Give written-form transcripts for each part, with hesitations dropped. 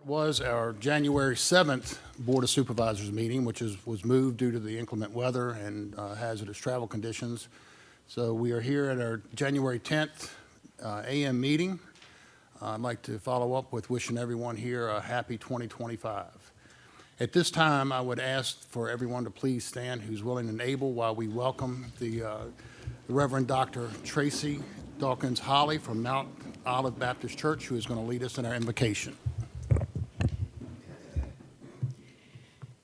was our January 7th Board of Supervisors meeting, which was moved due to the inclement weather and hazardous travel conditions. So we are here at our January 10th AM meeting. I'd like to follow up with wishing everyone here a happy 2025. At this time, I would ask for everyone to please stand who's willing and able while we welcome the Reverend Dr. Tracy Dawkins Holly from Mount Olive Baptist Church, who is going to lead us in our invocation.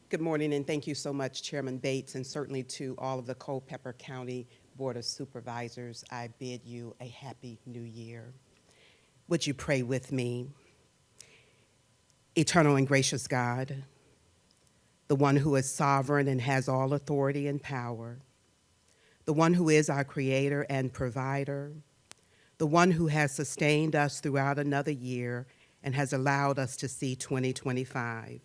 Good morning, and thank you so much, Chairman Bates, and certainly to all of the Culpeper County Board of Supervisors. I bid you a happy new year. Would you pray with me? Eternal and gracious God, the one who is sovereign and has all authority and power, the one who is our creator and provider, the one who has sustained us throughout another year and has allowed us to see 2025.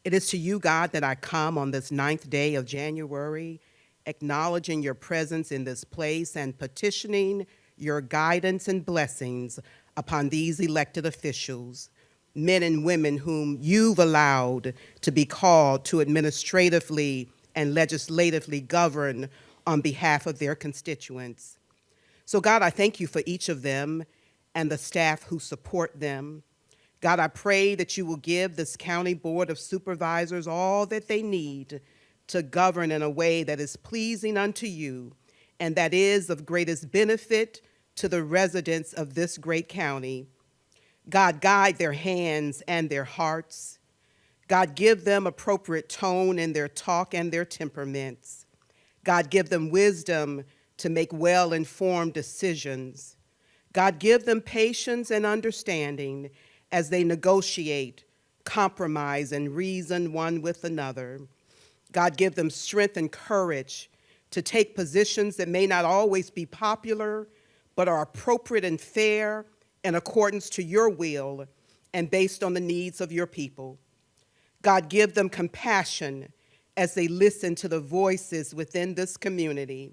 It is to you, God, that I come on this 9th day of January, acknowledging your presence in this place and petitioning your guidance and blessings upon these elected officials, men and women whom you've allowed to be called to administratively and legislatively govern on behalf of their constituents. So God, I thank you for each of them and the staff who support them. God, I pray that you will give this County Board of Supervisors all that they need to govern in a way that is pleasing unto you and that is of greatest benefit to the residents of this great county. God, guide their hands and their hearts. God, give them appropriate tone in their talk and their temperaments. God, give them wisdom to make well-informed decisions. God, give them patience and understanding as they negotiate, compromise, and reason one with another. God, give them strength and courage to take positions that may not always be popular, but are appropriate and fair in accordance to your will and based on the needs of your people. God, give them compassion as they listen to the voices within this community.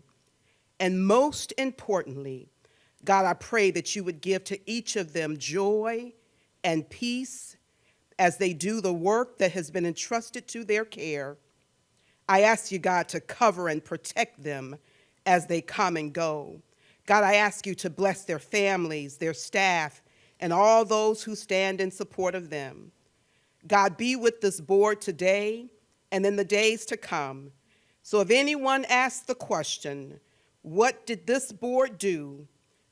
And most importantly, God, I pray that you would give to each of them joy and peace as they do the work that has been entrusted to their care. I ask you, God, to cover and protect them as they come and go. God, I ask you to bless their families, their staff, and all those who stand in support of them. God, be with this board today and in the days to come. So if anyone asks the question, what did this board do?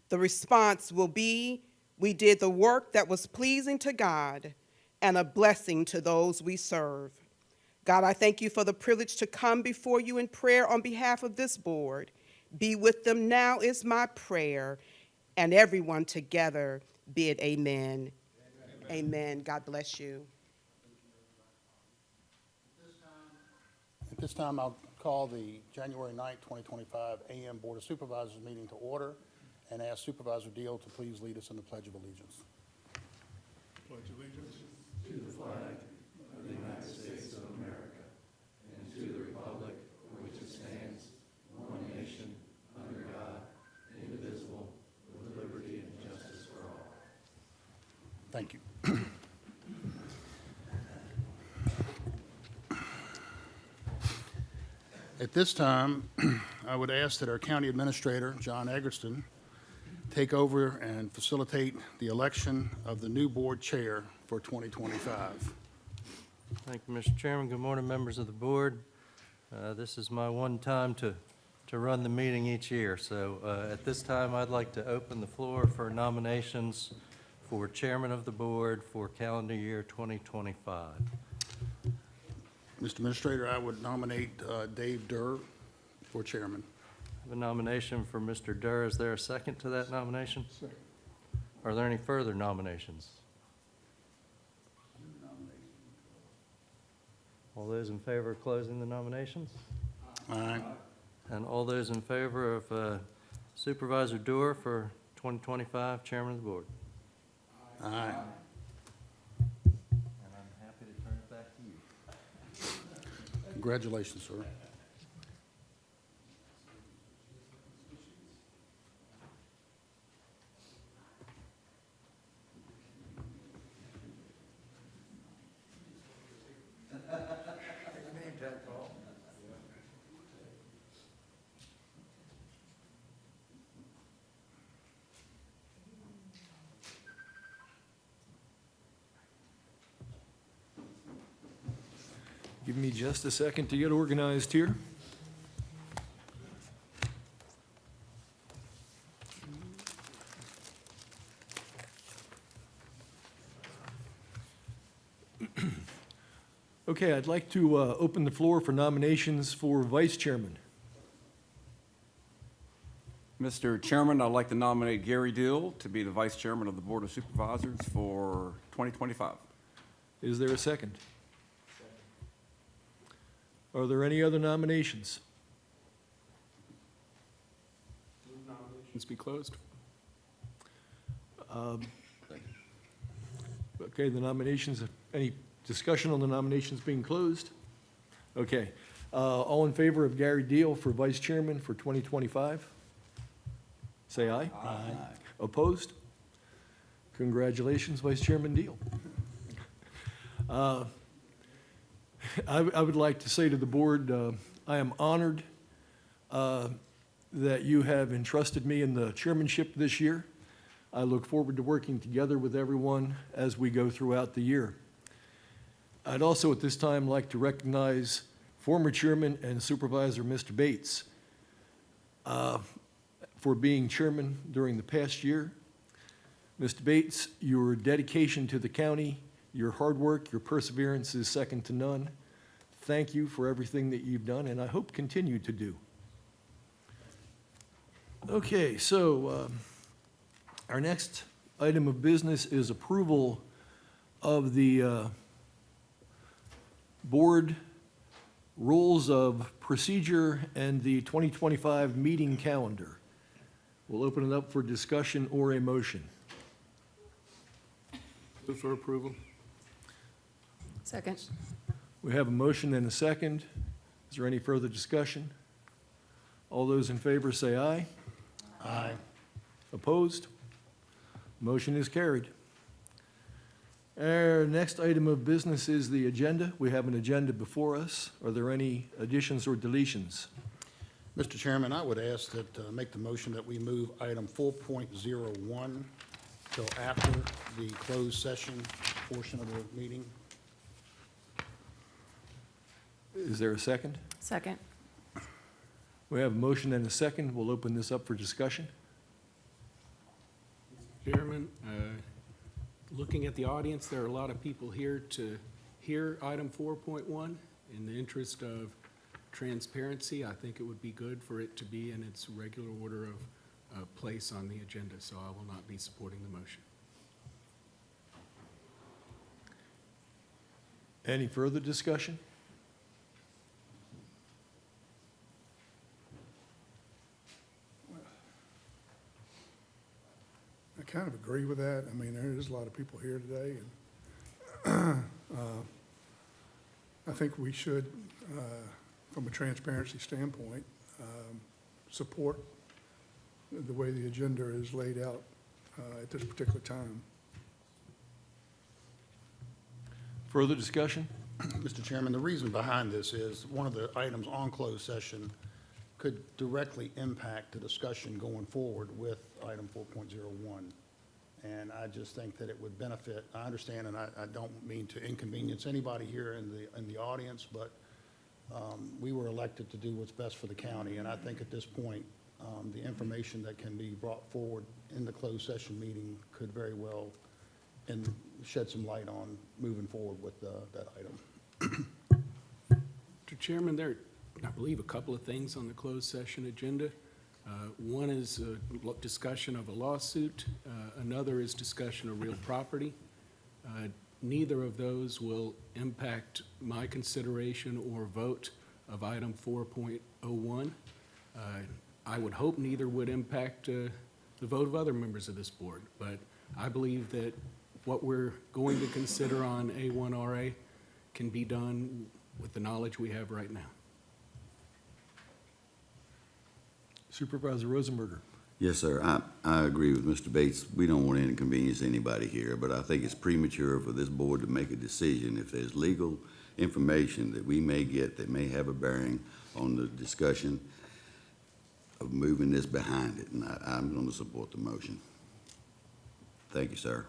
The response will be, we did the work that was pleasing to God and a blessing to those we serve. God, I thank you for the privilege to come before you in prayer on behalf of this board. Be with them now is my prayer, and everyone together bid amen. Amen. Amen. God bless you. At this time, I'll call the January 9th, 2025 AM Board of Supervisors meeting to order and ask Supervisor Deal to please lead us in the Pledge of Allegiance. Pledge allegiance to the flag of the United States of America and to the republic for which it stands, one nation, under God, indivisible, with liberty and justice for all. Thank you. At this time, I would ask that our County Administrator, John Eggerson, take over and facilitate the election of the new board chair for 2025. Thank you, Mr. Chairman. Good morning, members of the board. This is my one time to run the meeting each year. So at this time, I'd like to open the floor for nominations for chairman of the board for calendar year 2025. Mr. Administrator, I would nominate Dave Durr for chairman. I have a nomination for Mr. Durr. Is there a second to that nomination? Second. Are there any further nominations? All those in favor of closing the nominations? Aye. And all those in favor of Supervisor Durr for 2025 chairman of the board? Aye. And I'm happy to turn it back to you. Congratulations, sir. Give me just a second to get organized here. Okay, I'd like to open the floor for nominations for vice chairman. Mr. Chairman, I'd like to nominate Gary Deal to be the Vice Chairman of the Board of Supervisors for 2025. Is there a second? Are there any other nominations? Nominations be closed. Okay, the nominations, any discussion on the nominations being closed? Okay. All in favor of Gary Deal for vice chairman for 2025? Say aye. Aye. Opposed? Congratulations, Vice Chairman Deal. I would like to say to the board, I am honored that you have entrusted me in the chairmanship this year. I look forward to working together with everyone as we go throughout the year. I'd also at this time like to recognize former chairman and supervisor Mr. Bates for being chairman during the past year. Mr. Bates, your dedication to the county, your hard work, your perseverance is second to none. Thank you for everything that you've done, and I hope continue to do. Okay, so our next item of business is approval of the board rules of procedure and the 2025 meeting calendar. We'll open it up for discussion or a motion. Move for approval. Second. We have a motion and a second. Is there any further discussion? All those in favor say aye. Aye. Opposed? Motion is carried. Our next item of business is the agenda. We have an agenda before us. Are there any additions or deletions? Mr. Chairman, I would ask that, make the motion that we move item 4.01 till after the closed session portion of the meeting. Is there a second? Second. We have a motion and a second. We'll open this up for discussion. Chairman, looking at the audience, there are a lot of people here to hear item 4.1. In the interest of transparency, I think it would be good for it to be in its regular order of place on the agenda, so I will not be supporting the motion. Any further discussion? I kind of agree with that. I mean, there is a lot of people here today, and I think we should, from a transparency standpoint, support the way the agenda is laid out at this particular time. Further discussion? Mr. Chairman, the reason behind this is one of the items on closed session could directly impact the discussion going forward with item 4.01. And I just think that it would benefit, I understand, and I don't mean to inconvenience anybody here in the audience, but we were elected to do what's best for the county. And I think at this point, the information that can be brought forward in the closed session meeting could very well and shed some light on moving forward with that item. Mr. Chairman, there are, I believe, a couple of things on the closed session agenda. One is a discussion of a lawsuit. Another is discussion of real property. Neither of those will impact my consideration or vote of item 4.01. I would hope neither would impact the vote of other members of this board, but I believe that what we're going to consider on A1RA can be done with the knowledge we have right now. Supervisor Rosenberger. Yes, sir. I agree with Mr. Bates. We don't want to inconvenience anybody here, but I think it's premature for this board to make a decision. If there's legal information that we may get that may have a bearing on the discussion of moving this behind it, and I'm going to support the motion. Thank you, sir.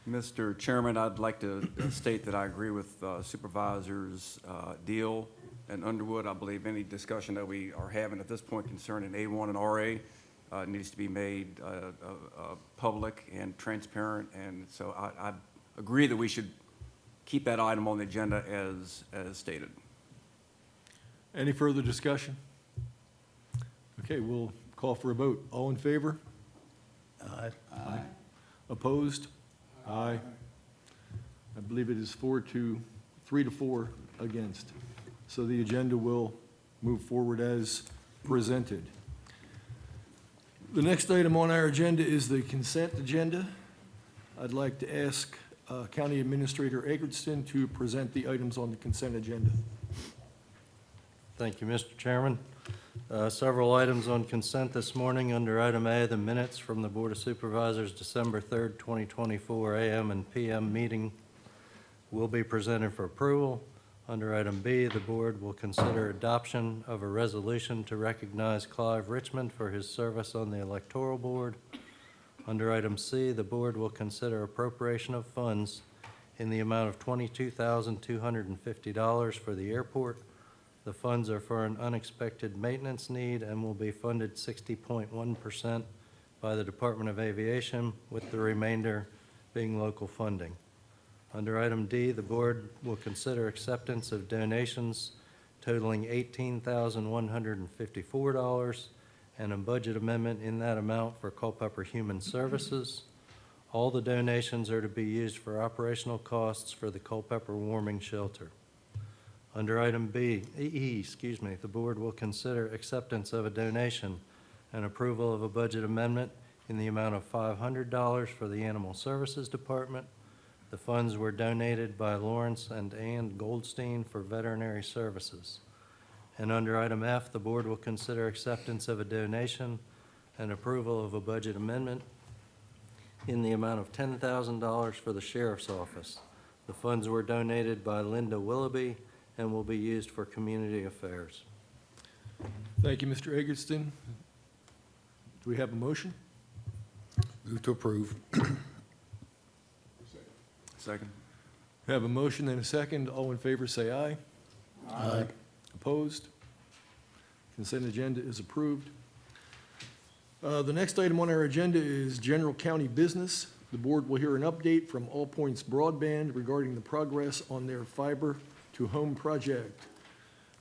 Mr. Chairman, I'd like to state that I agree with Supervisors Deal and Underwood. I believe any discussion that we are having at this point concerning A1 and RA needs to be made public and transparent, and so I agree that we should keep that item on the agenda as stated. Any further discussion? Okay, we'll call for a vote. All in favor? Aye. Opposed? Aye. I believe it is 3 to 4 against. So the agenda will move forward as presented. The next item on our agenda is the consent agenda. I'd like to ask County Administrator Eggleston to present the items on the consent agenda. Thank you, Mr. Chairman. Several items on consent this morning. Under item A, the minutes from the Board of Supervisors, December 3rd, 2024 AM and PM meeting will be presented for approval. Under item B, the board will consider adoption of a resolution to recognize Clive Richmond for his service on the electoral board. Under item C, the board will consider appropriation of funds in the amount of $22,250 for the airport. The funds are for an unexpected maintenance need and will be funded 60.1% by the Department of Aviation, with the remainder being local funding. Under item D, the board will consider acceptance of donations totaling $18,154 and a budget amendment in that amount for Culpeper Human Services. All the donations are to be used for operational costs for the Culpeper Warming Shelter. Under item E, the board will consider acceptance of a donation and approval of a budget amendment in the amount of $500 for the Animal Services Department. The funds were donated by Lawrence and Ann Goldstein for veterinary services. And under item F, the board will consider acceptance of a donation and approval of a budget amendment in the amount of $10,000 for the Sheriff's Office. The funds were donated by Linda Willoughby and will be used for community affairs. Thank you, Mr. Eggleston. Do we have a motion? Move to approve. Second. We have a motion and a second. All in favor, say aye. Aye. Opposed? Consent agenda is approved. The next item on our agenda is general county business. The board will hear an update from All Points Broadband regarding the progress on their fiber-to-home project.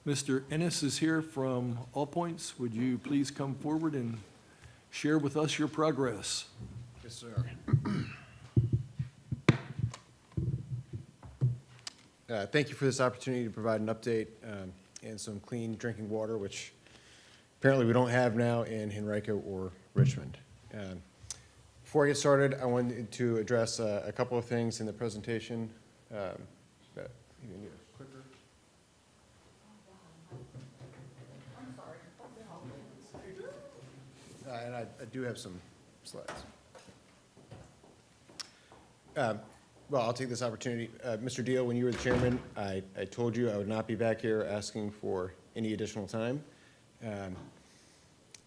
Mr. Ennis is here from All Points. Would you please come forward and share with us your progress? Yes, sir. Thank you for this opportunity to provide an update and some clean drinking water, which apparently we don't have now in Henrico or Richmond. Before I get started, I wanted to address a couple of things in the presentation. That you need a clicker. And I do have some slides. Well, I'll take this opportunity. Mr. Deal, when you were the chairman, I told you I would not be back here asking for any additional time.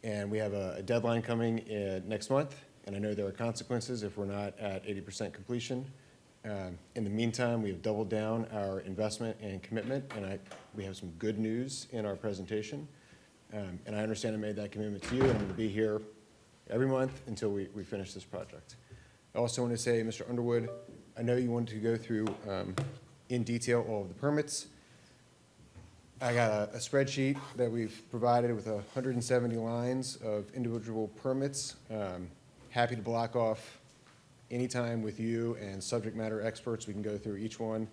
And we have a deadline coming next month, and I know there are consequences if we're not at 80% completion. In the meantime, we have doubled down our investment and commitment, and we have some good news in our presentation. And I understand I made that commitment to you, and I'm going to be here every month until we finish this project. I also want to say, Mr. Underwood, I know you wanted to go through in detail all of the permits. I got a spreadsheet that we've provided with 170 lines of individual permits. Happy to block off any time with you and subject matter experts. We can go through each one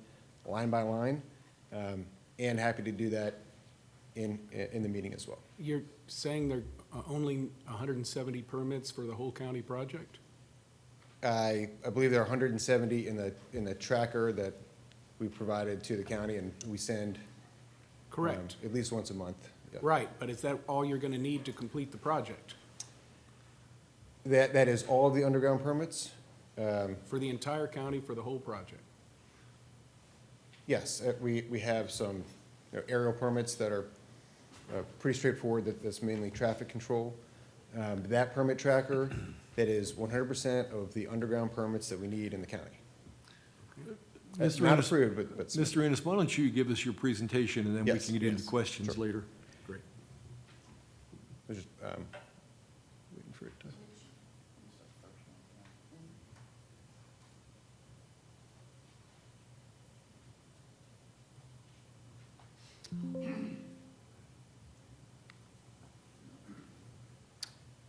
line by line, and happy to do that in the meeting as well. You're saying there are only 170 permits for the whole county project? I believe there are 170 in the tracker that we provided to the county, and we send Correct. at least once a month. Yeah. Right, but is that all you're going to need to complete the project? That is all of the underground permits? For the entire county, for the whole project? Yes, we have some aerial permits that are pretty straightforward. That's mainly traffic control. That permit tracker, that is 100% of the underground permits that we need in the county. Mr. Not Ennis- approved, but Mr. Ennis, why don't you give us your presentation, and then we Yes, can get into yes, questions sure. later? Great. we're just waiting for it to.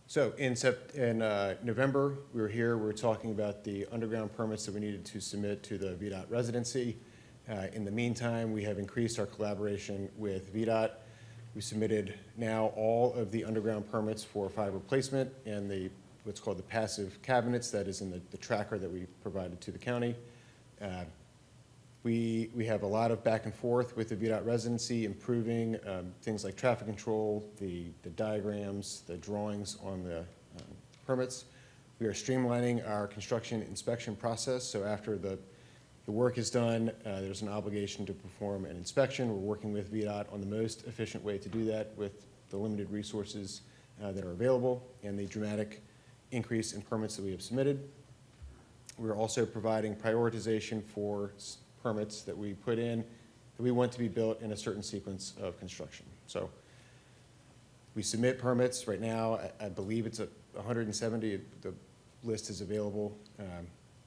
So in November, we were talking about the underground permits that we needed to submit to the VDOT residency. In the meantime, we have increased our collaboration with VDOT. We submitted now all of the underground permits for fiber placement and what's called the passive cabinets that is in the tracker that we provided to the county. We have a lot of back and forth with the VDOT residency, improving things like traffic control, the diagrams, the drawings on the permits. We are streamlining our construction inspection process, so after the work is done, there's an obligation to perform an inspection. We're working with VDOT on the most efficient way to do that with the limited resources that are available and the dramatic increase in permits that we have submitted. We're also providing prioritization for permits that we put in that we want to be built in a certain sequence of construction. So we submit permits right now. I believe it's 170. The list is available.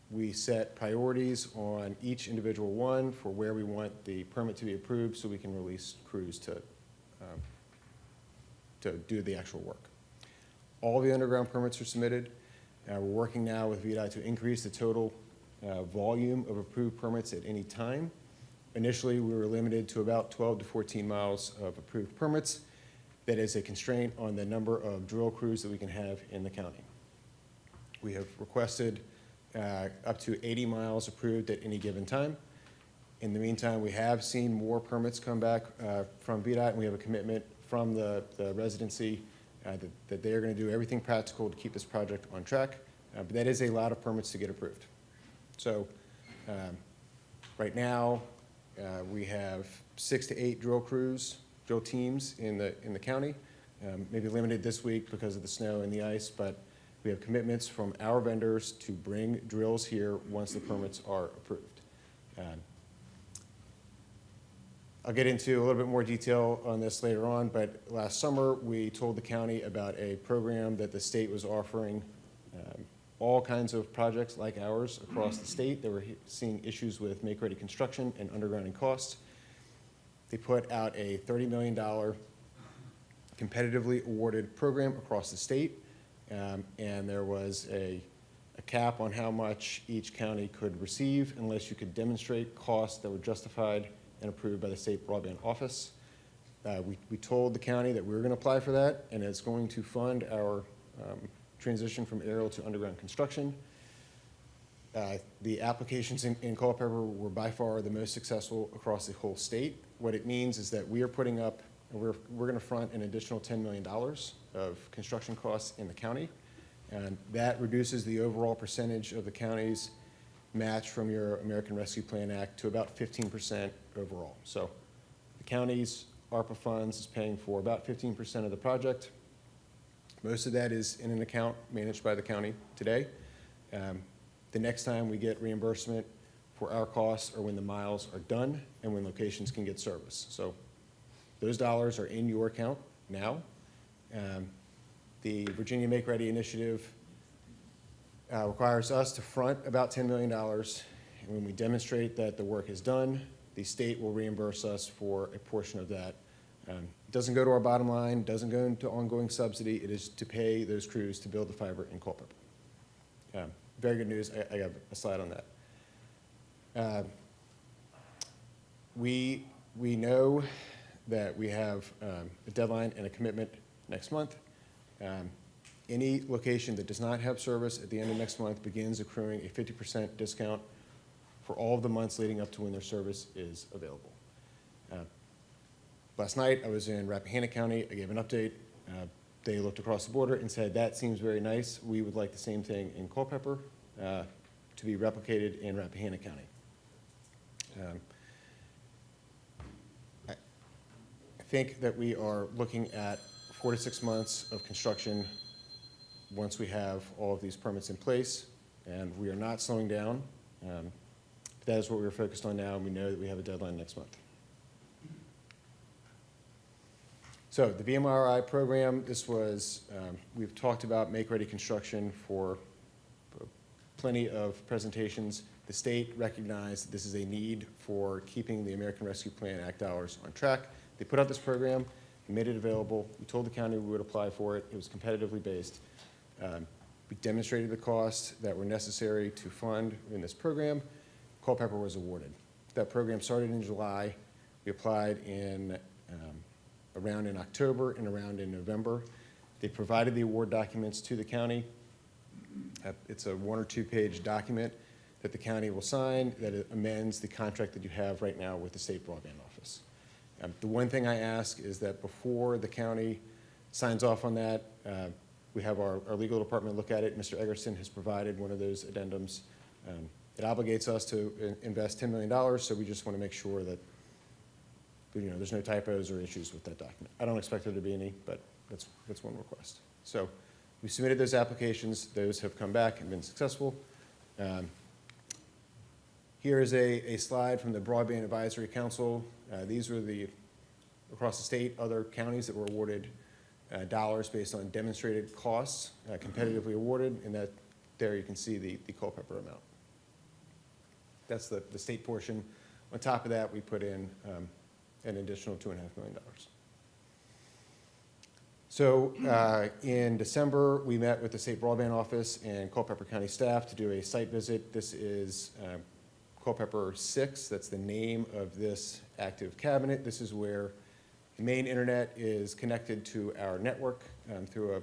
We set priorities on each individual one for where we want the permit to be approved so we can release crews to do the actual work. All the underground permits are submitted. We're working now with VDOT to increase the total volume of approved permits at any time. Initially, we were limited to about 12 to 14 miles of approved permits. That is a constraint on the number of drill crews that we can have in the county. We have requested up to 80 miles approved at any given time. In the meantime, we have seen more permits come back from VDOT, and we have a commitment from the residency that they are going to do everything practical to keep this project on track. But that is a lot of permits to get approved. So right now, we have 6 to 8 drill teams in the county, maybe limited this week because of the snow and the ice, but we have commitments from our vendors to bring drills here once the permits are approved. I'll get into a little bit more detail on this later on, but last summer we told the county about a program that the state was offering all kinds of projects like ours across the state that were seeing issues with make-ready construction and undergrounding costs. They put out a $30 million competitively awarded program across the state, and there was a cap on how much each county could receive unless you could demonstrate costs that were justified and approved by the state broadband office. We told the county that we were going to apply for that, and it's going to fund our transition from aerial to underground construction. The applications in Culpeper were by far the most successful across the whole state. What it means is that we are putting up, we're going to front an additional $10 million of construction costs in the county, and that reduces the overall percentage of the county's match from your American Rescue Plan Act to about 15% overall. So the county's ARPA funds is paying for about 15% of the project. Most of that is in an account managed by the county today. The next time we get reimbursement for our costs are when the miles are done and when locations can get service. So those dollars are in your account now. The Virginia Make Ready Initiative requires us to front about $10 million, and when we demonstrate that the work is done, the state will reimburse us for a portion of that. It doesn't go to our bottom line, doesn't go into ongoing subsidy. It is to pay those crews to build the fiber in Culpeper. Very good news. I have a slide on that. We know that we have a deadline and a commitment next month. Any location that does not have service at the end of next month begins accruing a 50% discount for all of the months leading up to when their service is available. Last night, I was in Rappahannock County. I gave an update. They looked across the border and said, that seems very nice. We would like the same thing in Culpeper to be replicated in Rappahannock County. I think that we are looking at 4 to 6 months of construction once we have all of these permits in place, and we are not slowing down. That is what we're focused on now, and we know that we have a deadline next month. So the VMRI program, this was, we've talked about make-ready construction for plenty of presentations. The state recognized that this is a need for keeping the American Rescue Plan Act dollars on track. They put out this program, made it available. We told the county we would apply for it. It was competitively based. We demonstrated the costs that were necessary to fund in this program. Culpeper was awarded. That program started in July. We applied in around in October and around in November. They provided the award documents to the county. It's a 1 or 2 page document that the county will sign that amends the contract that you have right now with the state broadband office. The one thing I ask is that before the county signs off on that, we have our legal department look at it. Mr. Eggerson has provided one of those addendums. It obligates us to invest $10 million, so we just want to make sure that there's no typos or issues with that document. I don't expect there to be any, but that's one request. So we submitted those applications. Those have come back and been successful. Here is a slide from the Broadband Advisory Council. These were across the state, other counties that were awarded dollars based on demonstrated costs, competitively awarded, and that there you can see the Culpeper amount. That's the state portion. On top of that, we put in an additional $2.5 million. So in December, we met with the State Broadband Office and Culpeper County staff to do a site visit. This is Culpeper 6. That's the name of this active cabinet. This is where the main internet is connected to our network through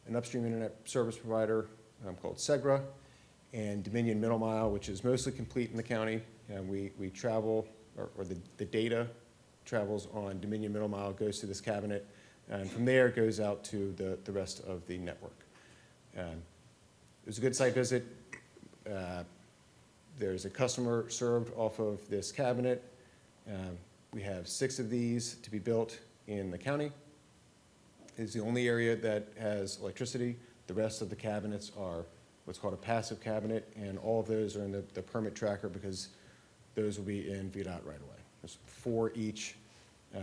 an upstream internet service provider called Segra, and Dominion Middle Mile, which is mostly complete in the county. We travel, or the data travels on Dominion Middle Mile, goes to this cabinet, and from there it goes out to the rest of the network. It was a good site visit. There's a customer served off of this cabinet. We have 6 of these to be built in the county. It's the only area that has electricity. The rest of the cabinets are what's called a passive cabinet, and all of those are in the permit tracker because those will be in VDOT right away. There's 4 each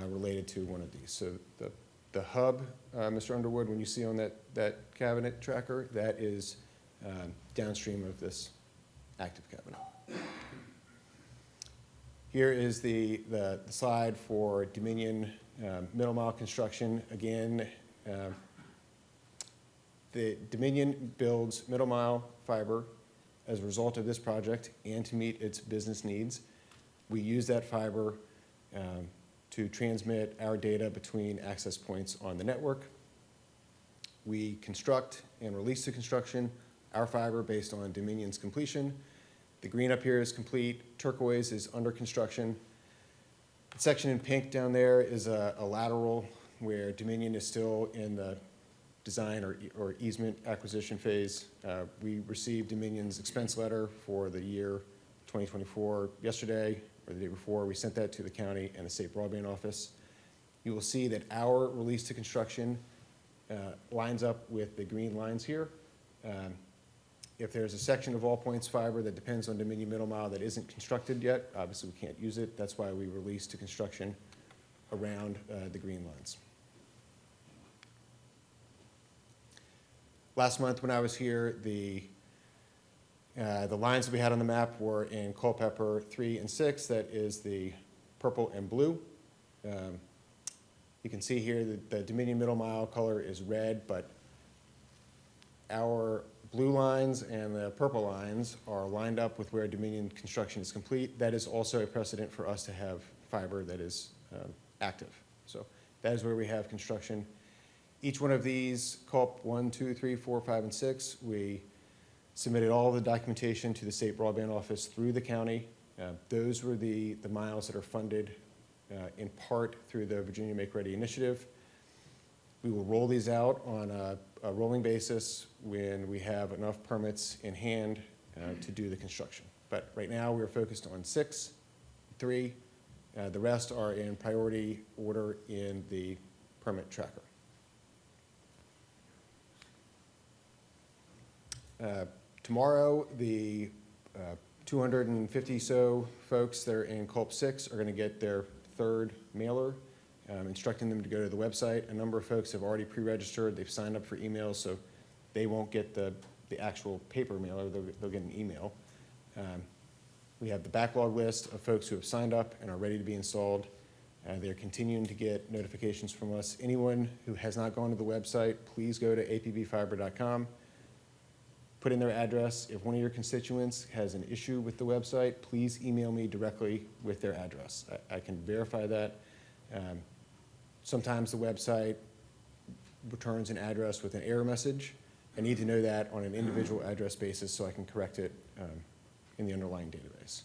related to one of these. So the hub, Mr. Underwood, when you see on that cabinet tracker, that is downstream of this active cabinet. Here is the slide for Dominion Middle Mile construction. Again, the Dominion builds middle mile fiber as a result of this project and to meet its business needs. We use that fiber to transmit our data between access points on the network. We construct and release to construction our fiber based on Dominion's completion. The green up here is complete. Turquoise is under construction. The section in pink down there is a lateral where Dominion is still in the design or easement acquisition phase. We received Dominion's expense letter for the year 2024 yesterday, or the day before. We sent that to the county and the state broadband office. You will see that our release to construction lines up with the green lines here. If there's a section of All Points fiber that depends on Dominion Middle Mile that isn't constructed yet, obviously we can't use it. That's why we release to construction around the green lines. Last month when I was here, the lines that we had on the map were in Culpeper 3 and 6. That is the purple and blue. You can see here that the Dominion Middle Mile color is red, but our blue lines and the purple lines are lined up with where Dominion construction is complete. That is also a precedent for us to have fiber that is active. So that is where we have construction. Each one of these, Culp 1, 2, 3, 4, 5, and 6, we submitted all the documentation to the state broadband office through the county. Those were the miles that are funded in part through the Virginia Make Ready initiative. We will roll these out on a rolling basis when we have enough permits in hand to do the construction. But right now we're focused on 6, 3. The rest are in priority order in the permit tracker. Tomorrow, the 250 so folks that are in Culp 6 are going to get their third mailer, instructing them to go to the website. A number of folks have already pre-registered. They've signed up for emails, so they won't get the actual paper mailer. They'll get an email. We have the backlog list of folks who have signed up and are ready to be installed. They're continuing to get notifications from us. Anyone who has not gone to the website, please go to apbfiber.com. Put in their address. If one of your constituents has an issue with the website, please email me directly with their address. I can verify that. Sometimes the website returns an address with an error message. I need to know that on an individual address basis so I can correct it in the underlying database.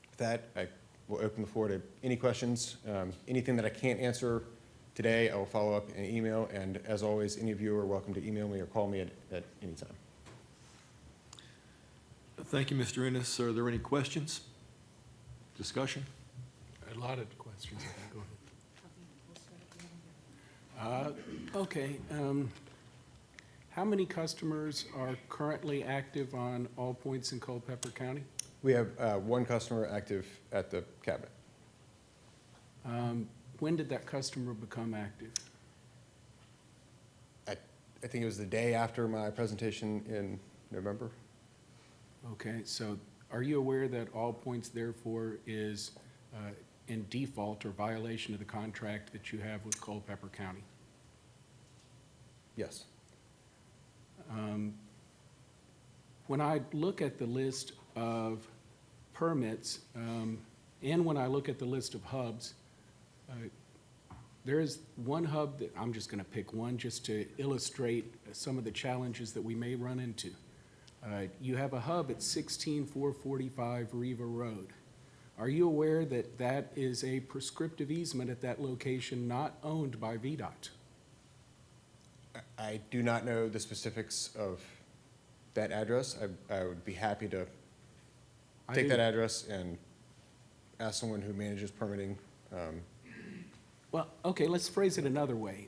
With that, I will open the floor to any questions. Anything that I can't answer today, I will follow up in an email, and as always, any of you are welcome to email me or call me at any time. Thank you, Mr. Ennis. Are there any questions? Discussion? A lot of questions, I think. Go ahead. Okay. How many customers are currently active on All Points in Culpeper County? We have one customer active at the cabinet. When did that customer become active? I think it was the day after my presentation in November. Okay, so are you aware that All Points therefore is in default or violation of the contract that you have with Culpeper County? Yes. When I look at the list of permits, and when I look at the list of hubs, there is one hub that, I'm just going to pick one just to illustrate some of the challenges that we may run into. You have a hub at 16445 Riva Road. Are you aware that that is a prescriptive easement at that location not owned by VDOT? I do not know the specifics of that address. I would be happy to take that address and ask someone who manages permitting. Well, okay, let's phrase it another way.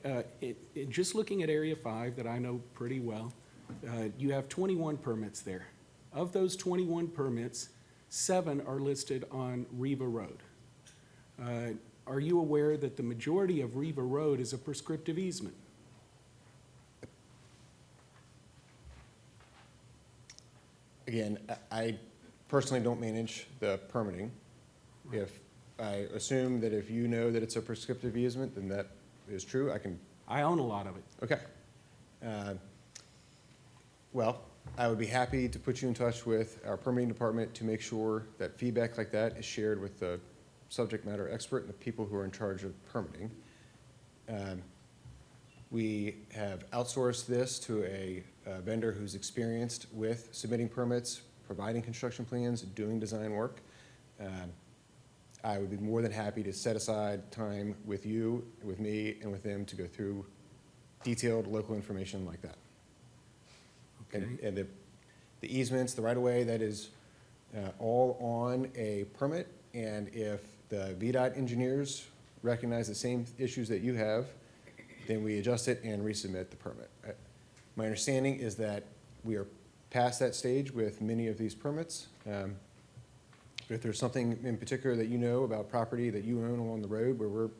Just looking at Area 5 that I know pretty well, you have 21 permits there. Of those 21 permits, 7 are listed on Riva Road. Are you aware that the majority of Riva Road is a prescriptive easement? Again, I personally don't manage the permitting. If I assume that if you know that it's a prescriptive easement, then that is true. I own a lot of it. Okay. Well, I would be happy to put you in touch with our permitting department to make sure that feedback like that is shared with the subject matter expert and the people who are in charge of permitting. We have outsourced this to a vendor who's experienced with submitting permits, providing construction plans, doing design work. I would be more than happy to set aside time with you, with me, and with them to go through detailed local information like that. Okay. And the easements, the right-of-way, that is all on a permit, and if the VDOT engineers recognize the same issues that you have, then we adjust it and resubmit the permit. My understanding is that we are past that stage with many of these permits. If there's something in particular that you know about property that you own along the road where we're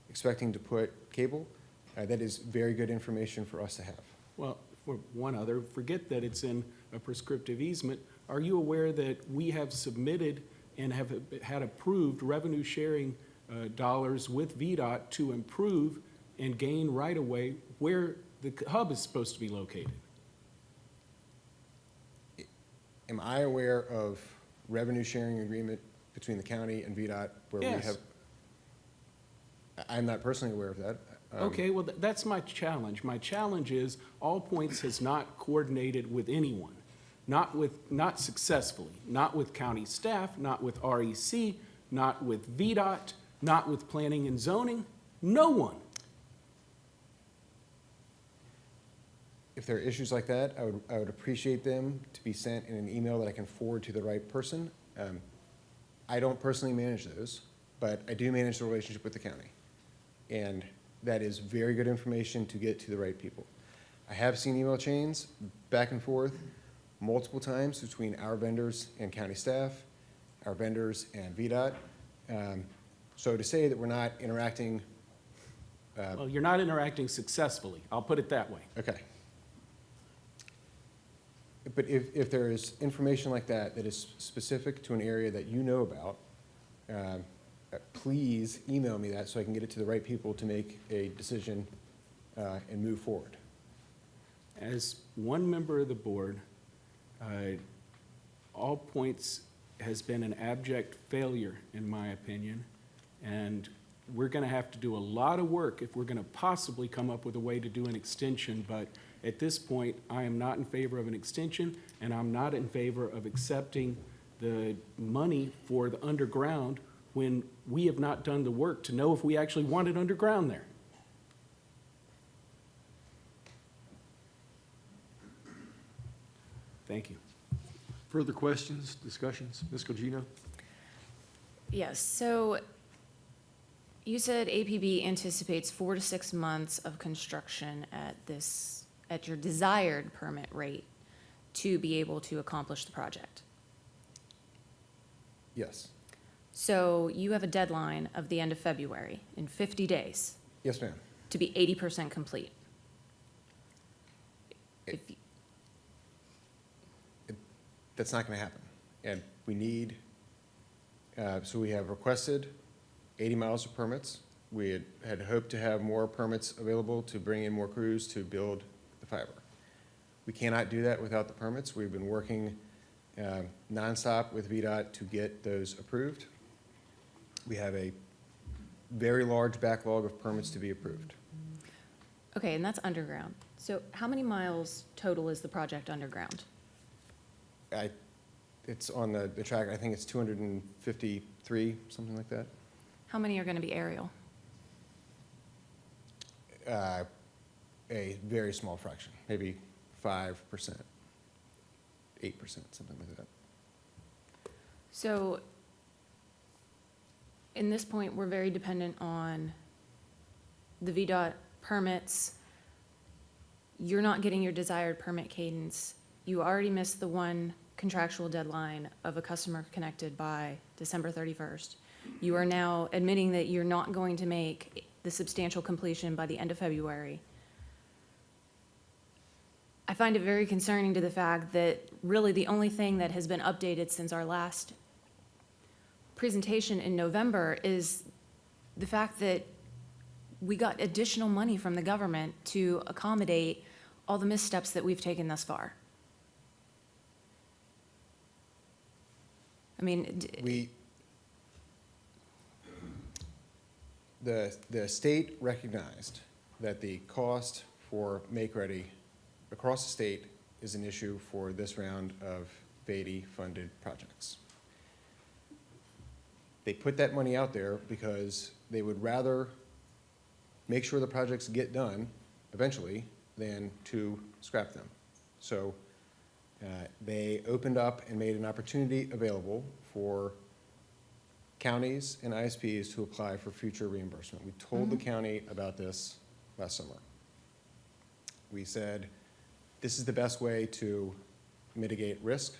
expecting to put cable, that is very good information for us to have. Well, for one other, forget that it's in a prescriptive easement. Are you aware that we have submitted and have had approved revenue sharing dollars with VDOT to improve and gain right-of-way where the hub is supposed to be located? Am I aware of revenue sharing agreement between the county and VDOT where Yes. we have? I'm not personally aware of that. Okay, well, that's my challenge. My challenge is All Points has not coordinated with anyone, not successfully, not with county staff, not with REC, not with VDOT, not with planning and zoning, no one. If there are issues like that, I would appreciate them to be sent in an email that I can forward to the right person. I don't personally manage those, but I do manage the relationship with the county. And that is very good information to get to the right people. I have seen email chains back and forth. multiple times between our vendors and county staff, our vendors and VDOT. So to say that we're not interacting, Well, you're not interacting successfully, I'll put it that way. okay. But if there is information like that that is specific to an area that you know about, please email me that so I can get it to the right people to make a decision and move forward. As one member of the board, All Points has been an abject failure, in my opinion, and we're going to have to do a lot of work if we're going to possibly come up with a way to do an extension, but at this point, I am not in favor of an extension, and I'm not in favor of accepting the money for the underground when we have not done the work to know if we actually want it underground there. Thank you. Further questions, discussions? Ms. Gugino? Yes, so you said APB anticipates 4 to 6 months of construction at your desired permit rate to be able to accomplish the project. Yes. So you have a deadline of the end of February, in 50 days, Yes, ma'am. to be 80% complete. If you- That's not going to happen. And we need, so we have requested 80 miles of permits. We had hoped to have more permits available to bring in more crews to build the fiber. We cannot do that without the permits. We've been working nonstop with VDOT to get those approved. We have a very large backlog of permits to be approved. Okay, and that's underground. So how many miles total is the project underground? It's on the track, I think it's 253, something like that. How many are going to be aerial? A very small fraction, maybe 5%, 8%, something like that. So in this point, we're very dependent on the VDOT permits. You're not getting your desired permit cadence. You already missed the one contractual deadline of a customer connected by December 31st. You are now admitting that you're not going to make the substantial completion by the end of February. I find it very concerning to the fact that really the only thing that has been updated since our last presentation in November is the fact that we got additional money from the government to accommodate all the missteps that we've taken thus far. I mean, The state recognized that the cost for make-ready across the state is an issue for this round of Beatty-funded projects. They put that money out there because they would rather make sure the projects get done eventually than to scrap them. So they opened up and made an opportunity available for counties and ISPs to apply for future reimbursement. We told the county about this last summer. We said, this is the best way to mitigate risk.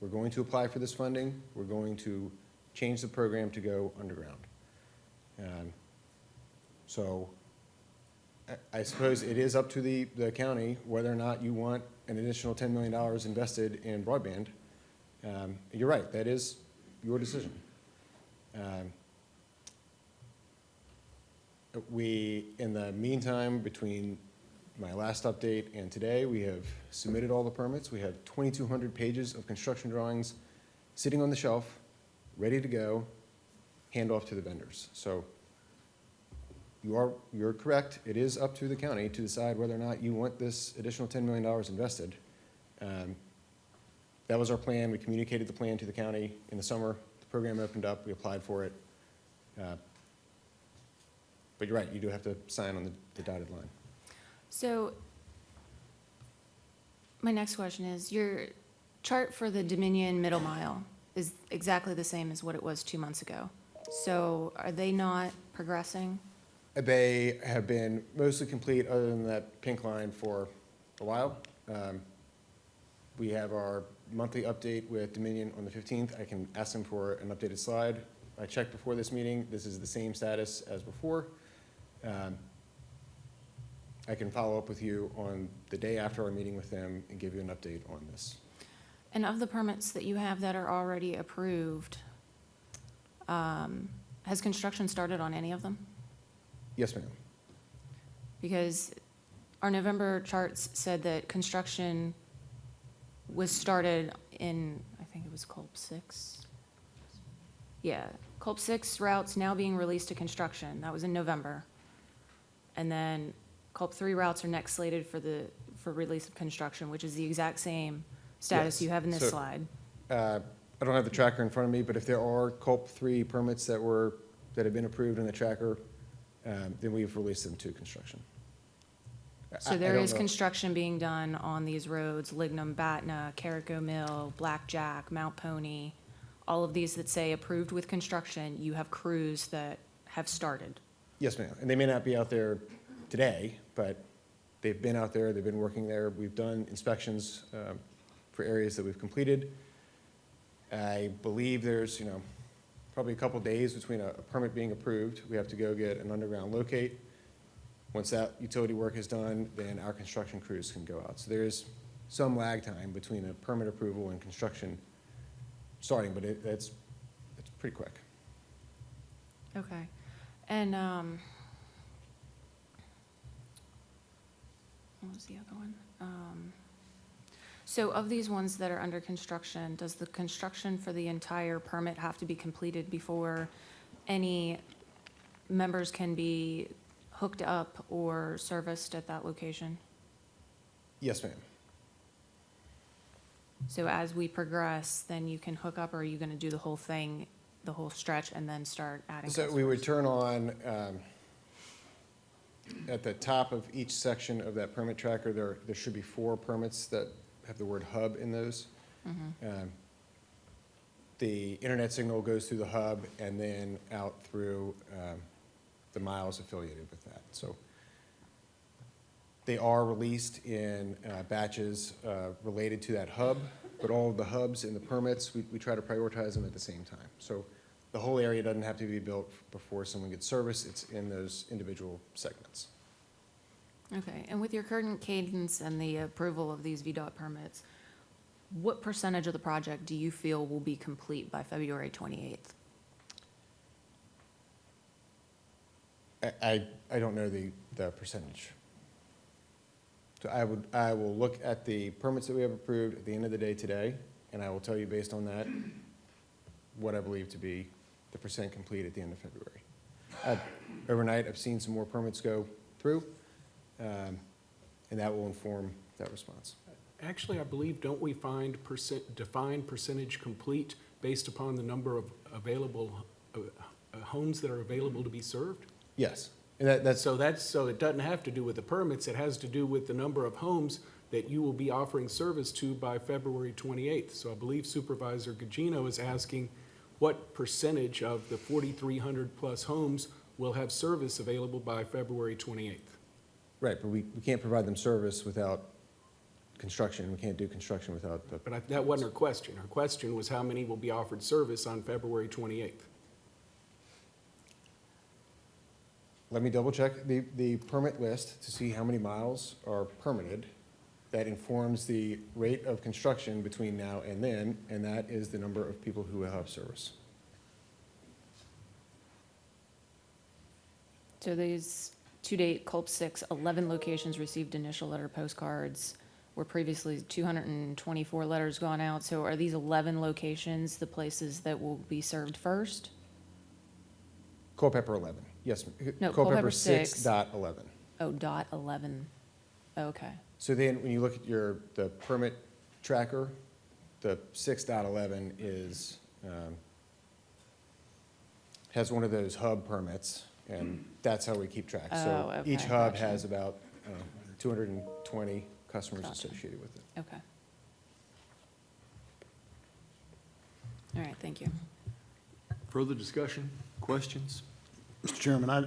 We're going to apply for this funding. We're going to change the program to go underground. So I suppose it is up to the county whether or not you want an additional $10 million invested in broadband. You're right, that is your decision. We, in the meantime, between my last update and today, we have submitted all the permits. We have 2,200 pages of construction drawings sitting on the shelf, ready to go, hand off to the vendors. So you're correct. It is up to the county to decide whether or not you want this additional $10 million invested. That was our plan. We communicated the plan to the county in the summer. The program opened up. We applied for it. But you're right. You do have to sign on the dotted line. so my next question is, your chart for the Dominion middle mile is exactly the same as what it was 2 months ago. So are they not progressing? They have been mostly complete, other than that pink line, for a while. We have our monthly update with Dominion on the 15th. I can ask them for an updated slide. I checked before this meeting. This is the same status as before. I can follow up with you on the day after our meeting with them and give you an update on this. And of the permits that you have that are already approved, has construction started on any of them? Yes, ma'am. Because our November charts said that construction was started in, I think it was Culp 6. Yeah, Culp 6 routes now being released to construction. That was in November. And then Culp 3 routes are next slated for release of construction, which is the exact same status Yes. you have in this So- slide. I don't have the tracker in front of me, but if there are Culp 3 permits that have been approved in the tracker, then we've released them to construction. So I there don't is know- construction being done on these roads, Lignum, Batna, Carrico Mill, Blackjack, Mount Pony, all of these that say approved with construction, you have crews that have started. Yes, ma'am. And they may not be out there today, but they've been out there, they've been working there. We've done inspections for areas that we've completed. I believe there's, probably a couple days between a permit being approved. We have to go get an underground locate. Once that utility work is done, then our construction crews can go out. So there is some lag time between a permit approval and construction starting, but it's pretty quick. Okay. And, what was the other one? So of these ones that are under construction, does the construction for the entire permit have to be completed before any members can be hooked up or serviced at that location? Yes, ma'am. So as we progress, then you can hook up, or are you gonna do the whole thing, the whole stretch, and then start adding So we customers? would turn on, at the top of each section of that permit tracker, there should be 4 permits that have the word hub in those. The internet signal goes through the hub and then out through the miles affiliated with that. So they are released in batches related to that hub, but all of the hubs in the permits, we try to prioritize them at the same time. So the whole area doesn't have to be built before someone gets service. It's in those individual segments. Okay, and with your current cadence and the approval of these VDOT permits, what percentage of the project do you feel will be complete by February 28th? I don't know the percentage. So I will look at the permits that we have approved at the end of the day today, and I will tell you based on that what I believe to be the percent complete at the end of February. Overnight, I've seen some more permits go through, and that will inform that response. Actually, I believe, don't we define percentage complete based upon the number of available homes that are available to be served? Yes, and that's So it doesn't have to do with the permits, it has to do with the number of homes that you will be offering service to by February 28th. So I believe Supervisor Gugino is asking what percentage of the 4,300 plus homes will have service available by February 28th? right, but we can't provide them service without construction. We can't do construction without the. But that wasn't her question. Her question was how many will be offered service on February 28th? Let me double check the permit list to see how many miles are permitted. That informs the rate of construction between now and then, and that is the number of people who will have service. So these, to date, Culp 6, 11 locations received initial letter postcards, were previously 224 letters gone out. So are these 11 locations the places that will be served first? Culpeper 11, yes. No, Culpeper 6 dot 11. Oh, dot 11, okay. So then, when you look at the permit tracker, the 6.11 is, has one of those hub permits, and that's how we keep track. So Oh, each okay, hub gotcha. has about 220 customers Gotcha. associated with it. Okay. All right, thank you. Further discussion, questions? Mr. Chairman, I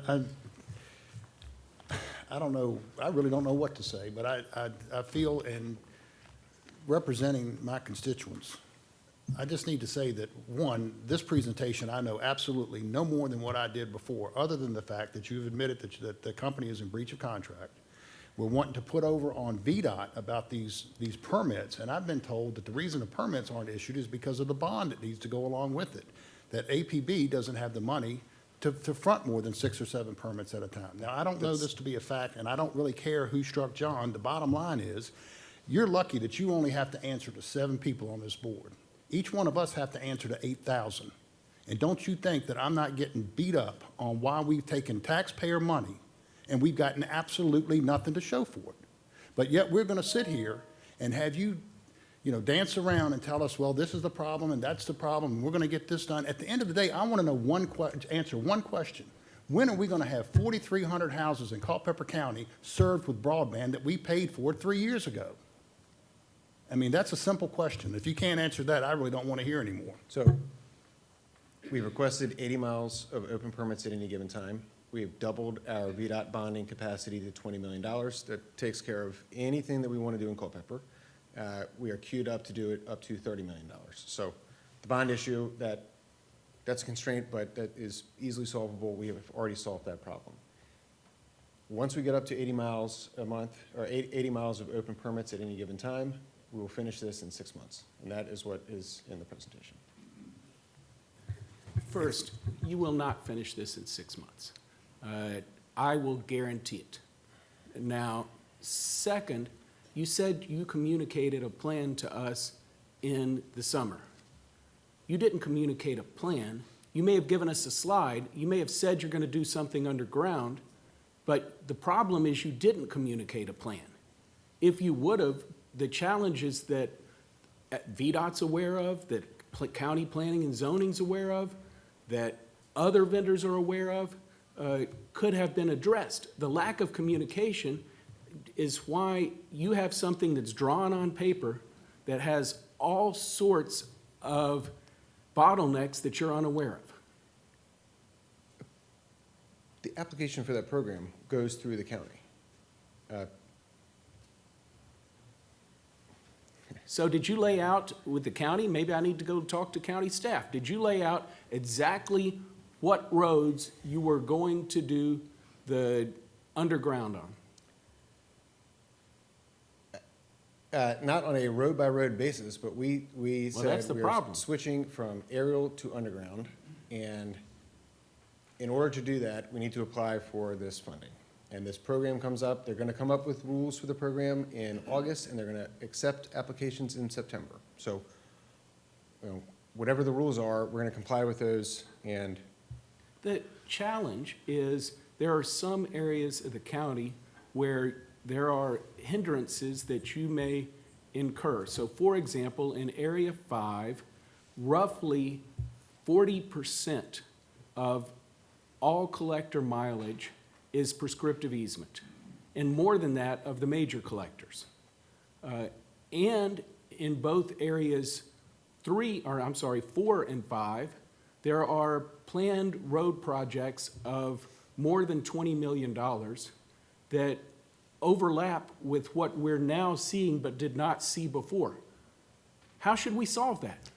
don't know, I really don't know what to say, but I feel, and representing my constituents, I just need to say that, one, this presentation, I know absolutely no more than what I did before, other than the fact that you've admitted that the company is in breach of contract. We're wanting to put over on VDOT about these permits, and I've been told that the reason the permits aren't issued is because of the bond that needs to go along with it, that APB doesn't have the money to front more than 6 or 7 permits at a time. Now, I don't know this to be a fact, and I don't really care who struck John. The bottom line is, you're lucky that you only have to answer to 7 people on this board. Each one of us have to answer to 8,000. And don't you think that I'm not getting beat up on why we've taken taxpayer money and we've gotten absolutely nothing to show for it? But yet we're going to sit here and have you, dance around and tell us, well, this is the problem and that's the problem and we're going to get this done. At the end of the day, I want to know answer one question. When are we going to have 4,300 houses in Culpeper County served with broadband that we paid for 3 years ago? I mean, that's a simple question. If you can't answer that, I really don't want to hear anymore. So we requested 80 miles of open permits at any given time. We have doubled our VDOT bonding capacity to $20 million. That takes care of anything that we want to do in Culpeper. We are queued up to do it up to $30 million. So the bond issue, that's a constraint, but that is easily solvable. We have already solved that problem. Once we get up to 80 miles a month, or 80 miles of open permits at any given time, we will finish this in 6 months. And that is what is in the presentation. First, you will not finish this in 6 months. I will guarantee it. Now, second, you said you communicated a plan to us in the summer. You didn't communicate a plan. You may have given us a slide. You may have said you're going to do something underground, but the problem is you didn't communicate a plan. If you would have, the challenges that VDOT's aware of, that county planning and zoning's aware of, that other vendors are aware of, could have been addressed. The lack of communication is why you have something that's drawn on paper that has all sorts of bottlenecks that you're unaware of. The application for that program goes through the county. So did you lay out with the county, maybe I need to go talk to county staff, did you lay out exactly what roads you were going to do the underground on? Not on a road-by-road basis, but we Well, that's said the we problem. are switching from aerial to underground. And in order to do that, we need to apply for this funding. And this program comes up, they're going to come up with rules for the program in August, and they're going to accept applications in September. So, whatever the rules are, we're going to comply with those. And The challenge is there are some areas of the county where there are hindrances that you may incur. So for example, in Area 5, roughly 40% of all collector mileage is prescriptive easement, and more than that of the major collectors. And in both areas 4 and 5, there are planned road projects of more than $20 million that overlap with what we're now seeing but did not see before. How should we solve that?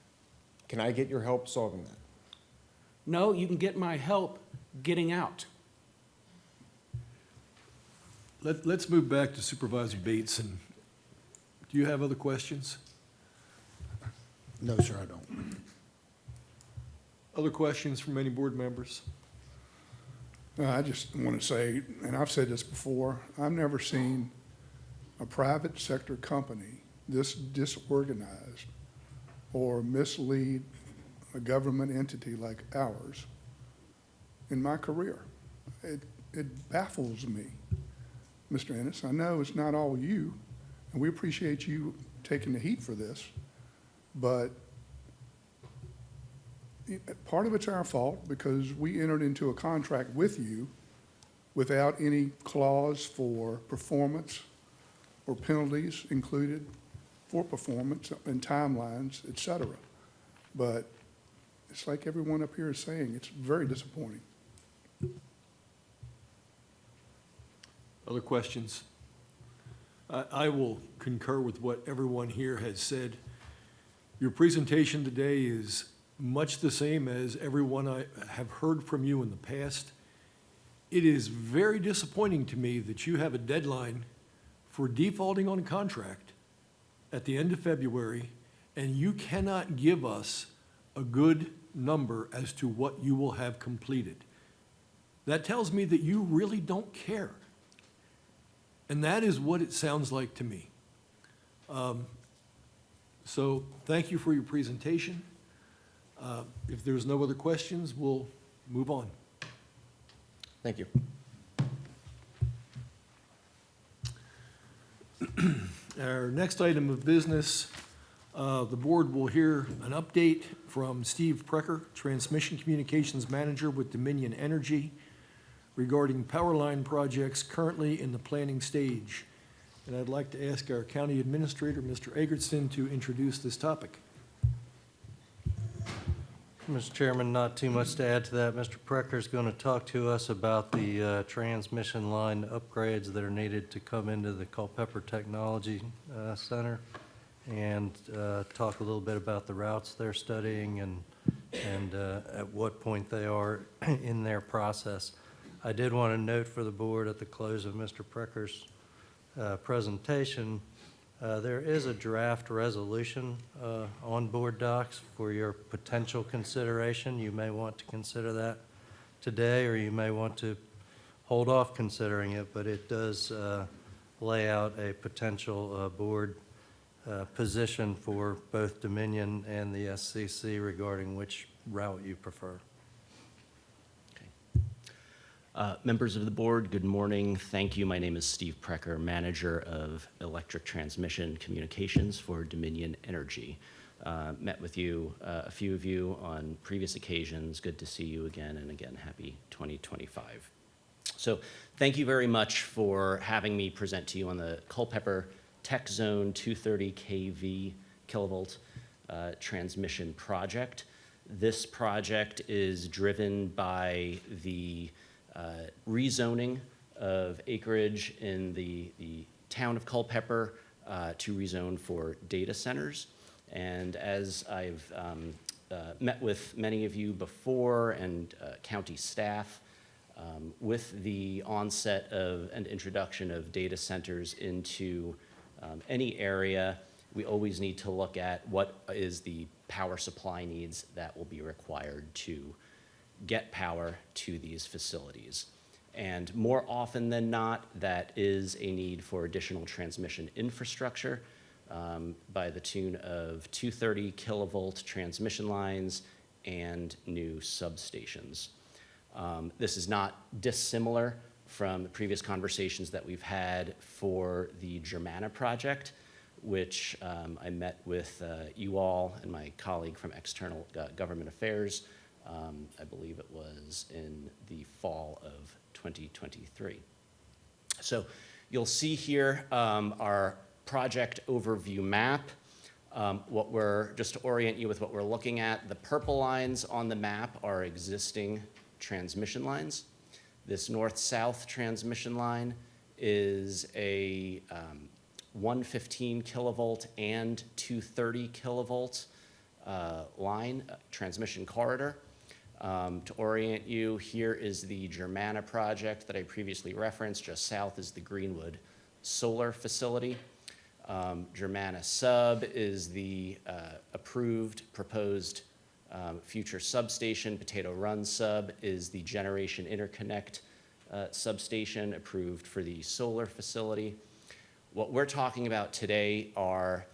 can I get your help solving that? No, you can get my help getting out. Let's move back to Supervisor Bates, and do you have other questions? No, sir, I don't. Other questions from any board members? I just want to say, and I've said this before, I've never seen a private sector company this disorganized or mislead a government entity like ours in my career. It baffles me, Mr. Ennis. I know it's not all you, and we appreciate you taking the heat for this, but part of it's our fault because we entered into a contract with you without any clause for performance or penalties included for performance and timelines, et cetera. But it's like everyone up here is saying, it's very disappointing. Other questions? I will concur with what everyone here has said. Your presentation today is much the same as everyone I have heard from you in the past. It is very disappointing to me that you have a deadline for defaulting on a contract at the end of February, and you cannot give us a good number as to what you will have completed. That tells me that you really don't care. And that is what it sounds like to me. So thank you for your presentation. If there's no other questions, we'll move on. Thank you. Our next item of business, the board will hear an update from Steve Precker, Transmission Communications Manager with Dominion Energy, regarding power line projects currently in the planning stage. And I'd like to ask our county administrator, Mr. Eggertson, to introduce this topic. Mr. Chairman, not too much to add to that. Mr. Precker is going to talk to us about the transmission line upgrades that are needed to come into the Culpeper Technology Center, and talk a little bit about the routes they're studying and at what point they are in their process. I did want to note for the board at the close of Mr. Precker's presentation, there is a draft resolution on board docs for your potential consideration. You may want to consider that today, or you may want to hold off considering it, but it does lay out a potential board position for both Dominion and the SCC regarding which route you prefer. Members of the board, good morning. Thank you. My name is Steve Precker, Manager of Electric Transmission Communications for Dominion Energy. Met with you, a few of you on previous occasions. Good to see you again, and again, happy 2025. So thank you very much for having me present to you on the Culpeper Tech Zone 230 kV kilovolt transmission project. This project is driven by the rezoning of acreage in the town of Culpeper to rezone for data centers. And as I've met with many of you before and county staff, with the onset of and introduction of data centers into any area, we always need to look at what is the power supply needs that will be required to get power to these facilities. And more often than not, that is a need for additional transmission infrastructure by the tune of 230 kilovolt transmission lines and new substations. This is not dissimilar from the previous conversations that we've had for the Germanna project, which I met with you all and my colleague from External Government Affairs. I believe it was in the fall of 2023. So you'll see here our project overview map. Just to orient you with what we're looking at, the purple lines on the map are existing transmission lines. This north-south transmission line is a 115 kilovolt and 230 kilovolt line, transmission corridor. To orient you, here is the Germanna project that I previously referenced. Just south is the Greenwood solar facility. Germanna sub is the approved, proposed future substation. Potato Run sub is the generation interconnect substation approved for the solar facility. What we're talking about today are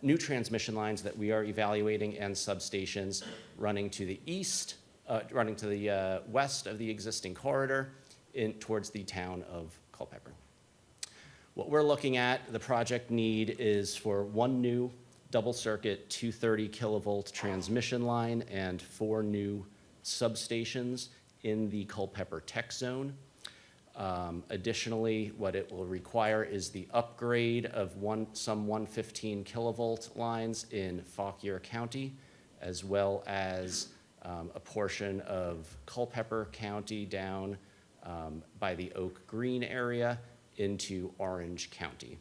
new transmission lines that we are evaluating and substations running to the east, running to the west of the existing corridor towards the town of Culpeper. What we're looking at, the project need is for one new double circuit 230 kilovolt transmission line and 4 new substations in the Culpeper Tech Zone. Additionally, what it will require is the upgrade of some 115 kilovolt lines in Fauquier County, as well as a portion of Culpeper County down by the Oak Green area into Orange County.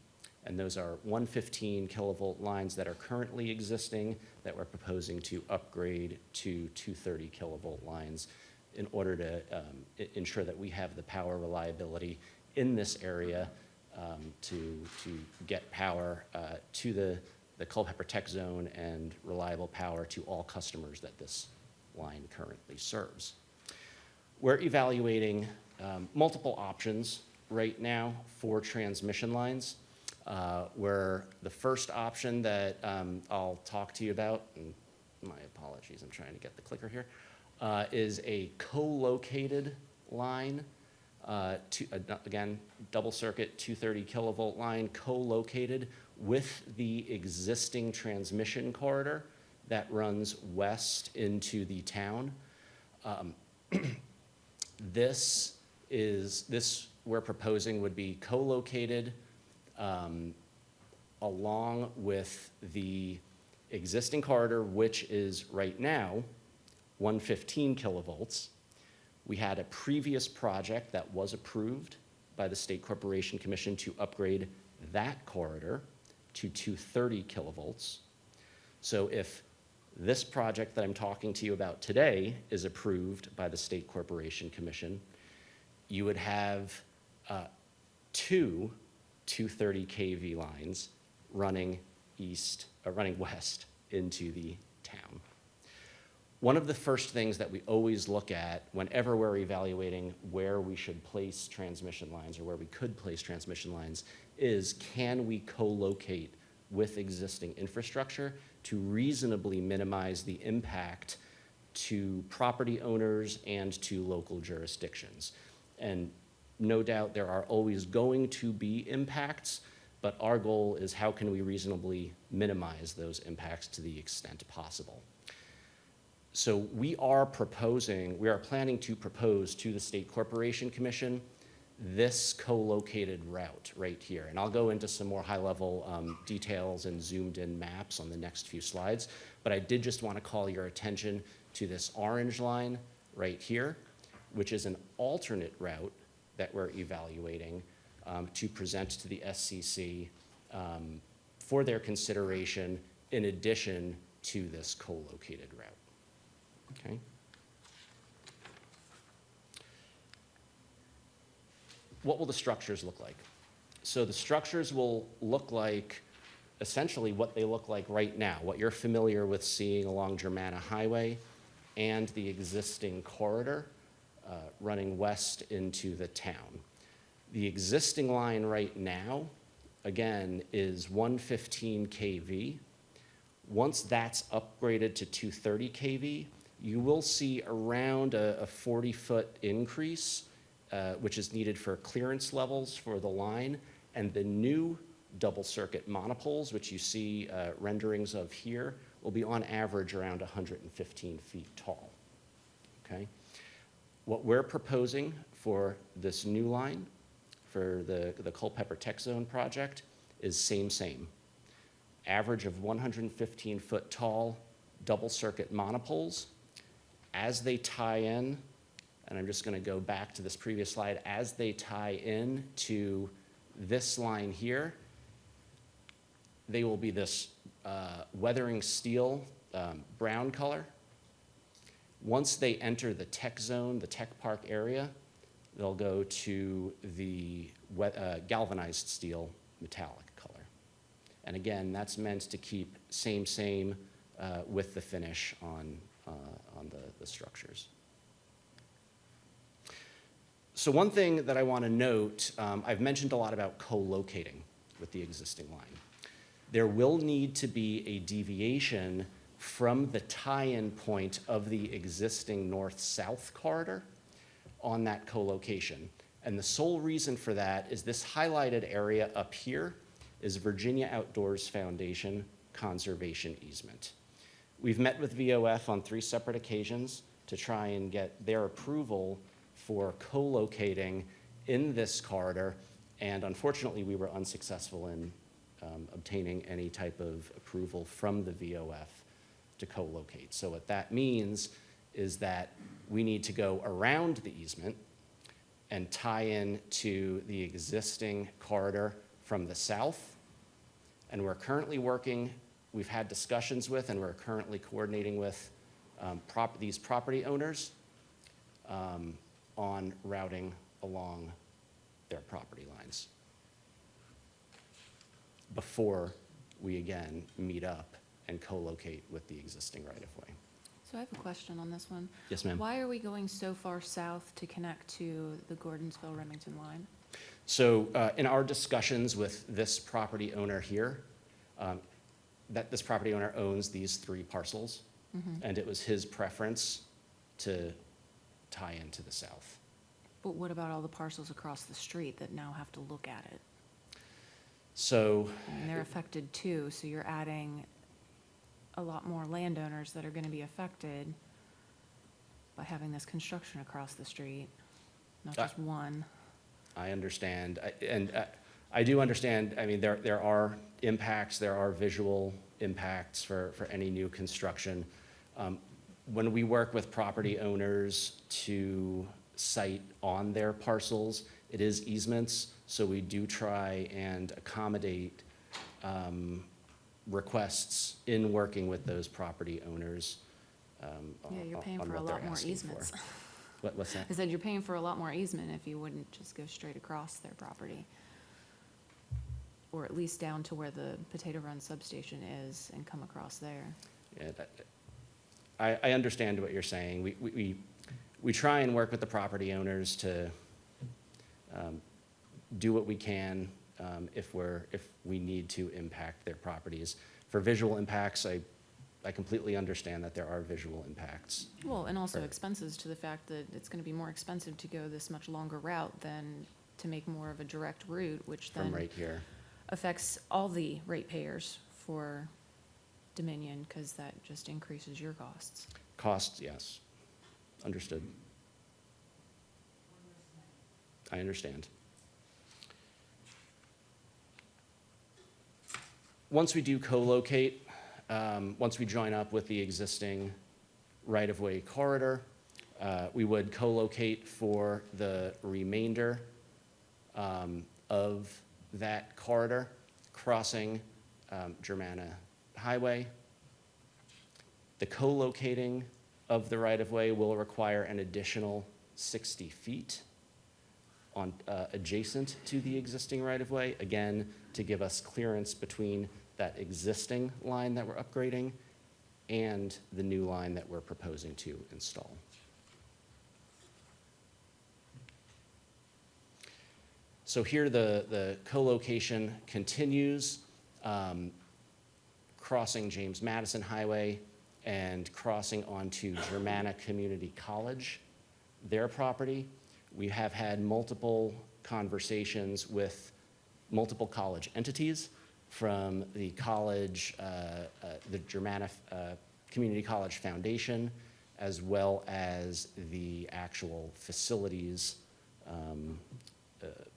And those are 115 kilovolt lines that are currently existing that we're proposing to upgrade to 230 kilovolt lines in order to ensure that we have the power reliability in this area to get power to the Culpeper Tech Zone and reliable power to all customers that this line currently serves. We're evaluating multiple options right now for transmission lines. Where the first option that I'll talk to you about, and my apologies, I'm trying to get the clicker here, is a co-located line, again, double circuit 230 kilovolt line, co-located with the existing transmission corridor that runs west into the town. This we're proposing would be co-located along with the existing corridor, which is right now 115 kilovolts. We had a previous project that was approved by the State Corporation Commission to upgrade that corridor to 230 kilovolts. So if this project that I'm talking to you about today is approved by the State Corporation Commission, you would have two 230 kV lines running west into the town. One of the first things that we always look at whenever we're evaluating where we should place transmission lines or where we could place transmission lines is, can we co-locate with existing infrastructure to reasonably minimize the impact to property owners and to local jurisdictions? And no doubt there are always going to be impacts, but our goal is how can we reasonably minimize those impacts to the extent possible. So we are planning to propose to the State Corporation Commission this co-located route right here. And I'll go into some more high-level details and zoomed-in maps on the next few slides, but I did just want to call your attention to this orange line right here, which is an alternate route that we're evaluating to present to the SCC for their consideration in addition to this co-located route. Okay. What will the structures look like? So the structures will look like essentially what they look like right now, what you're familiar with seeing along Germanna Highway and the existing corridor running west into the town. The existing line right now, again, is 115 kV. Once that's upgraded to 230 kV, you will see around a 40-foot increase, which is needed for clearance levels for the line, and the new double circuit monopoles, which you see renderings of here, will be on average around 115 feet tall, okay? What we're proposing for this new line, for the Culpeper Tech Zone project, is same. Average of 115-foot tall double circuit monopoles. As they tie in, and I'm just going to go back to this previous slide, as they tie in to this line here, they will be this weathering steel brown color. Once they enter the tech zone, the tech park area, they'll go to the galvanized steel metallic color. And again, that's meant to keep same with the finish on the structures. So one thing that I want to note, I've mentioned a lot about co-locating with the existing line. There will need to be a deviation from the tie-in point of the existing north-south corridor on that co-location. And the sole reason for that is this highlighted area up here is Virginia Outdoors Foundation Conservation Easement. We've met with B.O.S on 3 separate occasions to try and get their approval for co-locating in this corridor, and unfortunately we were unsuccessful in obtaining any type of approval from the V.O.F to co-locate. So what that means is that we need to go around the easement and tie in to the existing corridor from the south And we're currently working, we've had discussions with, and we're currently coordinating with these property owners on routing along their property lines before we again meet up and co-locate with the existing right-of-way. So I have a question on this one. Yes, ma'am. Why are we going so far south to connect to the Gordonsville-Remington line? So in our discussions with this property owner here, that this property owner owns these 3 parcels, and it was his preference to tie into the south. But what about all the parcels across the street that now have to look at it? So I mean, they're affected too, so you're adding a lot more landowners that are gonna be affected by having this construction across the street, not just one. I understand, I do understand, I mean, there are impacts, there are visual impacts for any new construction. When we work with property owners to site on their parcels, it is easements, so we do try and accommodate requests in working with those property owners. Yeah, you're paying on for a what they're lot more asking for. easements. What's that? I said you're paying for a lot more easement if you wouldn't just go straight across their property. Or at least down to where the Potato Run substation is and come across there. Yeah, I understand what you're saying. We try and work with the property owners to do what we can if we need to impact their properties. For visual impacts, I completely understand that there are visual impacts. Well, and also Right. expenses to the fact that it's gonna be more expensive to go this much longer route than to make more of a direct route, which From then right here. affects all the ratepayers for Dominion, because that just increases your costs. Costs, yes. Understood. I understand. Once we do co-locate, once we join up with the existing right-of-way corridor, we would co-locate for the remainder of that corridor, crossing Germanna Highway. The co-locating of the right-of-way will require an additional 60 feet on, adjacent to the existing right-of-way, again, to give us clearance between that existing line that we're upgrading and the new line that we're proposing to install. So here the co-location continues, crossing James Madison Highway and crossing onto Germanna Community College, their property. We have had multiple conversations with multiple college entities, from the college, the Germanna Community College Foundation, as well as the actual facilities,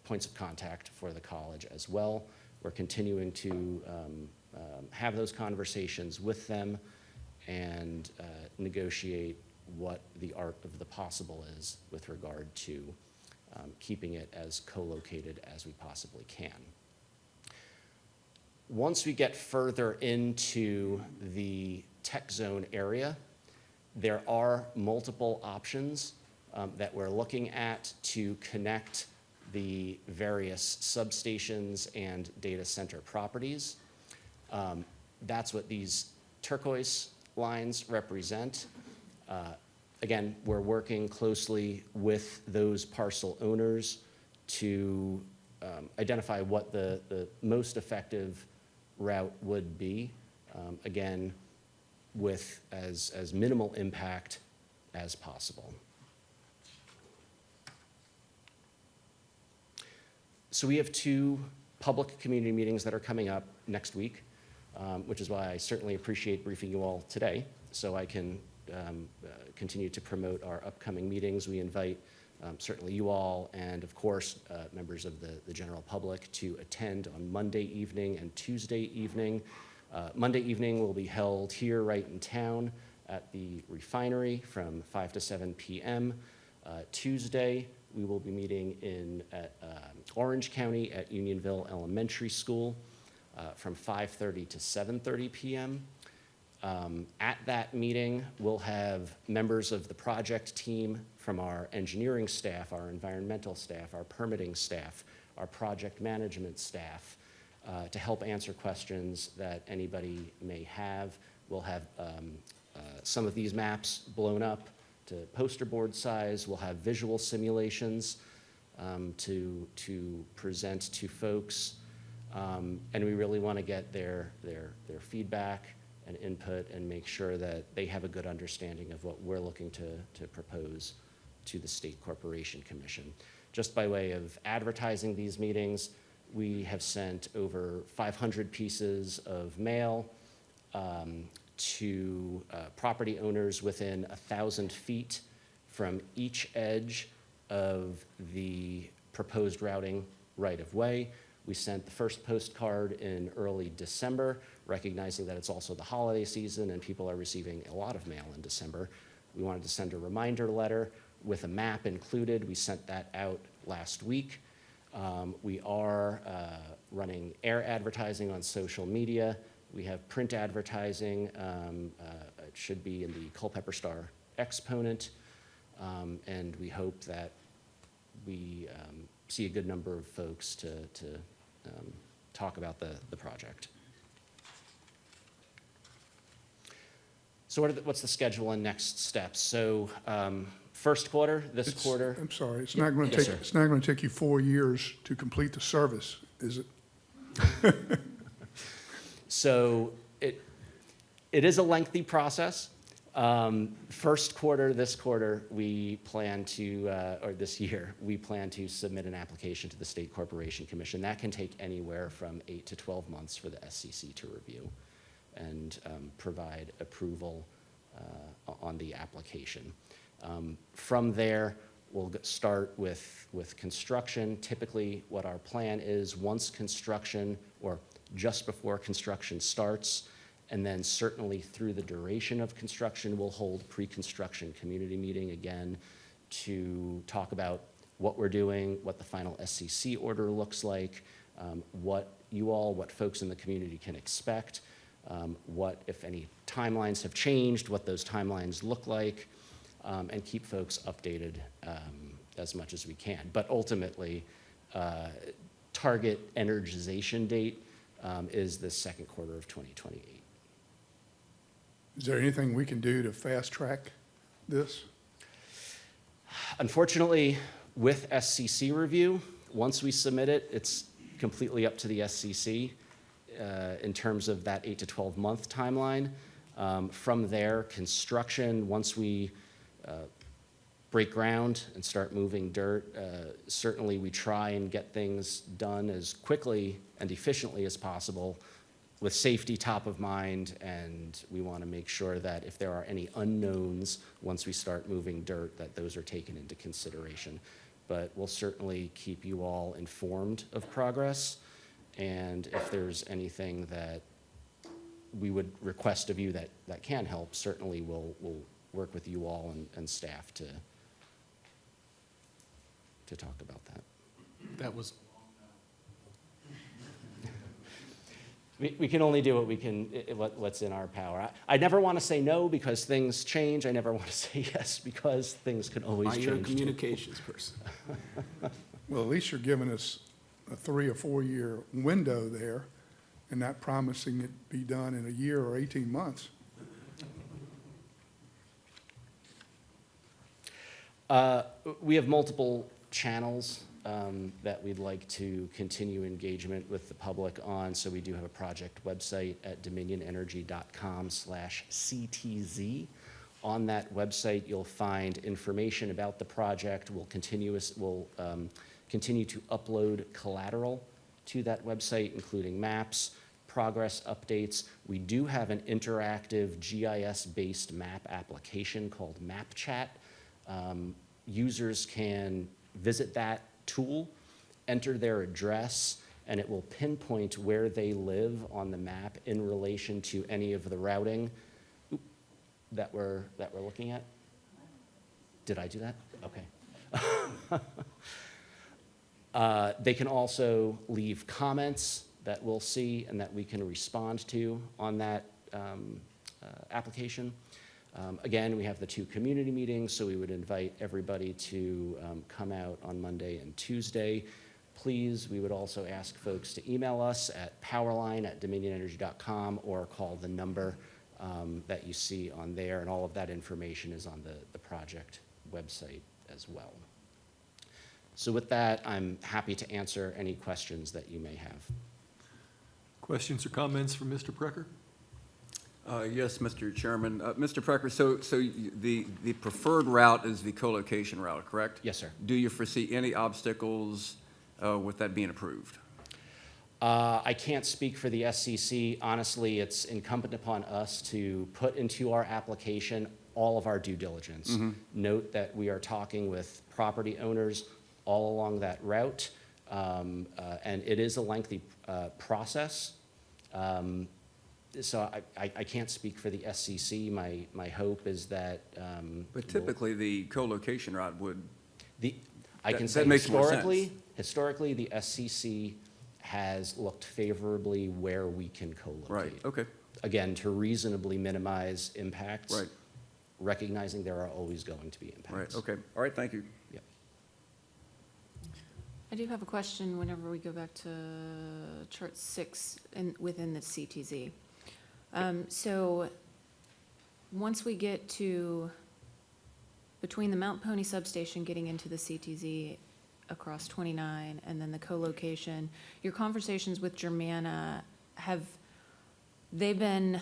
points of contact for the college as well. We're continuing to have those conversations with them and negotiate what the art of the possible is with regard to keeping it as co-located as we possibly can. Once we get further into the tech zone area, there are multiple options that we're looking at to connect the various substations and data center properties. That's what these turquoise lines represent. Again, we're working closely with those parcel owners to identify what the most effective route would be, again, with as minimal impact as possible. So we have 2 public community meetings that are coming up next week, which is why I certainly appreciate briefing you all today, so I can continue to promote our upcoming meetings. We invite certainly you all and, of course, members of the general public to attend on Monday evening and Tuesday evening. Monday evening will be held here right in town at the refinery from 5 to 7 p.m. Tuesday, we will be meeting at Orange County at Unionville Elementary School. from 5:30 to 7:30 p.m. At that meeting, we'll have members of the project team from our engineering staff, our environmental staff, our permitting staff, our project management staff, to help answer questions that anybody may have. We'll have some of these maps blown up to poster board size. We'll have visual simulations to present to folks. And we really want to get their feedback and input and make sure that they have a good understanding of what we're looking to propose to the State Corporation Commission. Just by way of advertising these meetings, we have sent over 500 pieces of mail to property owners within 1,000 feet from each edge of the proposed routing right-of-way. We sent the first postcard in early December, recognizing that it's also the holiday season and people are receiving a lot of mail in December. We wanted to send a reminder letter with a map included. We sent that out last week. We are running air advertising on social media. We have print advertising. It should be in the Culpeper Star Exponent. And we hope that we see a good number of folks to talk about the project. So what's the schedule and next steps? So first quarter, this quarter. I'm sorry, it's not going to Yes, take, sir. it's not going to take you 4 years to complete the service, is it? So it is a lengthy process. First quarter, this quarter, we plan to, or this year, we plan to submit an application to the State Corporation Commission. That can take anywhere from 8 to 12 months for the SCC to review and provide approval on the application. From there, we'll start with construction. Typically, what our plan is, once construction, or just before construction starts, and then certainly through the duration of construction, we'll hold pre-construction community meeting again to talk about what we're doing, what the final SCC order looks like, what folks in the community can expect, what, if any, timelines have changed, what those timelines look like, and keep folks updated as much as we can. But ultimately, target energization date is the second quarter of 2028. Is there anything we can do to fast track this? Unfortunately, with SCC review, once we submit it, it's completely up to the SCC in terms of that 8 to 12 month timeline. From there, construction, once we break ground and start moving dirt, certainly we try and get things done as quickly and efficiently as possible with safety top of mind, and we want to make sure that if there are any unknowns once we start moving dirt, that those are taken into consideration. But we'll certainly keep you all informed of progress, and if there's anything that we would request of you that can help, certainly we'll work with you all and staff to talk about that. That was We can only do what we can, what's in our power. I never want to say no because things change. I never want to say yes because things can always change. you're a too. communications person. Well, at least you're giving us a 3 or 4 year window there and not promising it be done in a year or 18 months. We have multiple channels that we'd like to continue engagement with the public on. So we do have a project website at dominionenergy.com/CTZ. On that website, you'll find information about the project. We'll continue to upload collateral to that website, including maps, progress updates. We do have an interactive GIS-based map application called MapChat. Users can visit that tool, enter their address, and it will pinpoint where they live on the map in relation to any of the routing that we're looking at. Did I do that? Okay. They can also leave comments that we'll see and that we can respond to on that application. Again, we have the 2 community meetings, so we would invite everybody to come out on Monday and Tuesday. Please, we would also ask folks to email us at powerline@dominionenergy.com or call the number that you see on there, and all of that information is on the project website as well. So with that, I'm happy to answer any questions that you may have. Questions or comments from Mr. Precker? Yes, Mr. Chairman. Mr. Precker, so the preferred route is the co-location route, correct? Yes, sir. Do you foresee any obstacles with that being approved? I can't speak for the SCC. Honestly, it's incumbent upon us to put into our application all of our due diligence. Note that we are talking with property owners all along that route, and it is a lengthy process. So I can't speak for the SCC. My hope is that. But typically, the co-location route would. I can that say makes more sense. historically, the SCC has looked favorably where we can co-locate. Right, okay, Again, to reasonably minimize impacts. right, Recognizing there are always going to be impacts. right, okay. All right, thank you. Yep. I do have a question whenever we go back to chart 6 within the CTZ. So once we get to between the Mount Pony substation getting into the CTZ across 29 and then the co-location, your conversations with Germana, have they been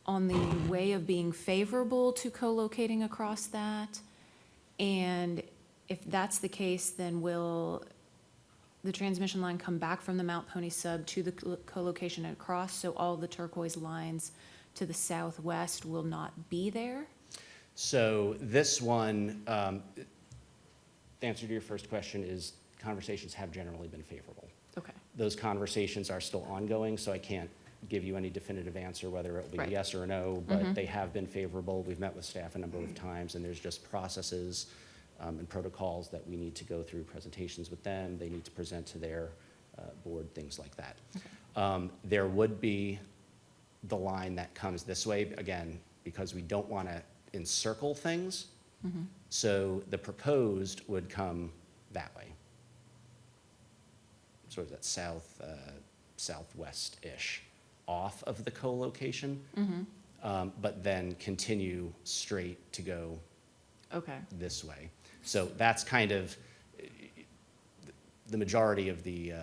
on the way of being favorable to co-locating across that? And if that's the case, then will the transmission line come back from the Mount Pony sub to the co-location and across, so all the turquoise lines to the southwest will not be there? So this one, the answer to your first question is conversations have generally been favorable. Okay. Those conversations are still ongoing, so I can't give you any definitive answer whether it will be Right. yes or no, but they have been favorable. We've met with staff a number of times, and there's just processes and protocols that we need to go through, presentations with them. They need to present to their board, things like that. There would be the line that comes this way, again, because we don't want to encircle things. So the proposed would come that way. Sort of that southwest-ish off of the co-location, but then continue straight to go Okay. this way. So that's kind of, the majority of the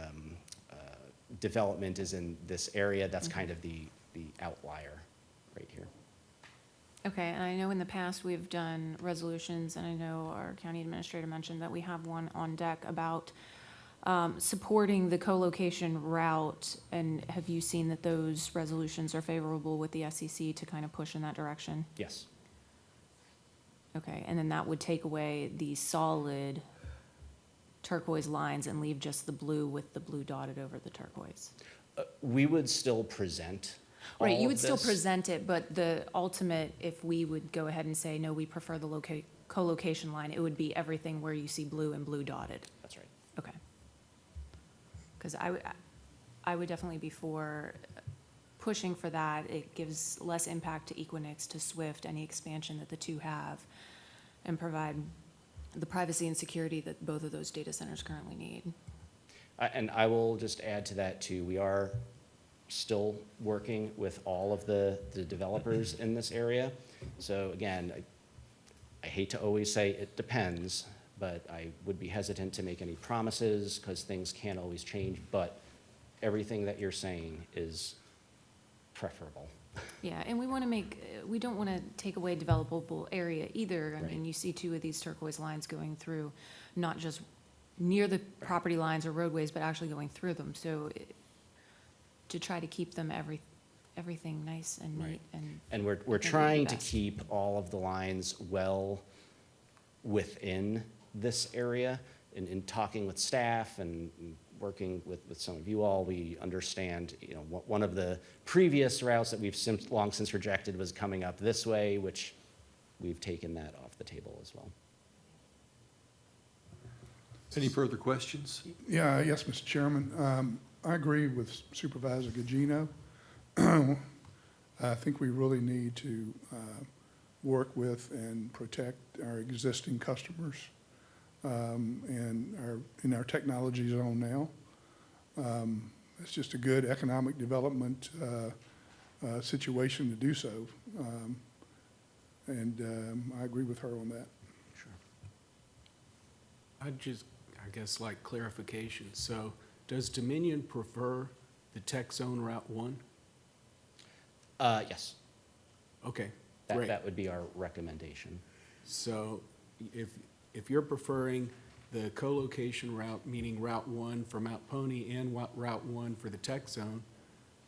development is in this area. That's kind of the outlier right here. Okay, and I know in the past we've done resolutions, and I know our county administrator mentioned that we have one on deck about supporting the co-location route, and have you seen that those resolutions are favorable with the SEC to kind of push in that direction? Yes. Okay, and then that would take away the solid turquoise lines and leave just the blue with the blue dotted over the turquoise? We would still present all Right, you of would still this. present it, but the ultimate, if we would go ahead and say, no, we prefer the co-location line, it would be everything where you see blue and blue dotted. That's right. Okay. Because I would definitely be for pushing for that. It gives less impact to Equinix, to Swift, any expansion that the two have, and provide the privacy and security that both of those data centers currently need. And I will just add to that too, we are still working with all of the developers in this area. So again, I hate to always say it depends, but I would be hesitant to make any promises because things can't always change, but everything that you're saying is preferable. Yeah, and we don't want to take away developable area either. I Right. mean, you see two of these turquoise lines going through, not just near the property lines or roadways, but actually going through them. So to try to keep them everything nice and Right. neat and. And we're I think would be trying to best. keep all of the lines well within this area. In talking with staff and working with some of you all, we understand, one of the previous routes that we've long since rejected was coming up this way, which we've taken that off the table as well. Any further questions? Yeah, yes, Mr. Chairman. I agree with Supervisor Gugino. I think we really need to work with and protect our existing customers and in our technology zone now. It's just a good economic development situation to do so. And I agree with her on that. I'd just, I guess, like clarification. So does Dominion prefer the tech zone Route 1? Yes, Okay, that, great. that would be our recommendation. So if you're preferring the co-location route, meaning Route 1 for Mount Pony and Route 1 for the tech zone,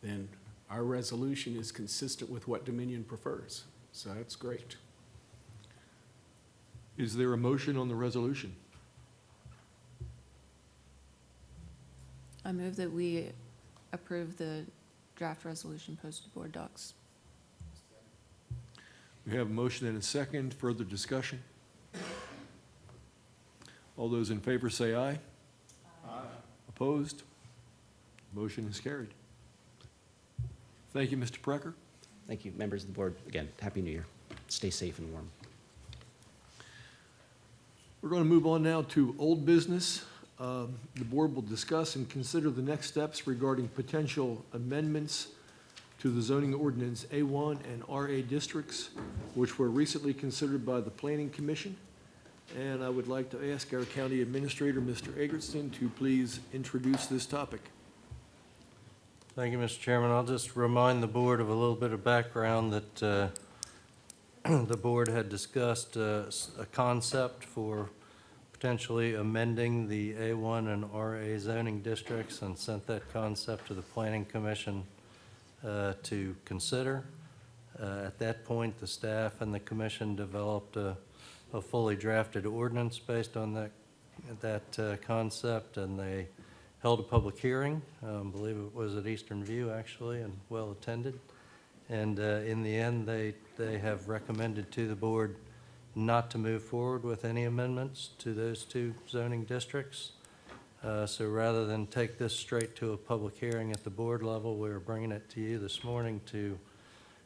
then our resolution is consistent with what Dominion prefers. So that's great. Is there a motion on the resolution? I move that we approve the draft resolution posted to board docs. We have a motion and a second. Further discussion? All those in favor say aye. Aye. Opposed? Motion is carried. Thank you, Mr. Precker. Thank you, members of the board. Again, Happy New Year. Stay safe and warm. We're going to move on now to old business. The board will discuss and consider the next steps regarding potential amendments to the zoning ordinance A1 and RA districts, which were recently considered by the Planning Commission. And I would like to ask our county administrator, Mr. Eggertson, to please introduce this topic. Thank you, Mr. Chairman. I'll just remind the board of a little bit of background that the board had discussed a concept for potentially amending the A1 and RA zoning districts and sent that concept to the Planning Commission to consider. At that point, the staff and the commission developed a fully drafted ordinance based on that concept, and they held a public hearing. I believe it was at Eastern View, actually, and well attended. And in the end, they have recommended to the board not to move forward with any amendments to those two zoning districts. So rather than take this straight to a public hearing at the board level, we're bringing it to you this morning to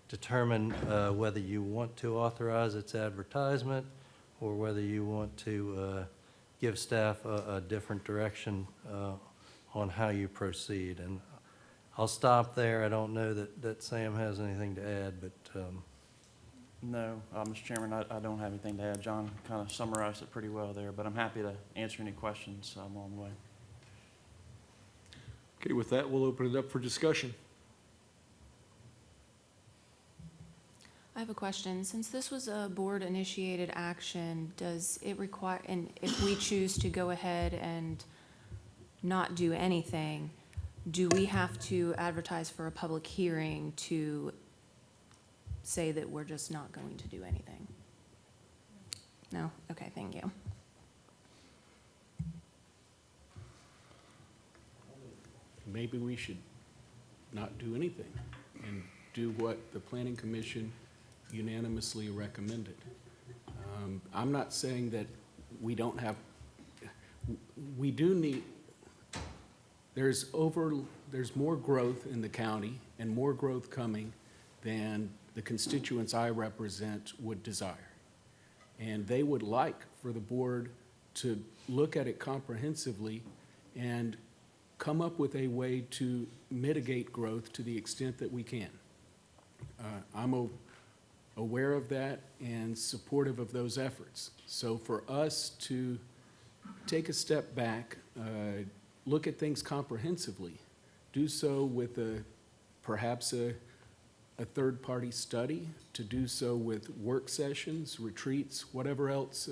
determine whether you want to authorize its advertisement or whether you want to give staff a different direction on how you proceed. And I'll stop there. I don't know that Sam has anything to add, but No, Mr. Chairman, I don't have anything to add. John kind of summarized it pretty well there, but I'm happy to answer any questions along the way. Okay, with that, we'll open it up for discussion. I have a question. Since this was a board-initiated action, does it require, and if we choose to go ahead and not do anything, do we have to advertise for a public hearing to say that we're just not going to do anything? No? Okay, thank you. Maybe we should not do anything and do what the Planning Commission unanimously recommended. I'm not saying that we don't have, we do need, there's more growth in the county and more growth coming than the constituents I represent would desire. And they would like for the board to look at it comprehensively and come up with a way to mitigate growth to the extent that we can. I'm aware of that and supportive of those efforts. So for us to take a step back, look at things comprehensively, do so with perhaps a third-party study, to do so with work sessions, retreats, whatever else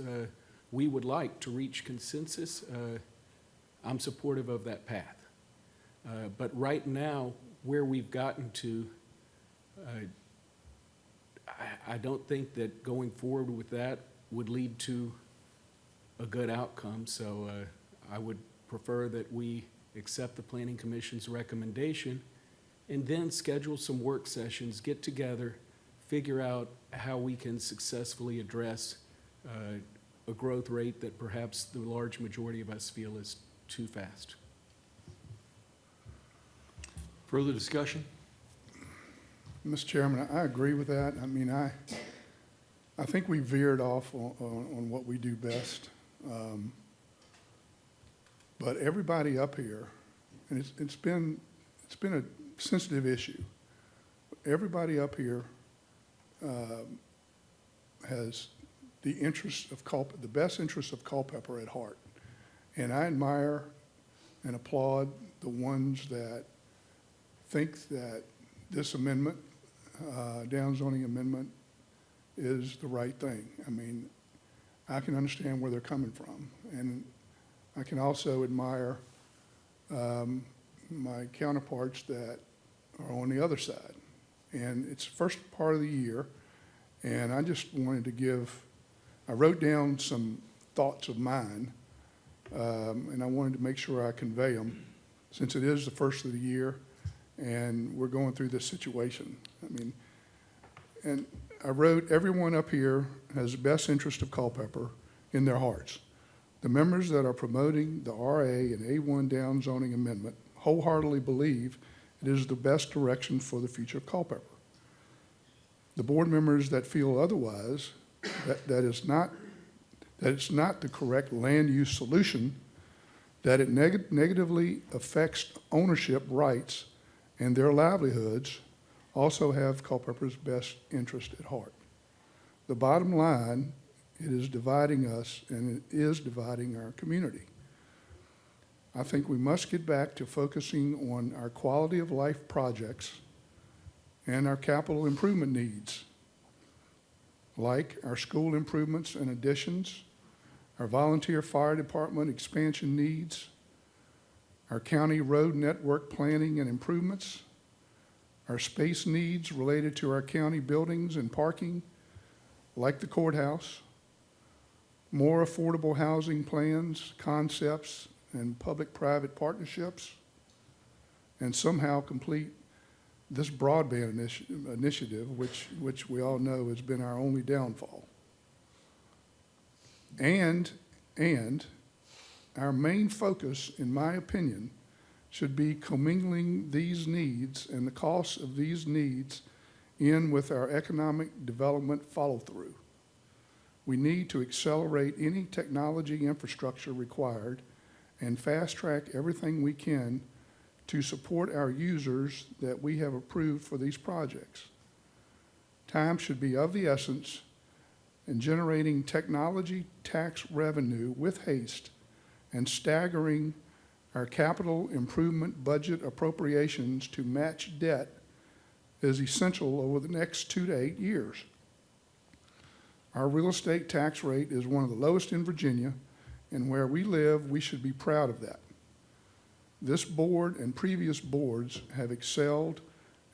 we would like to reach consensus, I'm supportive of that path. But right now, where we've gotten to, I don't think that going forward with that would lead to a good outcome. So I would prefer that we accept the Planning Commission's recommendation and then schedule some work sessions, get together, figure out how we can successfully address a growth rate that perhaps the large majority of us feel is too fast. Further discussion? Mr. Chairman, I agree with that. I mean, I think we veered off on what we do best. But everybody up here, and it's been a sensitive issue. Everybody up here has the best interests of Culpeper at heart. And I admire and applaud the ones that think that this amendment, downzoning amendment, is the right thing. I mean, I can understand where they're coming from. And I can also admire my counterparts that are on the other side. And it's the first part of the year, and I just wanted to I wrote down some thoughts of mine, and I wanted to make sure I convey them, since it is the first of the year, and we're going through this situation. I mean, and I wrote, everyone up here has the best interest of Culpeper in their hearts. The members that are promoting the RA and A1 downzoning amendment wholeheartedly believe it is the best direction for the future of Culpeper. The board members that feel otherwise, that it's not the correct land use solution, that it negatively affects ownership rights and their livelihoods, also have Culpeper's best interest at heart. The bottom line, it is dividing us, and it is dividing our community. I think we must get back to focusing on our quality of life projects and our capital improvement needs, like our school improvements and additions, our volunteer fire department expansion needs, our county road network planning and improvements, our space needs related to our county buildings and parking, like the courthouse, more affordable housing plans, concepts, and public-private partnerships, and somehow complete this broadband initiative, which we all know has been our only downfall. And our main focus, in my opinion, should be commingling these needs and the costs of these needs in with our economic development follow-through. We need to accelerate any technology infrastructure required and fast-track everything we can to support our users that we have approved for these projects. Time should be of the essence in generating technology tax revenue with haste and staggering our capital improvement budget appropriations to match debt is essential over the next 2 to 8 years. Our real estate tax rate is one of the lowest in Virginia, and where we live, we should be proud of that. This board and previous boards have excelled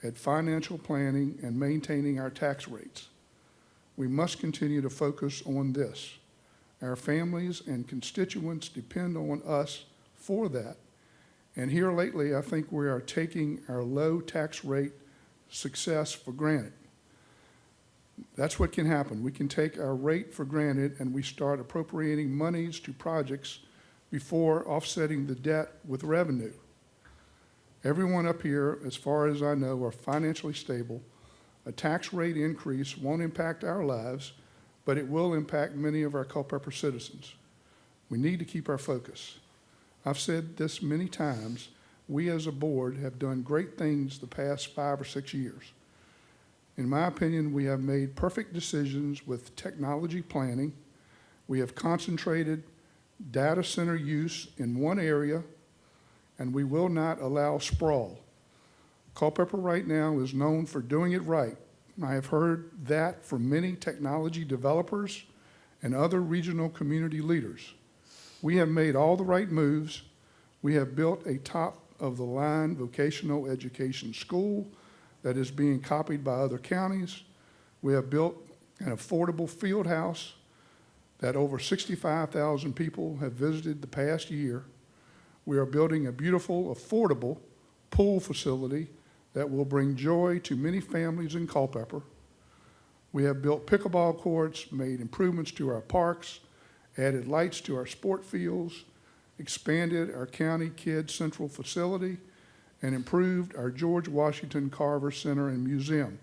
at financial planning and maintaining our tax rates. We must continue to focus on this. Our families and constituents depend on us for that. And here lately, I think we are taking our low tax rate success for granted. That's what can happen. We can take our rate for granted and we start appropriating monies to projects before offsetting the debt with revenue. Everyone up here, as far as I know, are financially stable. A tax rate increase won't impact our lives, but it will impact many of our Culpeper citizens. We need to keep our focus. I've said this many times, we as a board have done great things the past 5 or 6 years. In my opinion, we have made perfect decisions with technology planning. We have concentrated data center use in one area, and we will not allow sprawl. Culpeper right now is known for doing it right. I have heard that from many technology developers and other regional community leaders. We have made all the right moves. We have built a top-of-the-line vocational education school that is being copied by other counties. We have built an affordable field house that over 65,000 people have visited the past year. We are building a beautiful, affordable pool facility that will bring joy to many families in Culpeper. We have built pickleball courts, made improvements to our parks, added lights to our sport fields, expanded our county kids central facility, and improved our George Washington Carver Center and Museum.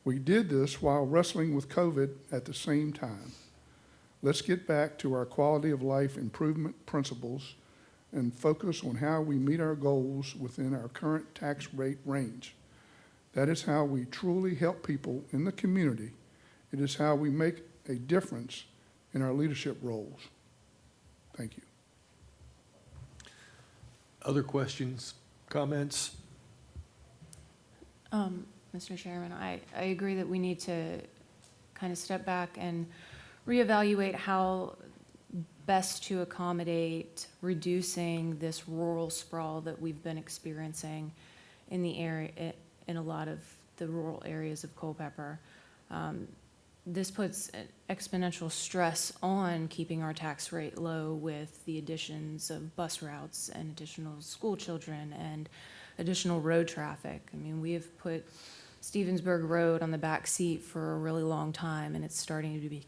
We did this while wrestling with COVID at the same time. Let's get back to our quality of life improvement principles and focus on how we meet our goals within our current tax rate range. That is how we truly help people in the community. It is how we make a difference in our leadership roles. Thank you. Other questions, comments? Mr. Chairman, I agree that we need to kind of step back and reevaluate how best to accommodate reducing this rural sprawl that we've been experiencing in the area, in a lot of the rural areas of Culpeper. This puts an exponential stress on keeping our tax rate low with the additions of bus routes and additional school children and additional road traffic. I mean, we have put Stevensburg Road on the back seat for a really long time, and it's starting to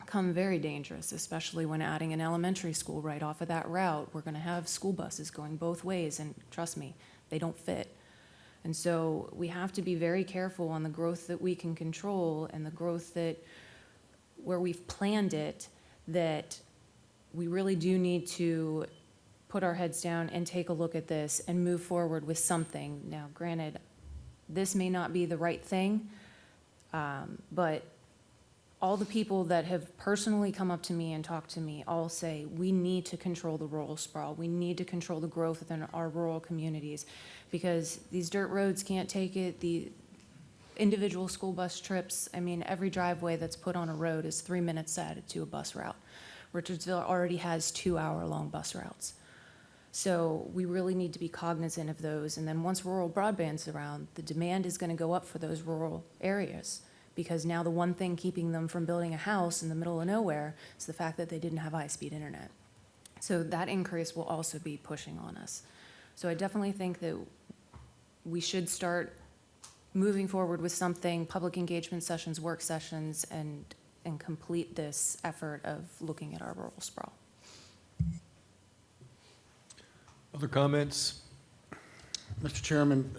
become very dangerous, especially when adding an elementary school right off of that route. We're going to have school buses going both ways, and trust me, they don't fit. And so we have to be very careful on the growth that we can control and the growth that, where we've planned it, that we really do need to put our heads down and take a look at this and move forward with something. Now, granted, this may not be the right thing, but all the people that have personally come up to me and talked to me all say, we need to control the rural sprawl. We need to control the growth within our rural communities because these dirt roads can't take it. The individual school bus trips, I mean, every driveway that's put on a road is 3 minutes added to a bus route. Richardsville already has 2-hour-long bus routes. So we really need to be cognizant of those. And then once rural broadband's around, the demand is going to go up for those rural areas. Because now the one thing keeping them from building a house in the middle of nowhere is the fact that they didn't have high-speed internet. So that increase will also be pushing on us. So I definitely think that we should start moving forward with something, public engagement sessions, work sessions, and complete this effort of looking at our rural sprawl. Other comments? Mr. Chairman,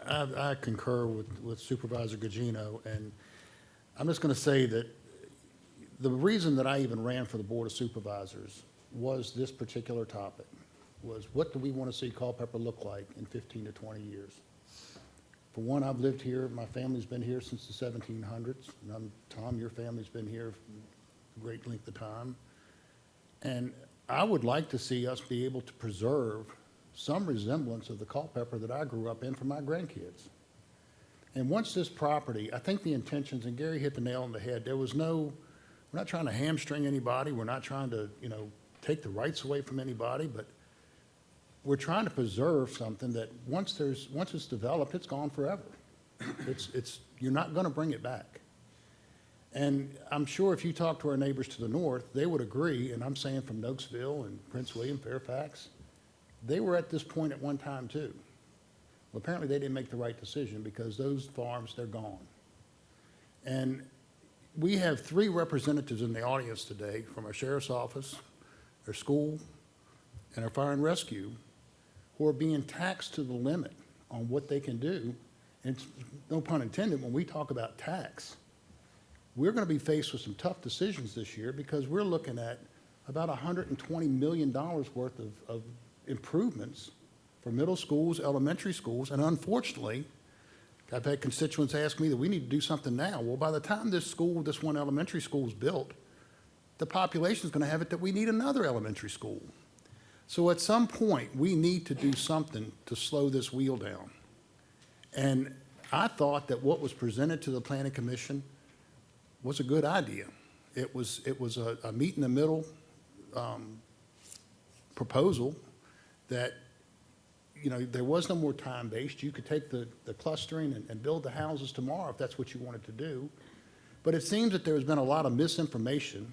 I concur with Supervisor Gugino, and I'm just going to say that the reason that I even ran for the Board of Supervisors was this particular topic, was what do we want to see Culpeper look like in 15 to 20 years? For one, I've lived here, my family's been here since the 1700s, and Tom, your family's been here for a great length of time. And I would like to see us be able to preserve some resemblance of the Culpeper that I grew up in for my grandkids. And once this property, I think the intentions, and Gary hit the nail on the head, there was no, we're not trying to hamstring anybody, we're not trying to, take the rights away from anybody, but we're trying to preserve something that once it's developed, it's gone forever. You're not gonna bring it back. And I'm sure if you talk to our neighbors to the north, they would agree, and I'm saying from Nokesville and Prince William, Fairfax, they were at this point at one time too. Well, apparently they didn't make the right decision because those farms, they're gone. And we have 3 representatives in the audience today from our sheriff's office, our school, and our fire and rescue who are being taxed to the limit on what they can do. And it's, no pun intended, when we talk about tax, we're going to be faced with some tough decisions this year because we're looking at about $120 million worth of improvements for middle schools, elementary schools, and unfortunately, I've had constituents ask me that we need to do something now. Well, by the time this one elementary school is built, the population is going to have it that we need another elementary school. So at some point, we need to do something to slow this wheel down. And I thought that what was presented to the Planning Commission was a good idea. It was a meet in the middle proposal that there was no more time-based. You could take the clustering and build the houses tomorrow if that's what you wanted to do. But it seems that there has been a lot of misinformation,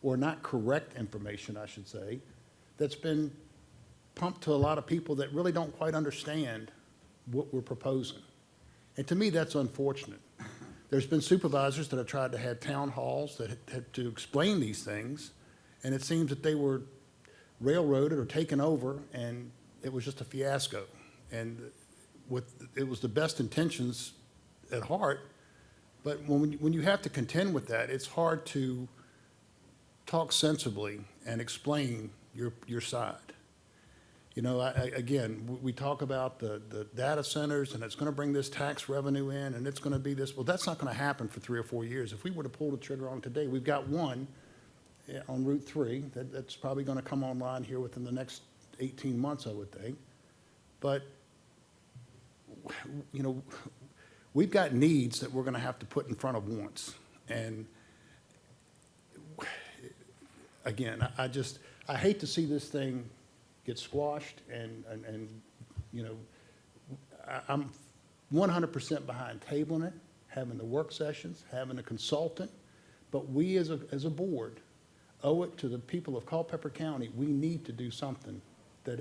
or not correct information, I should say, that's been pumped to a lot of people that really don't quite understand what we're proposing. And to me, that's unfortunate. There's been supervisors that have tried to have town halls that had to explain these things, and it seems that they were railroaded or taken over, and it was just a fiasco. And it was the best intentions at heart, but when you have to contend with that, it's hard to talk sensibly and explain your side. You know, again, we talk about the data centers, and it's going to bring this tax revenue in, and it's going to be this. Well, that's not going to happen for 3 or 4 years. If we were to pull the trigger on today, we've got one on Route 3 that's probably going to come online here within the next 18 months, I would think. But, you know, we've got needs that we're going to have to put in front of wants. And again, I hate to see this thing get squashed, and you know, I'm 100% behind tabling it, having the work sessions, having a consultant, but we as a board owe it to the people of Culpeper County. We need to do something that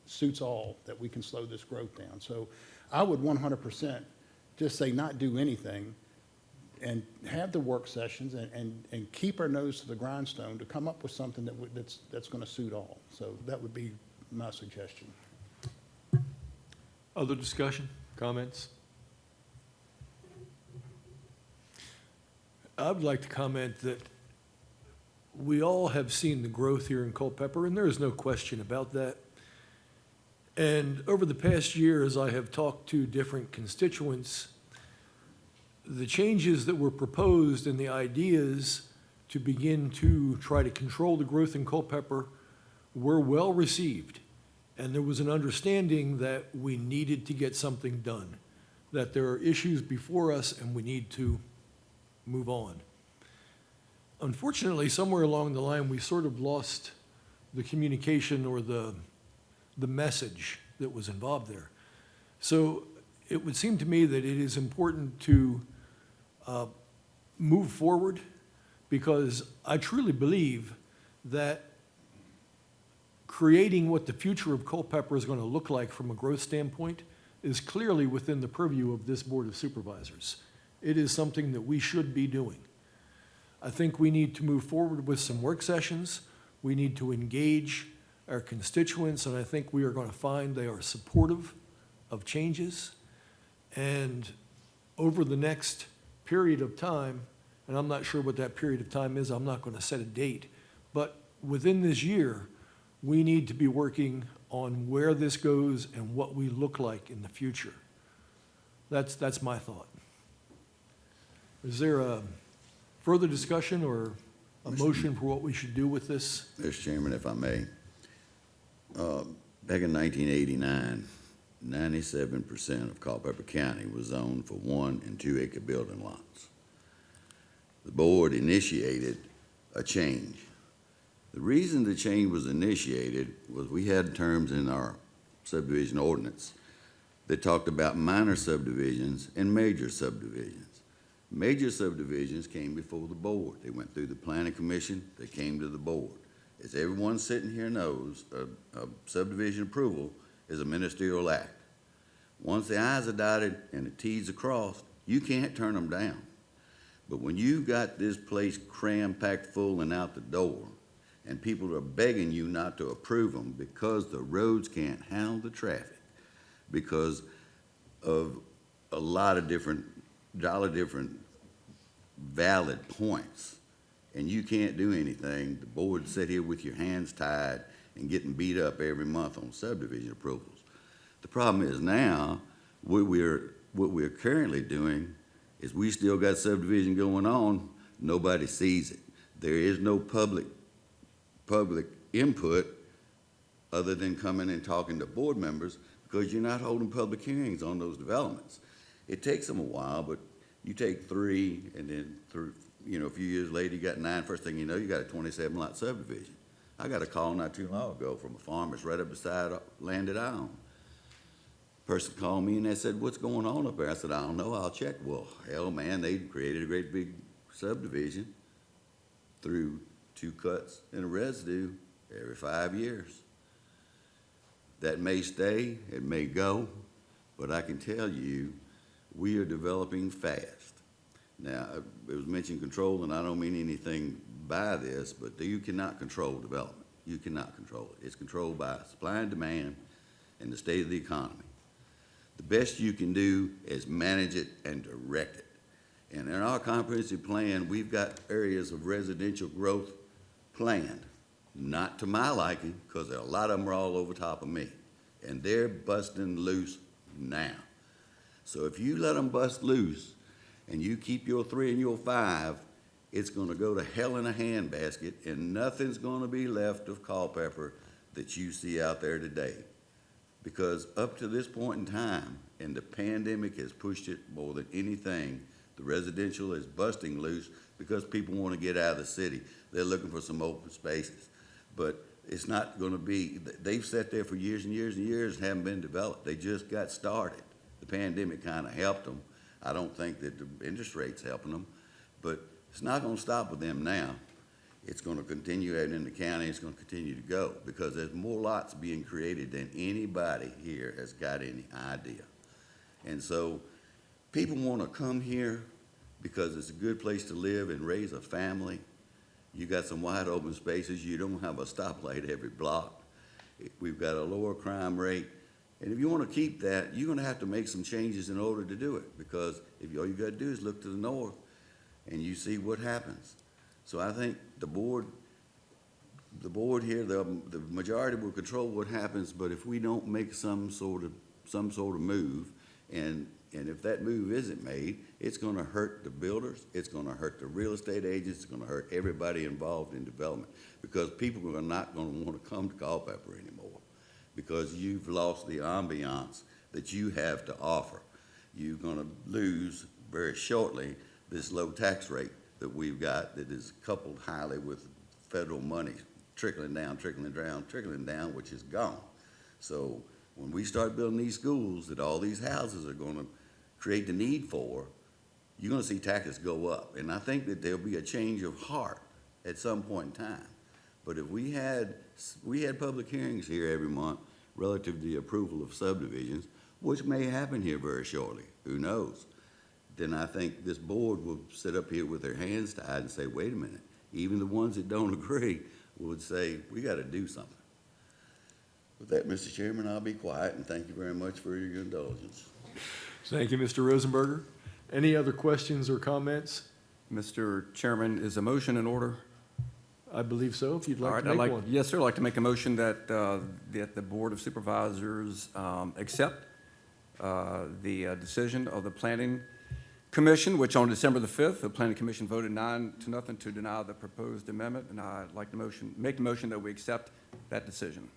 suits all, that we can slow this growth down. So I would 100% just say not do anything, and have the work sessions, and keep our nose to the grindstone to come up with something that's going to suit all. So that would be my suggestion. Other discussion, comments? I would like to comment that we all have seen the growth here in Culpeper, and there is no question about that. And over the past year, as I have talked to different constituents, the changes that were proposed and the ideas to begin to try to control the growth in Culpeper were well received. And there was an understanding that we needed to get something done, that there are issues before us and we need to move on. Unfortunately, somewhere along the line, we sort of lost the communication or the message that was involved there. So it would seem to me that it is important to move forward, because I truly believe that creating what the future of Culpeper is going to look like from a growth standpoint is clearly within the purview of this Board of Supervisors. It is something that we should be doing. I think we need to move forward with some work sessions. We need to engage our constituents, and I think we are going to find they are supportive of changes. And over the next period of time, and I'm not sure what that period of time is, I'm not going to set a date, but within this year, we need to be working on where this goes and what we look like in the future. That's my thought. Is there a further discussion or a motion for what we should do with this? Mr. Chairman, if I may. Back in 1989, 97% of Culpeper County was zoned for 1- and 2-acre building lots. The board initiated a change. The reason the change was initiated was we had terms in our subdivision ordinance that talked about minor subdivisions and major subdivisions. Major subdivisions came before the board. They went through the planning commission, they came to the board. As everyone sitting here knows, a subdivision approval is a ministerial act. Once the I's are dotted and the T's are crossed, you can't turn them down. But when you've got this place cram-packed full and out the door, and people are begging you not to approve them because the roads can't handle the traffic, because of a lot of different valid points, and you can't do anything, the board sit here with your hands tied and getting beat up every month on subdivision approvals. The problem is now, what we're currently doing is we still got subdivision going on, nobody sees it. There is no public input other than coming and talking to board members, because you're not holding public hearings on those developments. It takes them a while, but you take 3, and then a few years later, you got 9. First thing you know, you got a 27-lot subdivision. I got a call not too long ago from a farmer that's right up beside land that I own. Person called me and they said, "What's going on up there?" I said, "I don't know, I'll check." Well, hell, man, they created a great big subdivision through 2 cuts and a residue every 5 years. That may stay, it may go, but I can tell you, we are developing fast. Now, it was mentioned control, and I don't mean anything by this, but you cannot control development. You cannot control it. It's controlled by supply and demand, and the state of the economy. The best you can do is manage it and direct it. And in our comprehensive plan, we've got areas of residential growth planned, not to my liking, because a lot of them are all over top of me, and they're busting loose now. So if you let them bust loose and you keep your 3 and your 5, it's gonna go to hell in a handbasket, and nothing's gonna be left of Culpeper that you see out there today. Because up to this point in time, and the pandemic has pushed it more than anything, the residential is busting loose because people wanna get out of the city. They're looking for some open spaces. But it's not gonna be, they've sat there for years and years and years and haven't been developed. They just got started. The pandemic kinda helped them. I don't think that the interest rate's helping them, but it's not gonna stop with them now. It's gonna continue out in the county, it's gonna continue to go, because there's more lots being created than anybody here has got any idea. And so, people wanna come here because it's a good place to live and raise a family. You got some wide open spaces, you don't have a stoplight every block. We've got a lower crime rate, and if you wanna keep that, you're gonna have to make some changes in order to do it, because if all you gotta do is look to the north, and you see what happens. So I think the board here, the majority will control what happens, but if we don't make some sort of move, and if that move isn't made, it's gonna hurt the builders, it's gonna hurt the real estate agents, it's gonna hurt everybody involved in development, because people are not gonna wanna come to Culpeper anymore, because you've lost the ambiance that you have to offer. You're gonna lose very shortly this low tax rate that we've got, that is coupled highly with federal money trickling down, which is gone. So when we start building these schools that all these houses are gonna create the need for, you're gonna see taxes go up. And I think that there'll be a change of heart at some point in time. But if we had public hearings here every month relative to the approval of subdivisions, which may happen here very shortly, who knows? Then I think this board will sit up here with their hands tied and say, wait a minute, even the ones that don't agree would say, we gotta do something. With that, Mr. Chairman, I'll be quiet, and thank you very much for your indulgence. Thank you, Mr. Rosenberger. Any other questions or comments? Mr. Chairman, is a motion in order? I believe so, if you'd All like right, to make one. Yes, sir, I'd like to make a motion that the Board of Supervisors accept the decision of the Planning Commission, which on December the 5th, the Planning Commission voted 9-0 to deny the proposed amendment, and I'd like to make the motion that we accept that decision.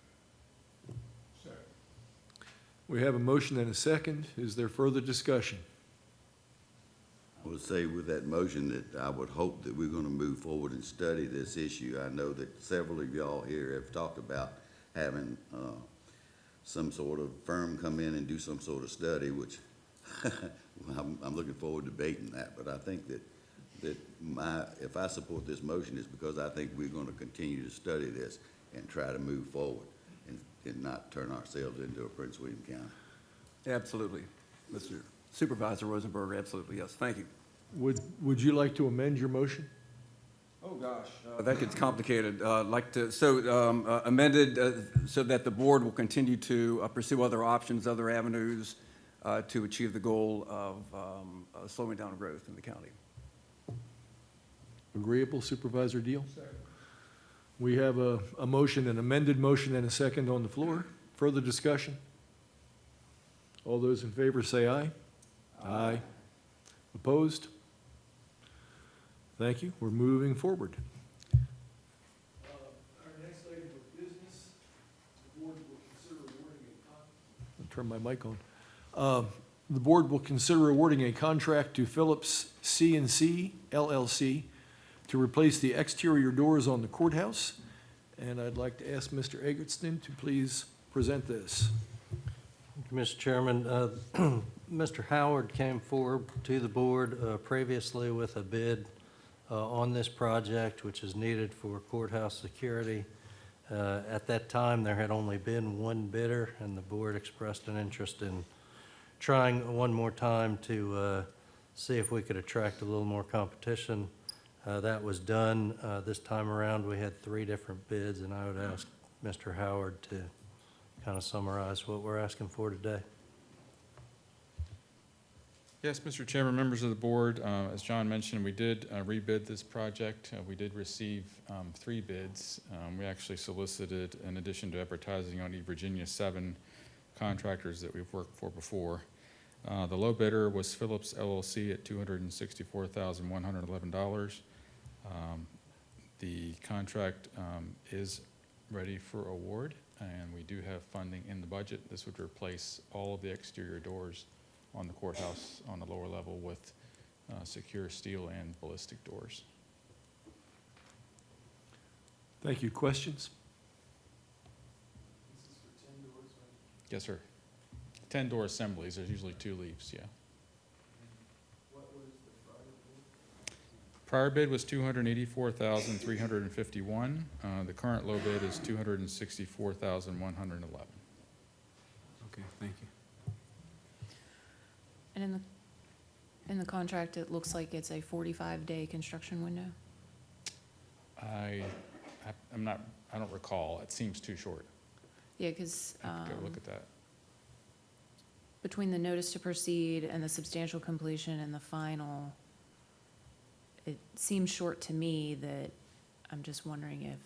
We have a motion and a second. Is there further discussion? I would say with that motion that I would hope that we're gonna move forward and study this issue. I know that several of y'all here have talked about having some sort of firm come in and do some sort of study, which I'm looking forward to debating that. But I think that if I support this motion, it's because I think we're gonna continue to study this and try to move forward and not turn ourselves into a Prince William County. Absolutely. Mr. Supervisor Rosenberg, absolutely, yes, thank you. Would you like to amend your motion? Oh, gosh. That gets complicated. Amended so that the board will continue to pursue other options, other avenues to achieve the goal of slowing down growth in the county. Agreeable, Supervisor Deal? We have a motion, an amended motion and a second on the floor. Further discussion? All those in favor say aye. Aye. Opposed? Thank you. We're moving forward. Our next item of business, the board will consider awarding I'll turn my mic on. The board will consider awarding a contract to Phillips C&C LLC to replace the exterior doors on the courthouse. And I'd like to ask Mr. Egerton to please present this. Mr. Chairman, Mr. Howard came forward to the board previously with a bid on this project, which is needed for courthouse security. At that time, there had only been one bidder, and the board expressed an interest in trying one more time to see if we could attract a little more competition. That was done. This time around, we had 3 different bids, and I would ask Mr. Howard to kind of summarize what we're asking for today. Yes, Mr. Chairman, members of the board, as John mentioned, we did rebid this project. We did receive 3 bids. We actually solicited, in addition to advertising on eVirginia, 7 contractors that we've worked for before. The low bidder was Phillips LLC at $264,111. The contract is ready for award, and we do have funding in the budget. This would replace all of the exterior doors on the courthouse on the lower level with secure steel and ballistic doors. Thank you. Questions? Yes, sir. 10 door assemblies. There's usually 2 leaves, yeah. Prior bid was $284,351. The current low bid is $264,111. Okay, thank you. And in the contract, it looks like it's a 45-day construction window? I don't recall. It seems too short. Yeah, because Go look at that. between the notice to proceed and the substantial completion and the final, it seems short to me that I'm just wondering if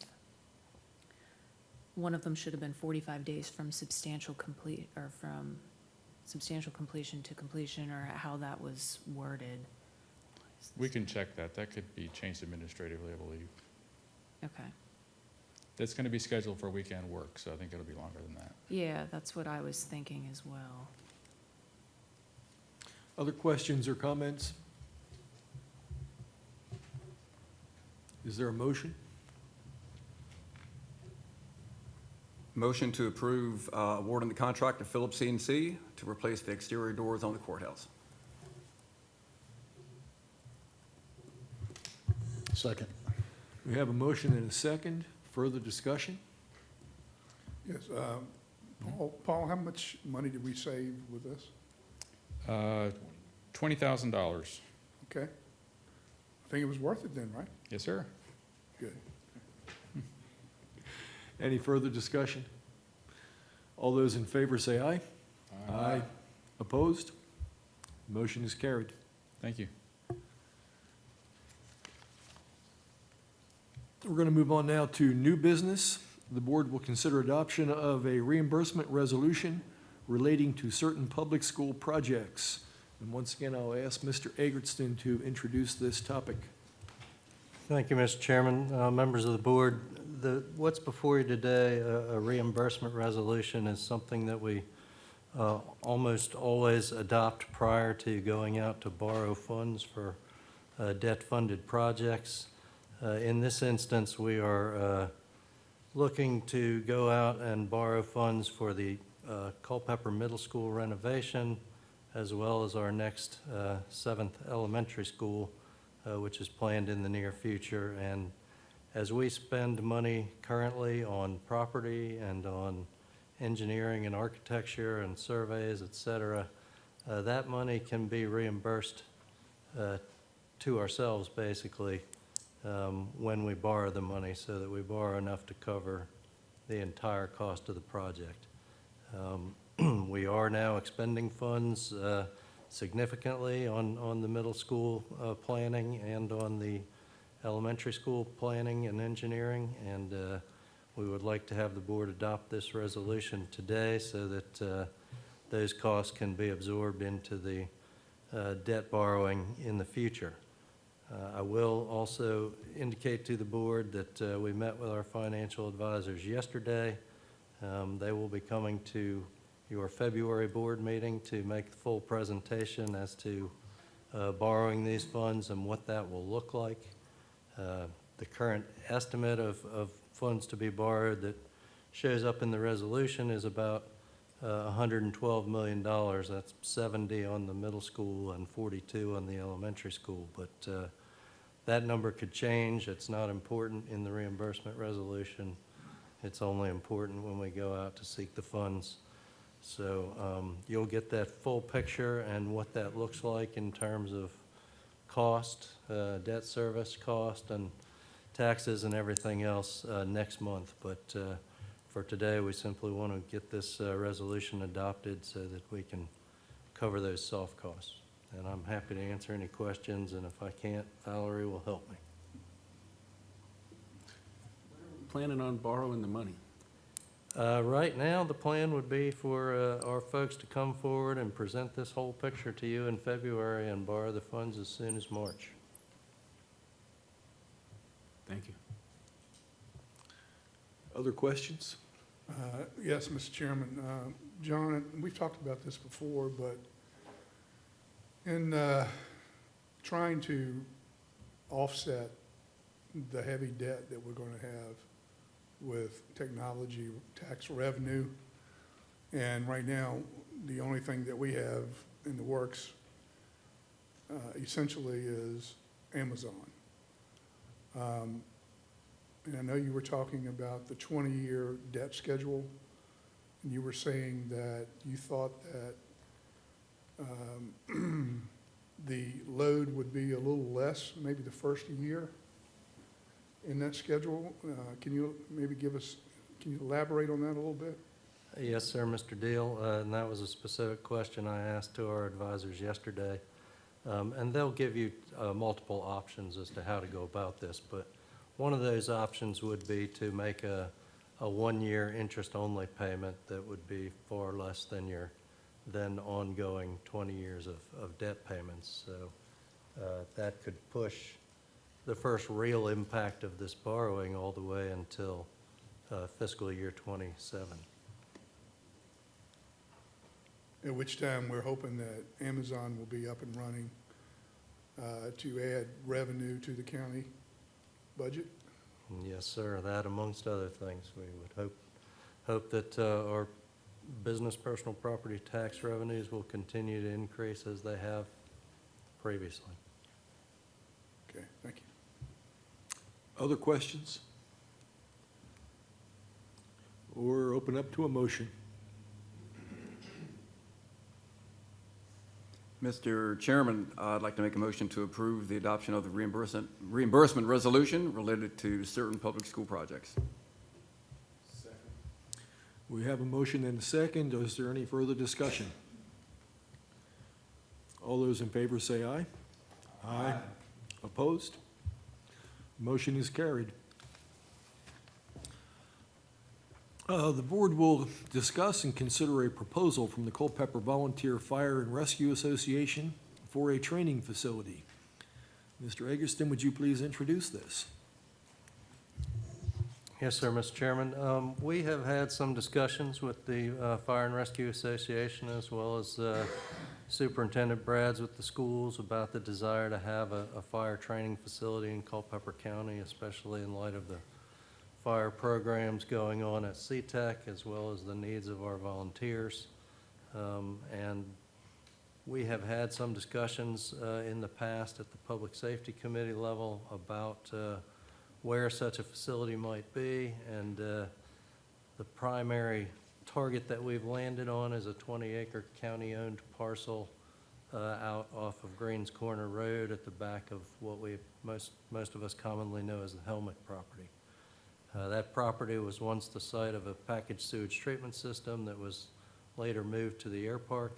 one of them should have been 45 days from substantial completion to completion, or how that was worded. We can check that. That could be changed administratively, I believe. Okay. It's going to be scheduled for weekend work, so I think it'll be longer than that. Yeah, that's what I was thinking as well. Other questions or comments? Is there a motion? Motion to approve awarding the contract to Phillips CNC to replace the exterior doors on the courthouse. Second. We have a motion and a second. Further discussion? Yes, Paul, how much money did we save with this? $20,000. Okay. I think it was worth it then, right? Yes, sir. Good. Any further discussion? All those in favor say aye. Aye. Opposed? Motion is carried. Thank you. We're going to move on now to new business. The board will consider adoption of a reimbursement resolution relating to certain public school projects. And once again, I'll ask Mr. Egerton to introduce this topic. Thank you, Mr. Chairman. Members of the board, what's before you today, a reimbursement resolution, is something that we almost always adopt prior to going out to borrow funds for debt-funded projects. In this instance, we are looking to go out and borrow funds for the Culpeper Middle School renovation, as well as our next 7th elementary school, which is planned in the near future. And as we spend money currently on property and on engineering and architecture and surveys, et cetera, that money can be reimbursed to ourselves, basically, when we borrow the money, so that we borrow enough to cover the entire cost of the project. We are now expending funds significantly on the middle school planning and on the elementary school planning and engineering, and we would like to have the board adopt this resolution today so that those costs can be absorbed into the debt borrowing in the future. I will also indicate to the board that we met with our financial advisors yesterday. They will be coming to your February board meeting to make the full presentation as to borrowing these funds and what that will look like. The current estimate of funds to be borrowed that shows up in the resolution is about $112 million. That's 70 on the middle school and 42 on the elementary school. But that number could change. It's not important in the reimbursement resolution. It's only important when we go out to seek the funds. So you'll get that full picture and what that looks like in terms of cost, debt service cost, and taxes and everything else next month. But for today, we simply want to get this resolution adopted so that we can cover those soft costs. And I'm happy to answer any questions, and if I can't, Valerie will help me. Planning on borrowing the money? Right now, the plan would be for our folks to come forward and present this whole picture to you in February and borrow the funds as soon as March. Thank you. Other questions? Yes, Mr. Chairman. John, we've talked about this before, but in trying to offset the heavy debt that we're going to have with technology tax revenue, and right now, the only thing that we have in the works essentially is Amazon. And I know you were talking about the 20-year debt schedule, and you were saying that you thought that the load would be a little less, maybe the first year in that schedule. Can you maybe can you elaborate on that a little bit? Yes, sir, Mr. Deal, and that was a specific question I asked to our advisors yesterday. And they'll give you multiple options as to how to go about this, but one of those options would be to make a one-year interest-only payment that would be far less than your then ongoing 20 years of debt payments. So that could push the first real impact of this borrowing all the way until fiscal year 27. At which time we're hoping that Amazon will be up and running to add revenue to the county budget? Yes, sir, that amongst other things. We would hope that our business personal property tax revenues will continue to increase as they have previously. Okay, thank you. Other questions? Or open up to a motion? Mr. Chairman, I'd like to make a motion to approve the adoption of the reimbursement resolution related to certain public school projects. We have a motion and a second. Is there any further discussion? All those in favor say aye. Aye. Opposed? Motion is carried. The board will discuss and consider a proposal from the Culpeper Volunteer Fire and Rescue Association for a training facility. Mr. Eggleston, would you please introduce this? Yes, sir, Mr. Chairman. We have had some discussions with the Fire and Rescue Association as well as Superintendent Brads with the schools about the desire to have a fire training facility in Culpeper County, especially in light of the fire programs going on at CTEC as well as the needs of our volunteers. And we have had some discussions in the past at the Public Safety Committee level about where such a facility might be, and the primary target that we've landed on is a 20-acre county-owned parcel out off of Greens Corner Road at the back of what most of us commonly know as the Helmet property. That property was once the site of a packaged sewage treatment system that was later moved to the air park.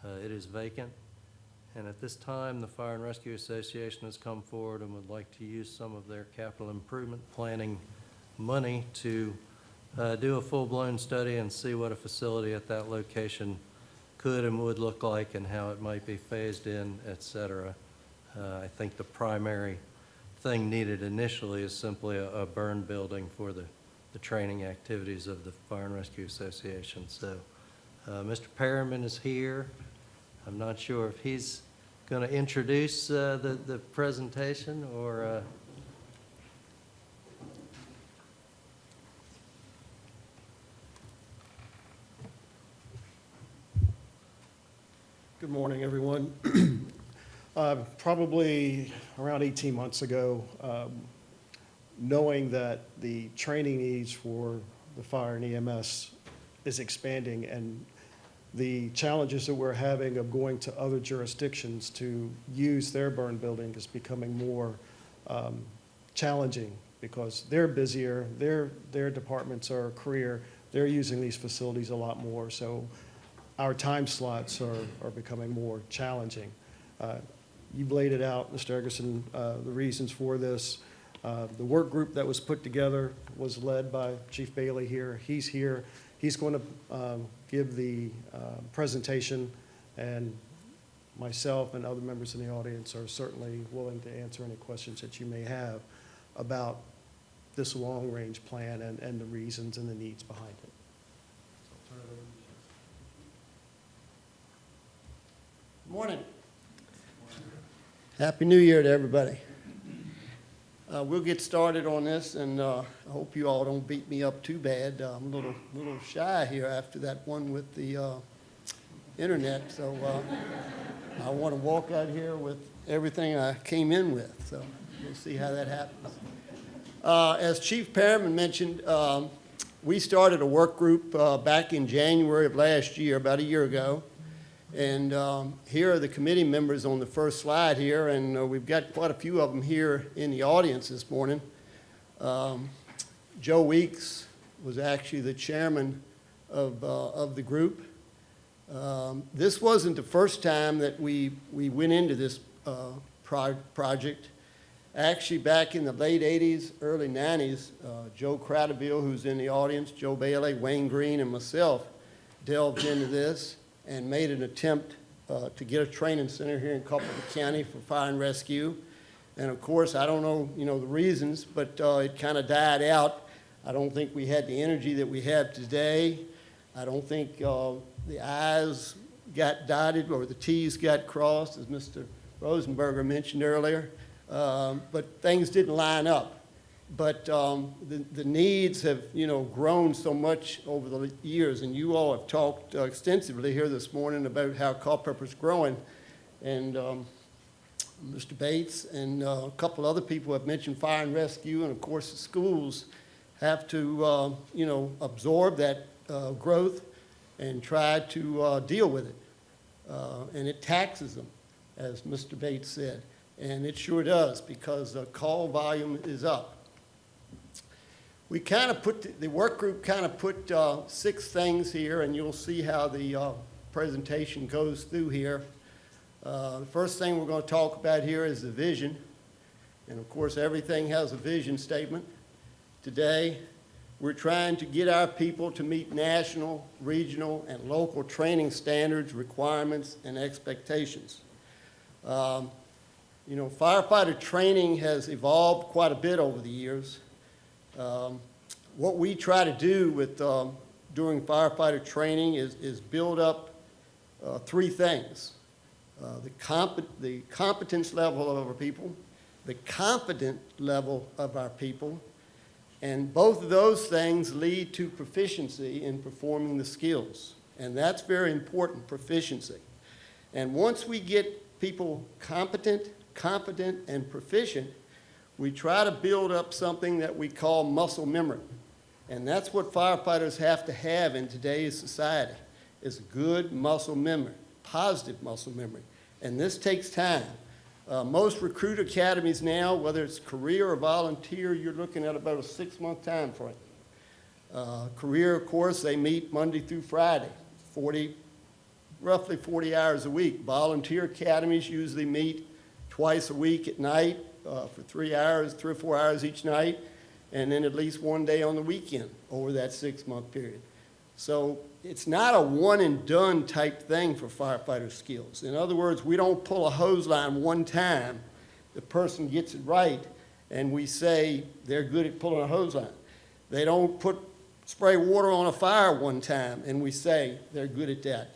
It is vacant, and at this time, the Fire and Rescue Association has come forward and would like to use some of their capital improvement planning money to do a full-blown study and see what a facility at that location could and would look like and how it might be phased in, et cetera. I think the primary thing needed initially is simply a burn building for the training activities of the Fire and Rescue Association. So Mr. Perriman is here. I'm not sure if he's going to introduce the presentation or Good morning, everyone. Probably around 18 months ago, knowing that the training needs for the fire and EMS is expanding and the challenges that we're having of going to other jurisdictions to use their burn building is becoming more challenging because they're busier, their departments are career, they're using these facilities a lot more, so our time slots are becoming more challenging. You've laid it out, Mr. Eggerson, the reasons for this. The work group that was put together was led by Chief Bailey here. He's here. He's going to give the presentation, and myself and other members in the audience are certainly willing to answer any questions that you may have about this long-range plan and the reasons and the needs behind it. Morning. Happy New Year to everybody. We'll get started on this, and I hope you all don't beat me up too bad. I'm a little shy here after that one with the internet, so I want to walk out here with everything I came in with, so we'll see how that happens. As Chief Perriman mentioned, we started a work group back in January of last year, about a year ago. And here are the committee members on the first slide here, and we've got quite a few of them here in the audience this morning. Joe Weeks was actually the chairman of the group. This wasn't the first time that we went into this project. Actually, back in the late 80s, early 90s, Joe Cradaville, who's in the audience, Joe Bailey, Wayne Green, and myself delved into this and made an attempt to get a training center here in Culpeper County for fire and rescue. And of course, I don't know, the reasons, but it kind of died out. I don't think we had the energy that we have today. I don't think the I's got dotted or the T's got crossed, as Mr. Rosenberger mentioned earlier. But things didn't line up. But the needs have, grown so much over the years, and you all have talked extensively here this morning about how Culpeper's growing. And Mr. Bates and a couple other people have mentioned fire and rescue, and of course the schools have to, absorb that growth and try to deal with it. And it taxes them, as Mr. Bates said. And it sure does, because the call volume is up. We kind of put, the work group kind of put 6 things here, and you'll see how the presentation goes through here. The first thing we're going to talk about here is the vision. And of course, everything has a vision statement. Today, we're trying to get our people to meet national, regional, and local training standards, requirements, and expectations. Firefighter training has evolved quite a bit over the years. What we try to do with during firefighter training is build up 3 things. The competence level of our people, the confident level of our people, and both of those things lead to proficiency in performing the skills. And that's very important, proficiency. And once we get people competent, confident, and proficient, we try to build up something that we call muscle memory. And that's what firefighters have to have in today's society, is good muscle memory, positive muscle memory. And this takes time. Most recruit academies now, whether it's career or volunteer, you're looking at about a 6-month time frame. Career, of course, they meet Monday through Friday, roughly 40 hours a week. Volunteer academies usually meet twice a week at night for 3 or 4 hours each night, and then at least one day on the weekend over that 6-month period. So it's not a one and done type thing for firefighter skills. In other words, we don't pull a hose line one time, the person gets it right, and we say they're good at pulling a hose line. They don't spray water on a fire one time, and we say they're good at that.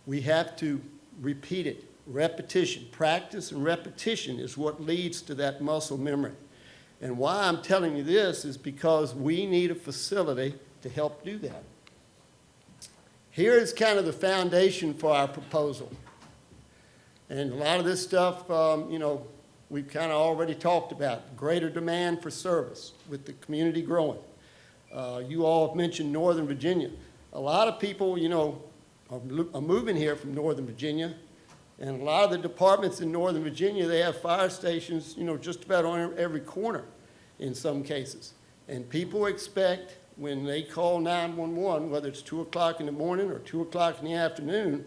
We have to repeat it. Repetition, practice and repetition is what leads to that muscle memory. And why I'm telling you this is because we need a facility to help do that. Here is kind of the foundation for our proposal. And a lot of this stuff, we've kind of already talked about. Greater demand for service with the community growing. You all have mentioned Northern Virginia. A lot of people, are moving here from Northern Virginia. And a lot of the departments in Northern Virginia, they have fire stations, just about on every corner. in some cases. And people expect when they call 911, whether it's 2 o'clock in the morning or 2 o'clock in the afternoon,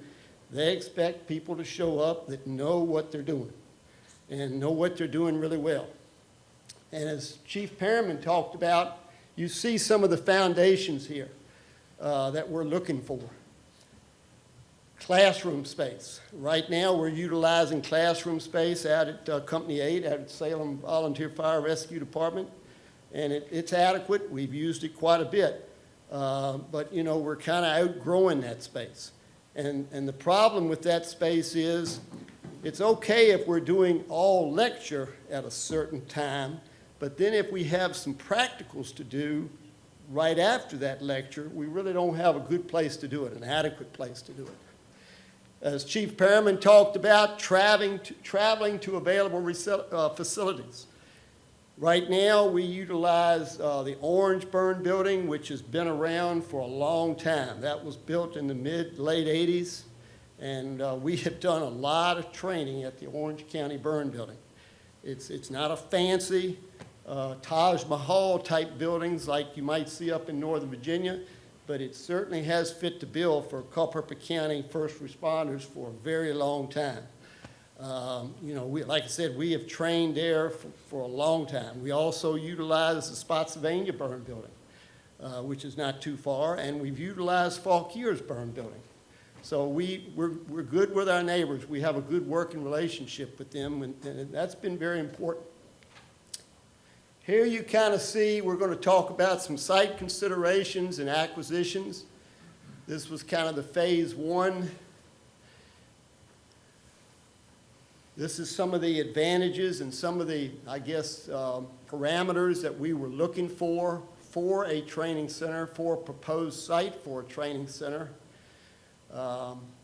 they expect people to show up that know what they're doing and know what they're doing really well. And as Chief Perriman talked about, you see some of the foundations here that we're looking for. Classroom space. Right now, we're utilizing classroom space out at Company 8, out at Salem Volunteer Fire Rescue Department, and it's adequate. We've used it quite a bit, but you know, we're kind of outgrowing that space. And the problem with that space is it's okay if we're doing all lecture at a certain time, but then if we have some practicals to do right after that lecture, we really don't have a good place to do it, an adequate place to do it. As Chief Perriman talked about, traveling to available facilities. Right now, we utilize the Orange Burn building, which has been around for a long time. That was built in the late 80s, and we have done a lot of training at the Orange County Burn building. It's not a fancy Taj Mahal type buildings like you might see up in Northern Virginia, but it certainly has fit the bill for Culpeper County first responders for a very long time. You know, like I said, we have trained there for a long time. We also utilize the Spotsylvania Burn building, which is not too far, and we've utilized Fauquier's Burn building. So we're good with our neighbors. We have a good working relationship with them, and that's been very important. Here you kind of see, we're going to talk about some site considerations and acquisitions. This was kind of the phase 1. This is some of the advantages and some of the, I guess, parameters that we were looking for a training center, for a proposed site for a training center.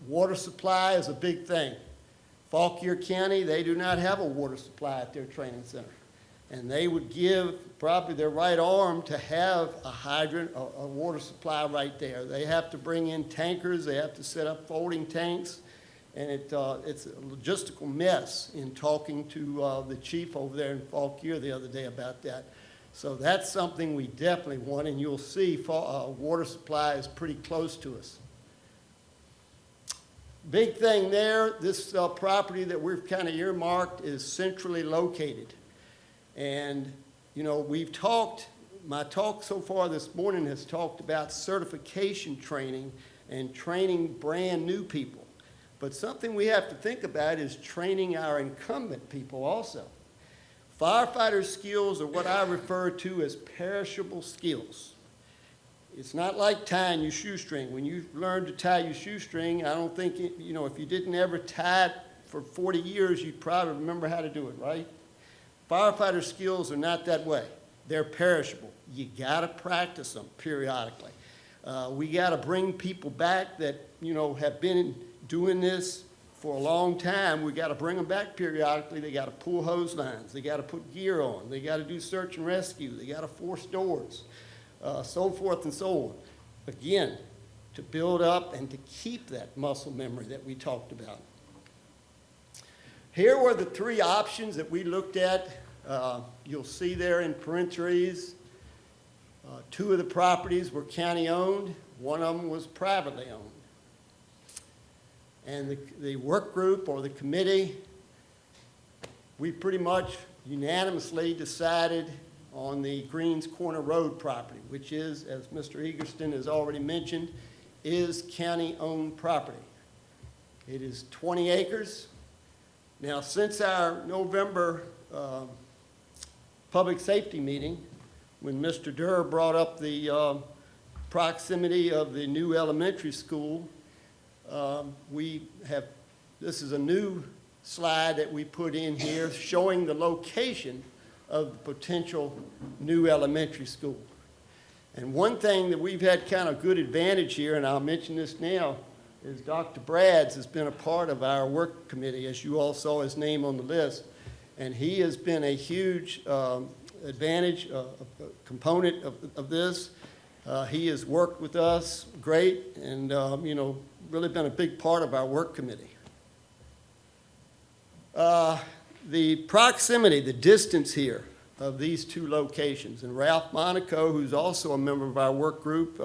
Water supply is a big thing. Fauquier County, they do not have a water supply at their training center. And they would give probably their right arm to have a hydrant, a water supply right there. They have to bring in tankers, they have to set up folding tanks, and it's a logistical mess in talking to the chief over there in Fauquier the other day about that. So that's something we definitely want, and you'll see water supply is pretty close to us. Big thing there, this property that we've kind of earmarked is centrally located. And, you know, my talk so far this morning has talked about certification training and training brand new people. But something we have to think about is training our incumbent people also. Firefighter skills are what I refer to as perishable skills. It's not like tying your shoestring. When you learn to tie your shoestring, I don't think, you know, if you didn't ever tie it for 40 years, you'd probably remember how to do it, right? Firefighter skills are not that way. They're perishable. You gotta practice them periodically. We gotta bring people back that, you know, have been doing this for a long time. We gotta bring them back periodically. They gotta pull hose lines. They gotta put gear on. They gotta do search and rescue. They gotta force doors, so forth and so on. Again, to build up and to keep that muscle memory that we talked about. Here were the 3 options that we looked at. You'll see there in parentheses, 2 of the properties were county-owned. 1 of them was privately owned. And the work group or the committee, we pretty much unanimously decided on the Greens Corner Road property, which is, as Mr. Egerston has already mentioned, is county-owned property. It is 20 acres. Now, since our November public safety meeting, when Mr. Durr brought up the proximity of the new elementary school, this is a new slide that we put in here showing the location of the potential new elementary school. And one thing that we've had kind of good advantage here, and I'll mention this now, is Dr. Brads has been a part of our work committee, as you all saw his name on the list, and he has been a huge advantage, component of this. He has worked with us great and, you know, really been a big part of our work committee. The proximity, the distance here, of these two locations. And Ralph Monaco, who's also a member of our work group,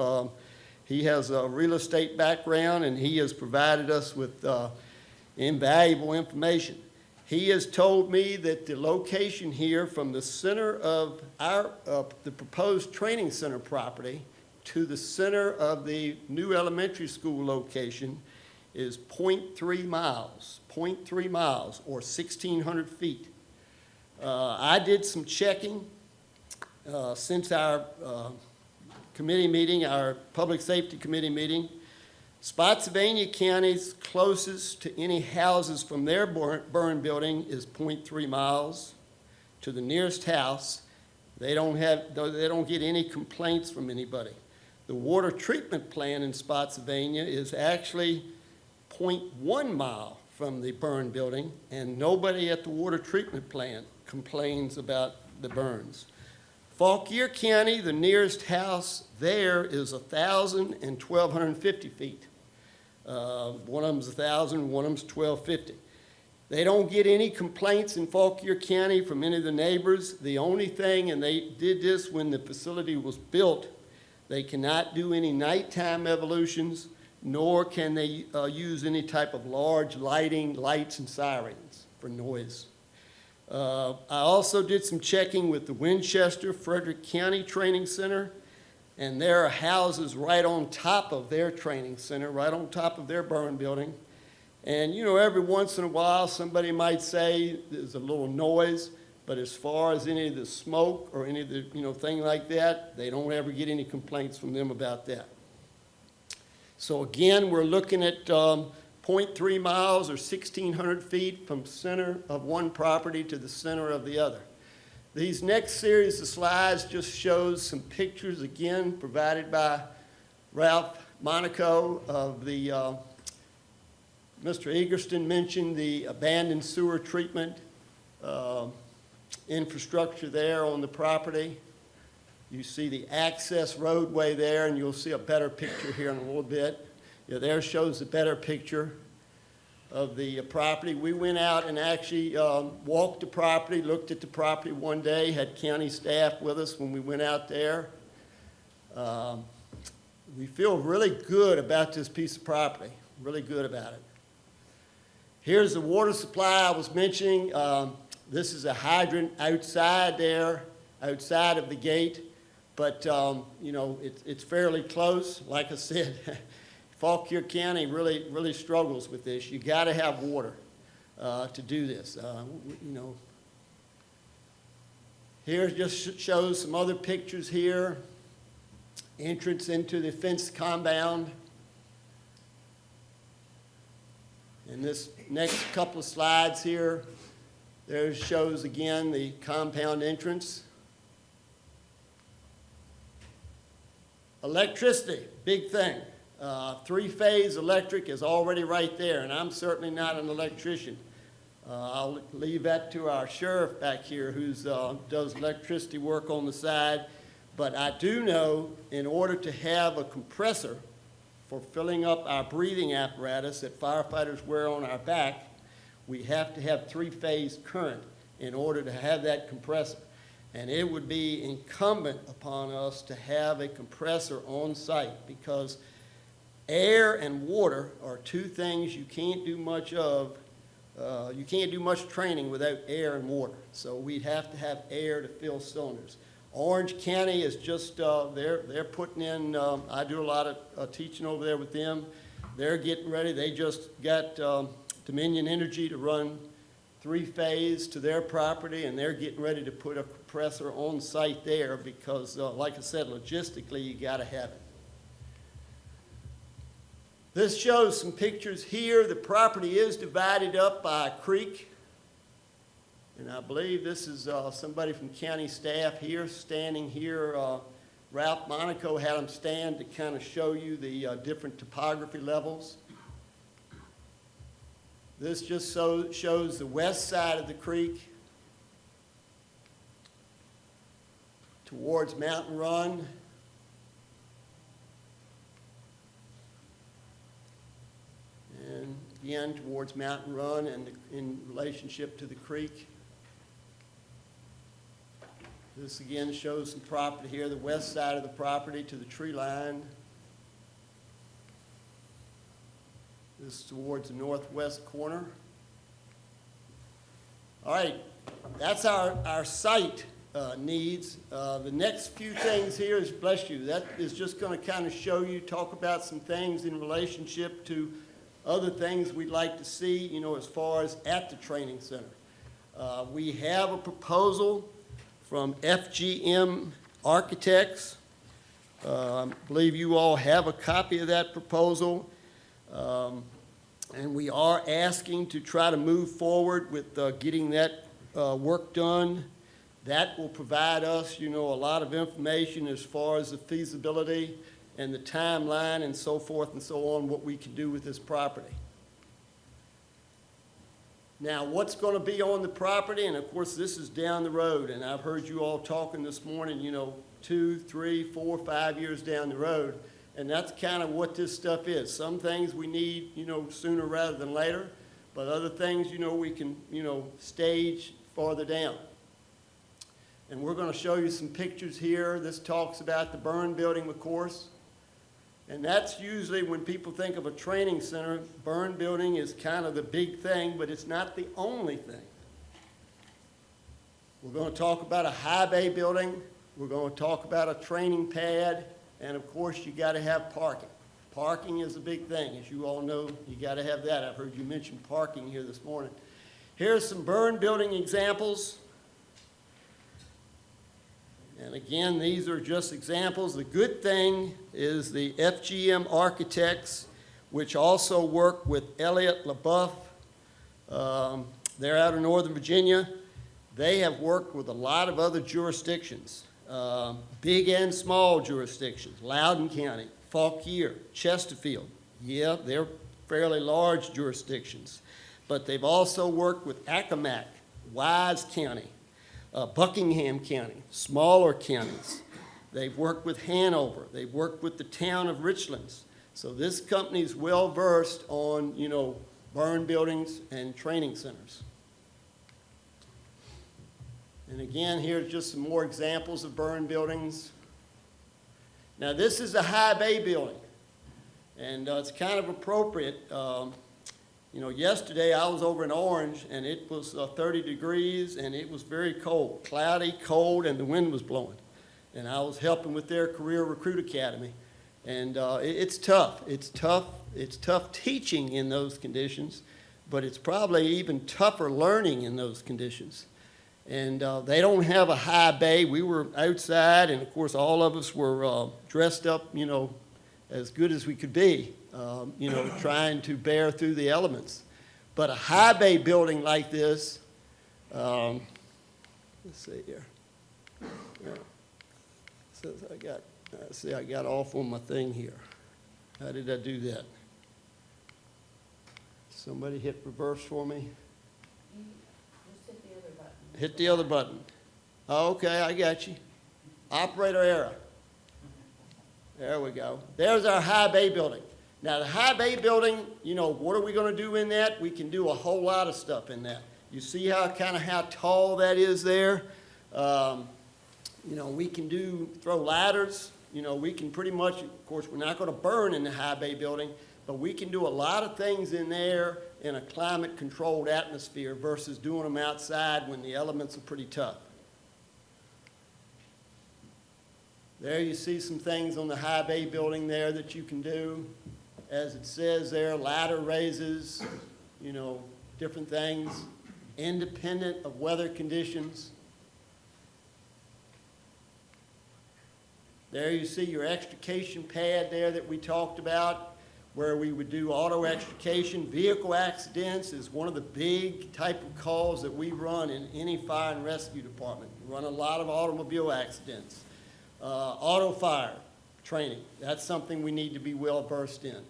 he has a real estate background, and he has provided us with invaluable information. He has told me that the location here from the center of the proposed training center property to the center of the new elementary school location is 0.3 miles, 0.3 miles, or 1,600 feet. I did some checking since our committee meeting, our Public Safety Committee meeting. Spotsylvania County's closest to any houses from their burn building is 0.3 miles to the nearest house. They don't get any complaints from anybody. The water treatment plant in Spotsylvania is actually 0.1 mile from the burn building, and nobody at the water treatment plant complains about the burns. Fauquier County, the nearest house there is 1,000 and 1,250 feet. One of them's 1,000, one of them's 1,250. They don't get any complaints in Fauquier County from any of the neighbors. The only thing, and they did this when the facility was built, they cannot do any nighttime evolutions, nor can they use any type of large lighting, lights and sirens for noise. I also did some checking with the Winchester Frederick County Training Center, and there are houses right on top of their training center, right on top of their burn building. And, you know, every once in a while, somebody might say there's a little noise, but as far as any of the smoke or any of the, thing like that, they don't ever get any complaints from them about that. So again, we're looking at 0.3 miles or 1,600 feet from center of one property to the center of the other. These next series of slides just shows some pictures, again, provided by Ralph Monaco of the, Mr. Egerston mentioned the abandoned sewer treatment infrastructure there on the property. You see the access roadway there, and you'll see a better picture here in a little bit. Yeah, there shows a better picture of the property. We went out and actually walked the property, looked at the property one day, had county staff with us when we went out there. We feel really good about this piece of property, really good about it. Here's the water supply I was mentioning. This is a hydrant outside there, outside of the gate, but it's fairly close. Like I said, Fauquier County really struggles with this. You got to have water to do this. Here just shows some other pictures here. Entrance into the fenced compound. And this next couple of slides here, there shows again the compound entrance. Electricity, big thing. Three-phase electric is already right there, and I'm certainly not an electrician. I'll leave that to our sheriff back here who does electricity work on the side. But I do know in order to have a compressor for filling up our breathing apparatus that firefighters wear on our back, we have to have three-phase current in order to have that compressor. And it would be incumbent upon us to have a compressor on site because air and water are two things you can't do much of. You can't do much training without air and water. So we'd have to have air to fill cylinders. Orange County is just, they're putting in, I do a lot of teaching over there with them. They're getting ready. They just got Dominion Energy to run three-phase to their property, and they're getting ready to put a compressor on site there because, like I said, logistically, you got to have it. This shows some pictures here. The property is divided up by a creek. And I believe this is somebody from county staff here, standing here. Ralph Monaco had them stand to kind of show you the different topography levels. This just shows the west side of the creek towards Mountain Run. And again, towards Mountain Run and in relationship to the creek. This again shows some property here, the west side of the property to the tree line. This is towards the northwest corner. All right, that's our site needs. The next few things here is, bless you, that is just going to kind of show you, talk about some things in relationship to other things we'd like to see, you know, as far as at the training center. We have a proposal from FGM Architects. I believe you all have a copy of that proposal. And we are asking to try to move forward with getting that work done. That will provide us, you know, a lot of information as far as the feasibility and the timeline and so forth and so on, what we can do with this property. Now, what's going to be on the property, and of course this is down the road, and I've heard you all talking this morning, you know, 2, 3, 4, 5 years down the road, and that's kind of what this stuff is. Some things we need, you know, sooner rather than later, but other things, you know, we can, you know, stage farther down. And we're going to show you some pictures here. This talks about the burn building, of course. And that's usually when people think of a training center, burn building is kind of the big thing, but it's not the only thing. We're going to talk about a high bay building. We're going to talk about a training pad. And of course, you got to have parking. Parking is a big thing. As you all know, you got to have that. I've heard you mention parking here this morning. Here's some burn building examples. And again, these are just examples. The good thing is the FGM Architects, which also work with Elliott LaBeouf. They're out of Northern Virginia. They have worked with a lot of other jurisdictions, big and small jurisdictions, Loudoun County, Fauquier, Chesterfield. Yeah, they're fairly large jurisdictions. But they've also worked with Accomack, Wise County, Buckingham County, smaller counties. They've worked with Hanover. They've worked with the town of Richlands. So this company is well versed on, you know, burn buildings and training centers. And again, here's just some more examples of burn buildings. Now this is a high bay building, and it's kind of appropriate. You know, yesterday I was over in Orange, and it was 30 degrees, and it was very cold, cloudy, cold, and the wind was blowing. And I was helping with their Career Recruit Academy. And it's tough. It's tough. It's tough teaching in those conditions, but it's probably even tougher learning in those conditions. And they don't have a high bay. We were outside, and of course all of us were dressed up, you know, as good as we could be. You know, trying to bear through the elements. But a high bay building like this, let's see here. Yeah. Says I got, see, I got off on my thing here. How did I do that? Somebody hit reverse for me? Just hit the other button. Hit the other button. Okay, I got you. Operator error. There we go. There's our high bay building. Now, the high bay building, you know, what are we going to do in that? We can do a whole lot of stuff in that. You see how tall that is there? You know, we can throw ladders. You know, we can pretty much, of course, we're not going to burn in the high bay building, but we can do a lot of things in there in a climate-controlled atmosphere versus doing them outside when the elements are pretty tough. There you see some things on the high bay building there that you can do. As it says there, ladder raises, you know, different things, independent of weather conditions. There you see your extrication pad there that we talked about, where we would do auto extrication. Vehicle accidents is one of the big type of calls that we run in any fire and rescue department. We run a lot of automobile accidents. Auto fire training, that's something we need to be well versed in.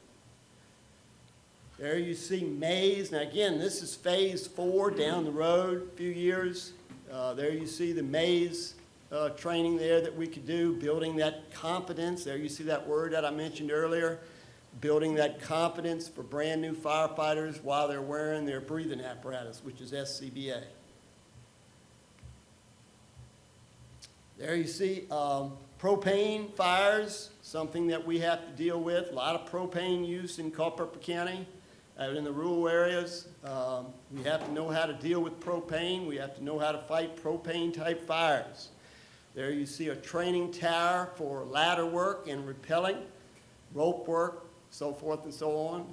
There you see maze. Now again, this is phase 4 down the road a few years. There you see the maze training there that we could do, building that confidence. There you see that word that I mentioned earlier, building that confidence for brand new firefighters while they're wearing their breathing apparatus, which is SCBA. There you see propane fires, something that we have to deal with. A lot of propane use in Culpeper County, out in the rural areas. We have to know how to deal with propane. We have to know how to fight propane-type fires. There you see a training tower for ladder work and rappelling, rope work, so forth and so on.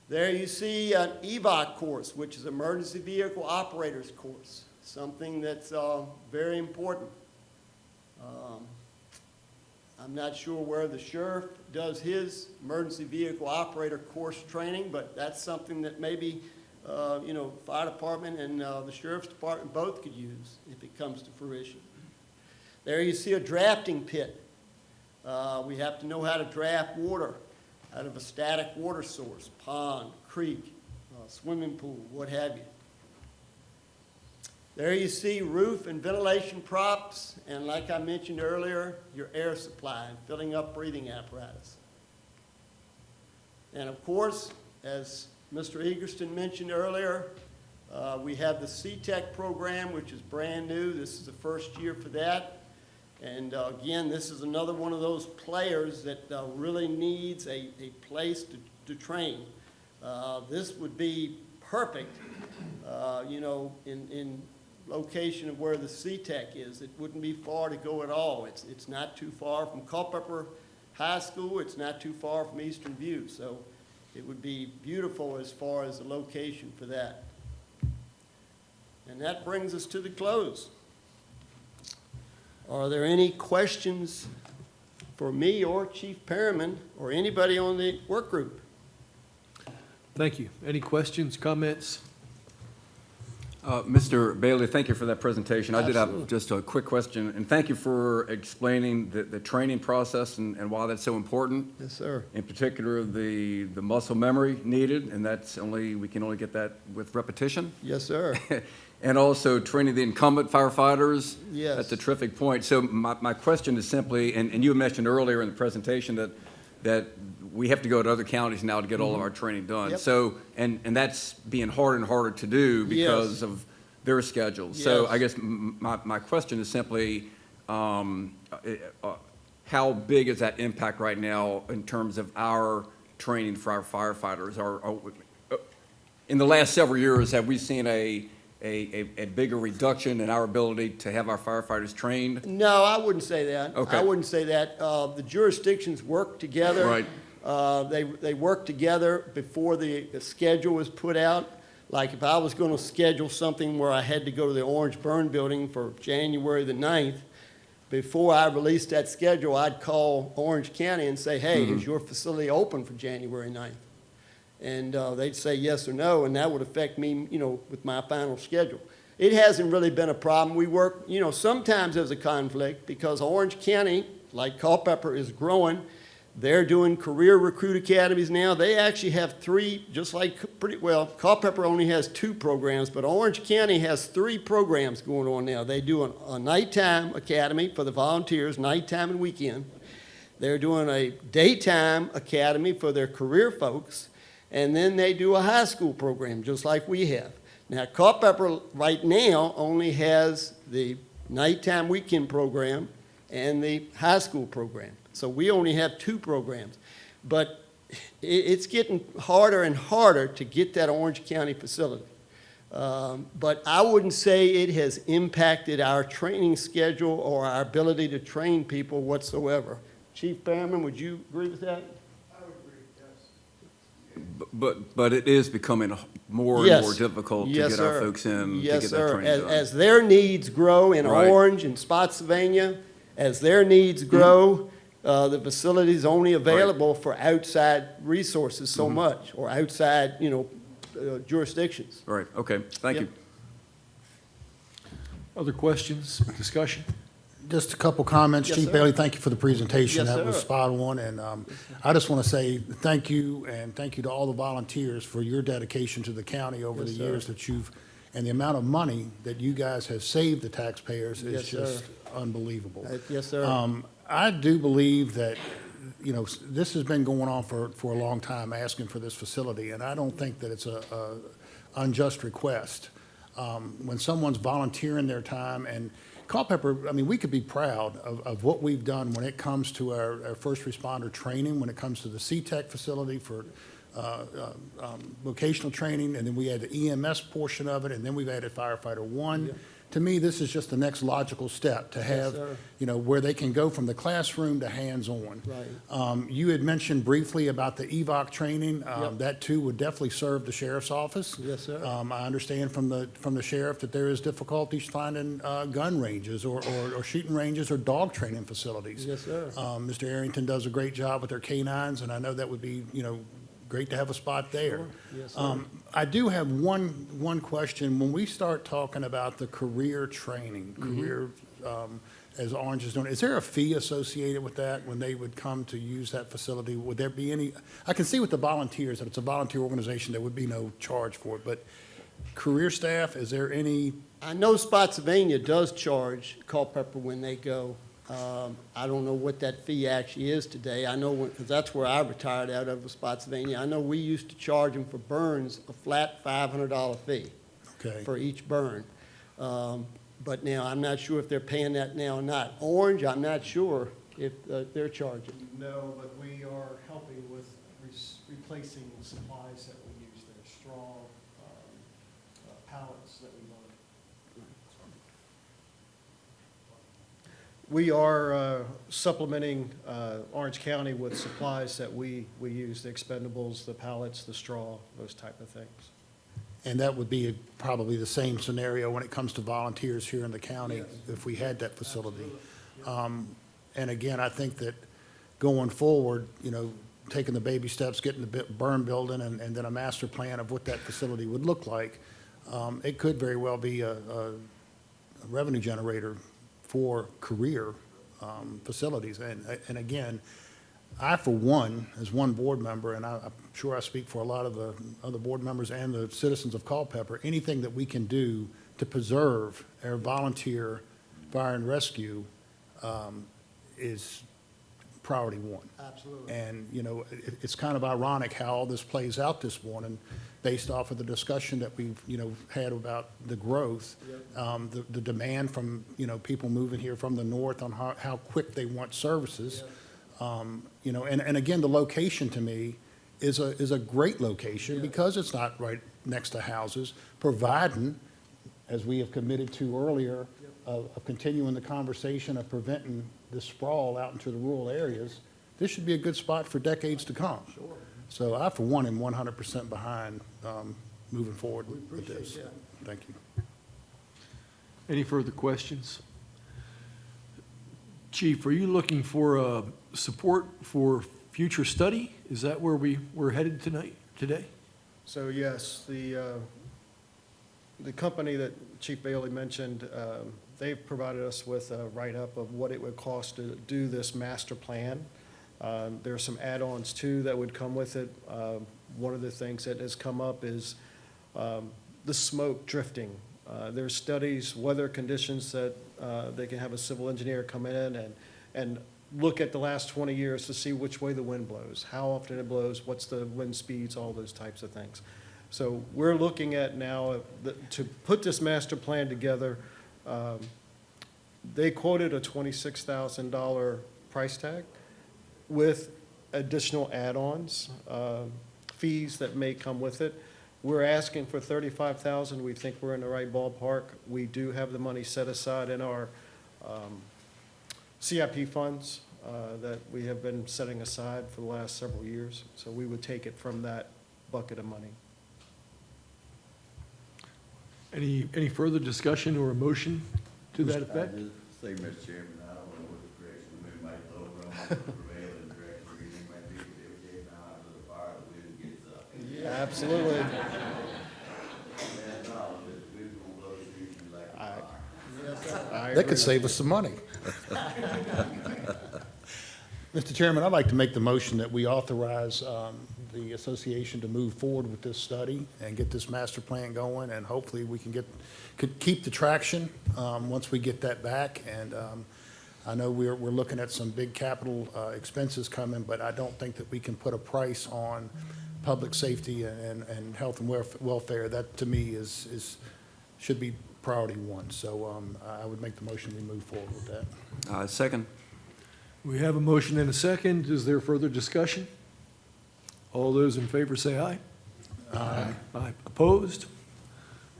There you see an EVOC course, which is Emergency Vehicle Operators course, something that's very important. I'm not sure where the sheriff does his emergency vehicle operator course training, but that's something that maybe, you know, fire department and the sheriff's department both could use if it comes to fruition. There you see a drafting pit. We have to know how to draft water out of a static water source, pond, creek, swimming pool, what have you. There you see roof and ventilation props, and like I mentioned earlier, your air supply and filling up breathing apparatus. And of course, as Mr. Egerston mentioned earlier, we have the C-Tech program, which is brand new. This is the first year for that. And again, this is another one of those players that really needs a place to train. This would be perfect, you know, in location of where the C-Tech is. It wouldn't be far to go at all. It's not too far from Culpeper High School. It's not too far from Eastern View. So it would be beautiful as far as the location for that. And that brings us to the close. Are there any questions for me or Chief Perriman or anybody on the work group? Thank you. Any questions, comments? Mr. Bailey, thank you for that presentation. I did Absolutely. have just a quick question, and thank you for explaining the training process and why that's so important. Yes, sir. In particular, the muscle memory needed, and we can only get that with repetition. Yes, sir. And also training the incumbent firefighters. Yes. That's a terrific point. So my question is simply, and you mentioned earlier in the presentation that we have to go to other counties now to get all of our training done. Yep. So, and that's being harder and harder to do because Yes. of their schedules. So Yes. I guess my question is simply, how big is that impact right now in terms of our training for our firefighters? In the last several years, have we seen a bigger reduction in our ability to have our firefighters trained? No, I wouldn't say that. Okay. I wouldn't say that. The jurisdictions work together. Right. They work together before the schedule was put out. Like if I was going to schedule something where I had to go to the Orange Burn Building for January the 9th, before I released that schedule, I'd call Orange County and say, hey, is your facility open for January 9th? And they'd say yes or no, and that would affect me, you know, with my final schedule. It hasn't really been a problem. We work, you know, sometimes there's a conflict because Orange County, like Culpeper, is growing. They're doing career recruit academies now. They actually have 3, just like Culpeper only has 2 programs, but Orange County has 3 programs going on now. They do a nighttime academy for the volunteers, nighttime and weekend. They're doing a daytime academy for their career folks, and then they do a high school program, just like we have. Now, Culpeper right now only has the nighttime weekend program and the high school program. So we only have 2 programs. But it's getting harder and harder to get that Orange County facility. But I wouldn't say it has impacted our training schedule or our ability to train people whatsoever. Chief Perriman, would you agree with that? But it is becoming more and Yes. more difficult to Yes, get our sir. folks in to Yes, get that sir. training done. As their needs grow in Right. Orange and Spotsylvania, as their needs grow, the facility's only available for outside resources so much, or outside, you know, jurisdictions. Right, okay, thank Yep. you. Other questions, discussion? Just a couple comments. Yes, Chief sir. Bailey, thank you for the presentation. Yes, That was sir. spot on. And I just want to say thank you, and thank you to all the volunteers for your dedication to the county over the Yes, sir. years that you've, and the amount of money that you guys have saved the taxpayers is Yes, sir. just unbelievable. Yes, sir. I do believe that, you know, this has been going on for a long time, asking for this facility, and I don't think that it's a unjust request. When someone's volunteering their time, and Culpeper, I mean, we could be proud of what we've done when it comes to our first responder training, when it comes to the C-Tech facility for vocational training, and then we had the EMS portion of it, and then we've added firefighter one. Yeah. To me, this is just the next logical step to have, sir. where they can go from the classroom to hands-on. Right. You had mentioned briefly about the EVOC training. Yep. That too would definitely serve the sheriff's office. Yes, sir. I understand from the sheriff that there is difficulties finding gun ranges or shooting ranges or dog training facilities. Yes, sir. Mr. Arrington does a great job with their canines, and I know that would be, great to have a spot there. Yes, sir. I do have one question. When we start talking about the career training, career, as Orange is doing, is there a fee associated with that when they would come to use that facility? Would there be any, I can see with the volunteers, that it's a volunteer organization, there would be no charge for it, but career staff, is there any? I know Spotsylvania does charge Culpeper when they go. I don't know what that fee actually is today. I know, because that's where I retired out of, Spotsylvania. I know we used to charge them for burns a flat $500 fee Okay. for each burn. But now, I'm not sure if they're paying that now or not. Orange, I'm not sure if they're charging. No, but we are helping with replacing supplies that we use, the straw pallets that we load. We are supplementing Orange County with supplies that we use, the expendables, the pallets, the straw, those type of things. And that would be probably the same scenario when it comes to volunteers here in the county, if we had that facility. And again, I think that going forward, taking the baby steps, getting the burn building, and then a master plan of what that facility would look like, it could very well be a revenue generator for career facilities. And again, I, for one, as one board member, and I'm sure I speak for a lot of the other board members and the citizens of Culpeper, anything that we can do to preserve our volunteer fire and rescue is priority one. Absolutely. And, it's kind of ironic how all this plays out this morning, based off of the discussion that we've, had about the growth, the demand from, people moving here from the north on how quick they want services. And again, the location to me is a great location because it's not right next to houses, providing, as we have committed to earlier, of continuing the conversation of preventing the sprawl out into the rural areas. This should be a good spot for decades to come. Sure. So I, for one, am 100% behind moving forward with this. that. Thank you. Any further questions? Chief, are you looking for support for future study? Is that where we're headed today? So yes, the company that Chief Bailey mentioned, they've provided us with a write-up of what it would cost to do this master plan. There are some add-ons too that would come with it. One of the things that has come up is the smoke drifting. There's studies, weather conditions that they can have a civil engineer come in and look at the last 20 years to see which way the wind blows, how often it blows, what's the wind speeds, all those types of things. So we're looking at now to put this master plan together. They quoted a $26,000 price tag with additional add-ons, fees that may come with it. We're asking for $35,000. We think we're in the right ballpark. We do have the money set aside in our CIP funds that we have been setting aside for the last several years. So we would take it from that bucket of money. Any further discussion or a motion to that effect? I just say, Mr. Chairman, I don't know what the direction we might go from, the prevailing direction, we think might be, if they came out to the fire, the wind gets up. Yeah, absolutely. $10, we will blow the streets like a fire. That could save us some money. Mr. Chairman, I'd like to make the motion that we authorize the association to move forward with this study and get this master plan going, and hopefully we can keep the traction once we get that back. And I know we're looking at some big capital expenses coming, but I don't think that we can put a price on public safety and health and welfare. That, to me, should be priority one. So I would make the motion we move forward with that. Second. We have a motion and a second. Is there further discussion? All those in favor say aye. Aye. Aye. Opposed?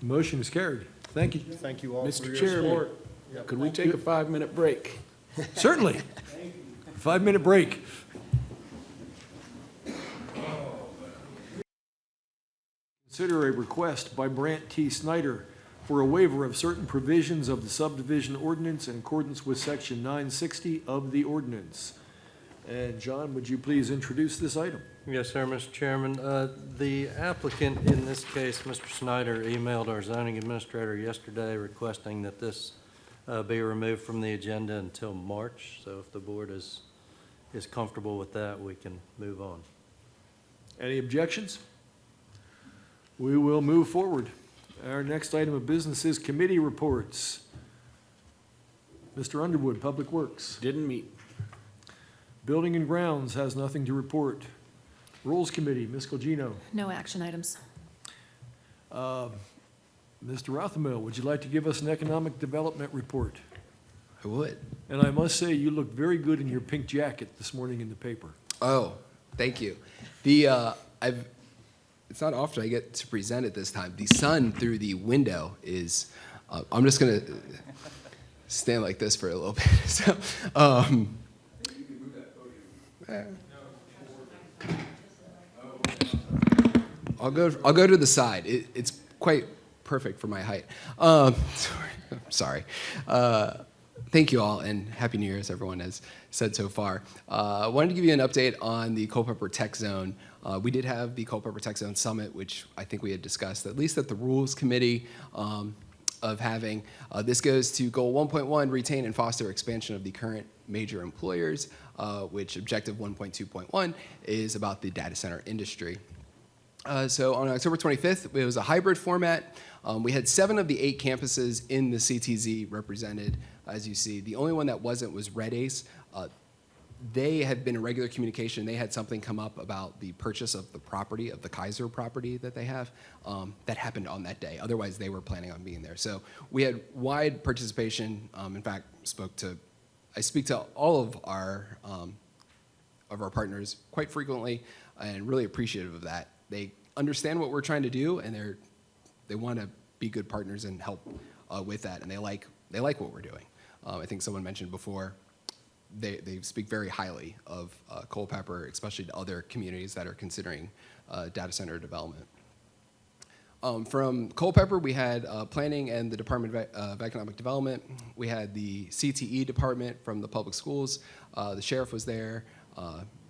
The motion is carried. Thank you. Thank you all for Mr. your Chairman, support. could we take a 5-minute break? Certainly. 5-minute break. Consider a request by Brant T. Snyder for a waiver of certain provisions of the subdivision ordinance in accordance with section 960 of the ordinance. And John, would you please introduce this item? Yes, sir, Mr. Chairman. The applicant in this case, Mr. Snyder, emailed our zoning administrator yesterday requesting that this be removed from the agenda until March. So if the board is comfortable with that, we can move on. Any objections? We will move forward. Our next item of business is committee reports. Mr. Underwood, Public Works. Didn't meet. Building and Grounds has nothing to report. Rules Committee, Ms. Gugino. No action items. Mr. Rothamel, would you like to give us an economic development report? I would. And I must say, you look very good in your pink jacket this morning in the paper. Oh, thank you. It's not often I get to present at this time. The sun through the window is, I'm just going to stand like this for a little bit. So, I'll go to the side. It's quite perfect for my height. Sorry. Thank you all, and Happy New Year, as everyone has said so far. I wanted to give you an update on the Culpeper Tech Zone. We did have the Culpeper Tech Zone Summit, which I think we had discussed, at least at the Rules Committee, of having. This goes to Goal 1.1, retain and foster expansion of the current major employers, which Objective 1.2.1 is about the data center industry. So on October 25th, it was a hybrid format. We had 7 of the 8 campuses in the CTZ represented, as you see. The only one that wasn't was Red Ace. They had been in regular communication. They had something come up about the purchase of the property, of the Kaiser property that they have. That happened on that day. Otherwise, they were planning on being there. So we had wide participation. In fact, I speak to all of our partners quite frequently, and really appreciative of that. They understand what we're trying to do, and they want to be good partners and help with that, and they like what we're doing. I think someone mentioned before, they speak very highly of Culpeper, especially to other communities that are considering data center development. From Culpeper, we had planning and the Department of Economic Development. We had the CTE department from the public schools. The sheriff was there.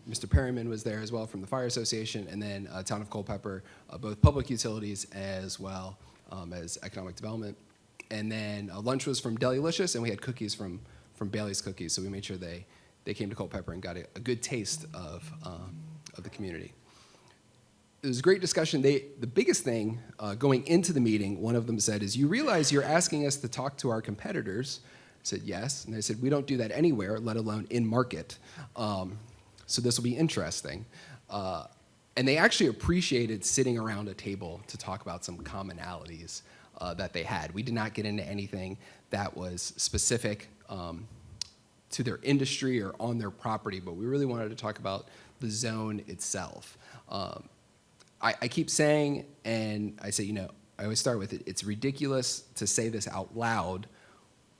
Mr. Perryman was there as well from the Fire Association, and then Town of Culpeper, both public utilities as well as economic development. And then lunch was from Delilicious, and we had cookies from Bailey's Cookies, so we made sure they came to Culpeper and got a good taste of the community. It was a great discussion. The biggest thing going into the meeting, one of them said, is, you realize you're asking us to talk to our competitors? I said, yes. And they said, we don't do that anywhere, let alone in market. So this will be interesting. And they actually appreciated sitting around a table to talk about some commonalities that they had. We did not get into anything that was specific to their industry or on their property, but we really wanted to talk about the zone itself. I keep saying, and I say, I always start with it, it's ridiculous to say this out loud,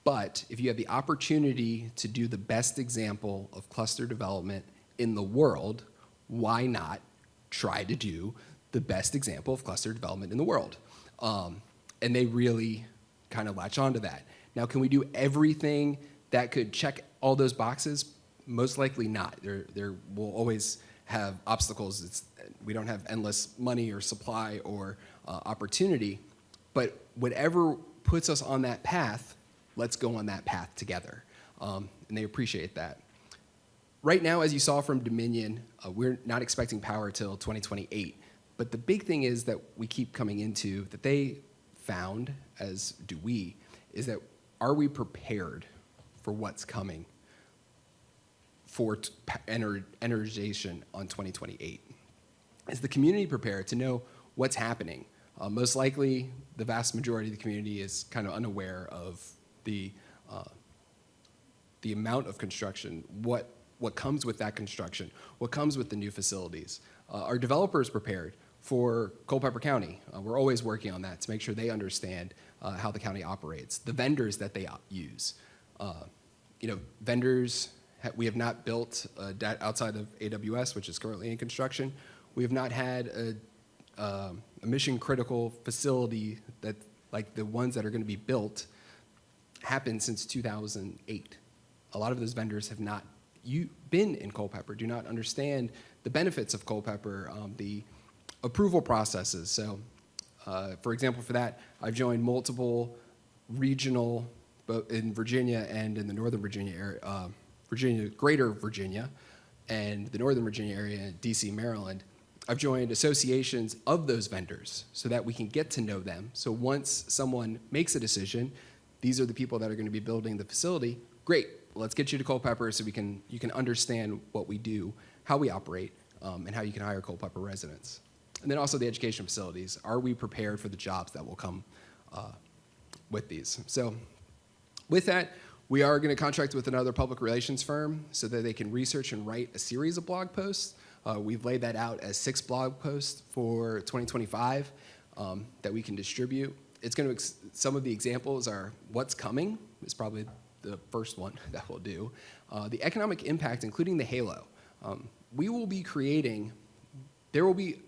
but if you have the opportunity to do the best example of cluster development in the world, why not try to do the best example of cluster development in the world? And they really kind of latch onto that. Now, can we do everything that could check all those boxes? Most likely not. There will always have obstacles. We don't have endless money or supply or opportunity, but whatever puts us on that path, let's go on that path together. And they appreciate that. Right now, as you saw from Dominion, we're not expecting power till 2028. But the big thing is that we keep coming into, that they found, as do we, is that are we prepared for what's coming for energization on 2028? Is the community prepared to know what's happening? Most likely, the vast majority of the community is kind of unaware of the amount of construction, what comes with that construction, what comes with the new facilities. Our developer is prepared for Culpeper County. We're always working on that to make sure they understand how the county operates, the vendors that they use. Vendors, we have not built outside of AWS, which is currently in construction. We have not had a mission-critical facility that, like the ones that are going to be built, happened since 2008. A lot of those vendors have not been in Culpeper, do not understand the benefits of Culpeper, the approval processes. So, for example, for that, I've joined multiple regional, both in Virginia and in the Northern Virginia area, Greater Virginia, and the Northern Virginia area, DC, Maryland. I've joined associations of those vendors so that we can get to know them. So once someone makes a decision, these are the people that are going to be building the facility. Great, let's get you to Culpeper so you can understand what we do, how we operate, and how you can hire Culpeper residents. And then also the education facilities. Are we prepared for the jobs that will come with these? So with that, we are going to contract with another public relations firm so that they can research and write a series of blog posts. We've laid that out as 6 blog posts for 2025 that we can distribute. It's going to, some of the examples are what's coming is probably the first one that we'll do. The economic impact, including the halo. We will be creating, there will be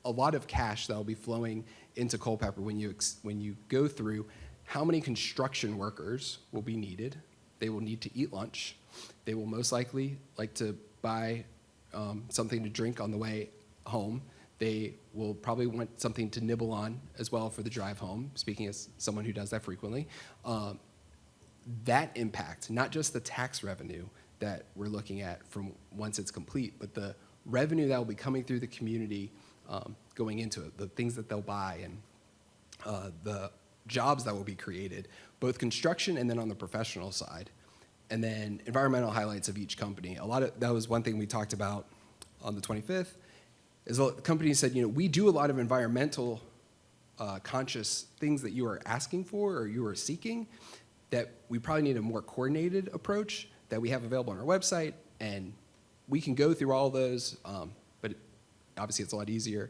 a lot of cash that will be flowing into Culpeper when you go through how many construction workers will be needed. They will need to eat lunch. They will most likely like to buy something to drink on the way home. They will probably want something to nibble on as well for the drive home, speaking as someone who does that frequently. That impact, not just the tax revenue that we're looking at from once it's complete, but the revenue that will be coming through the community going into it, the things that they'll buy and the jobs that will be created, both construction and then on the professional side. And then environmental highlights of each company. That was one thing we talked about on the 25th, is the company said, we do a lot of environmental conscious things that you are asking for or you are seeking, that we probably need a more coordinated approach that we have available on our website, and we can go through all those, but obviously it's a lot easier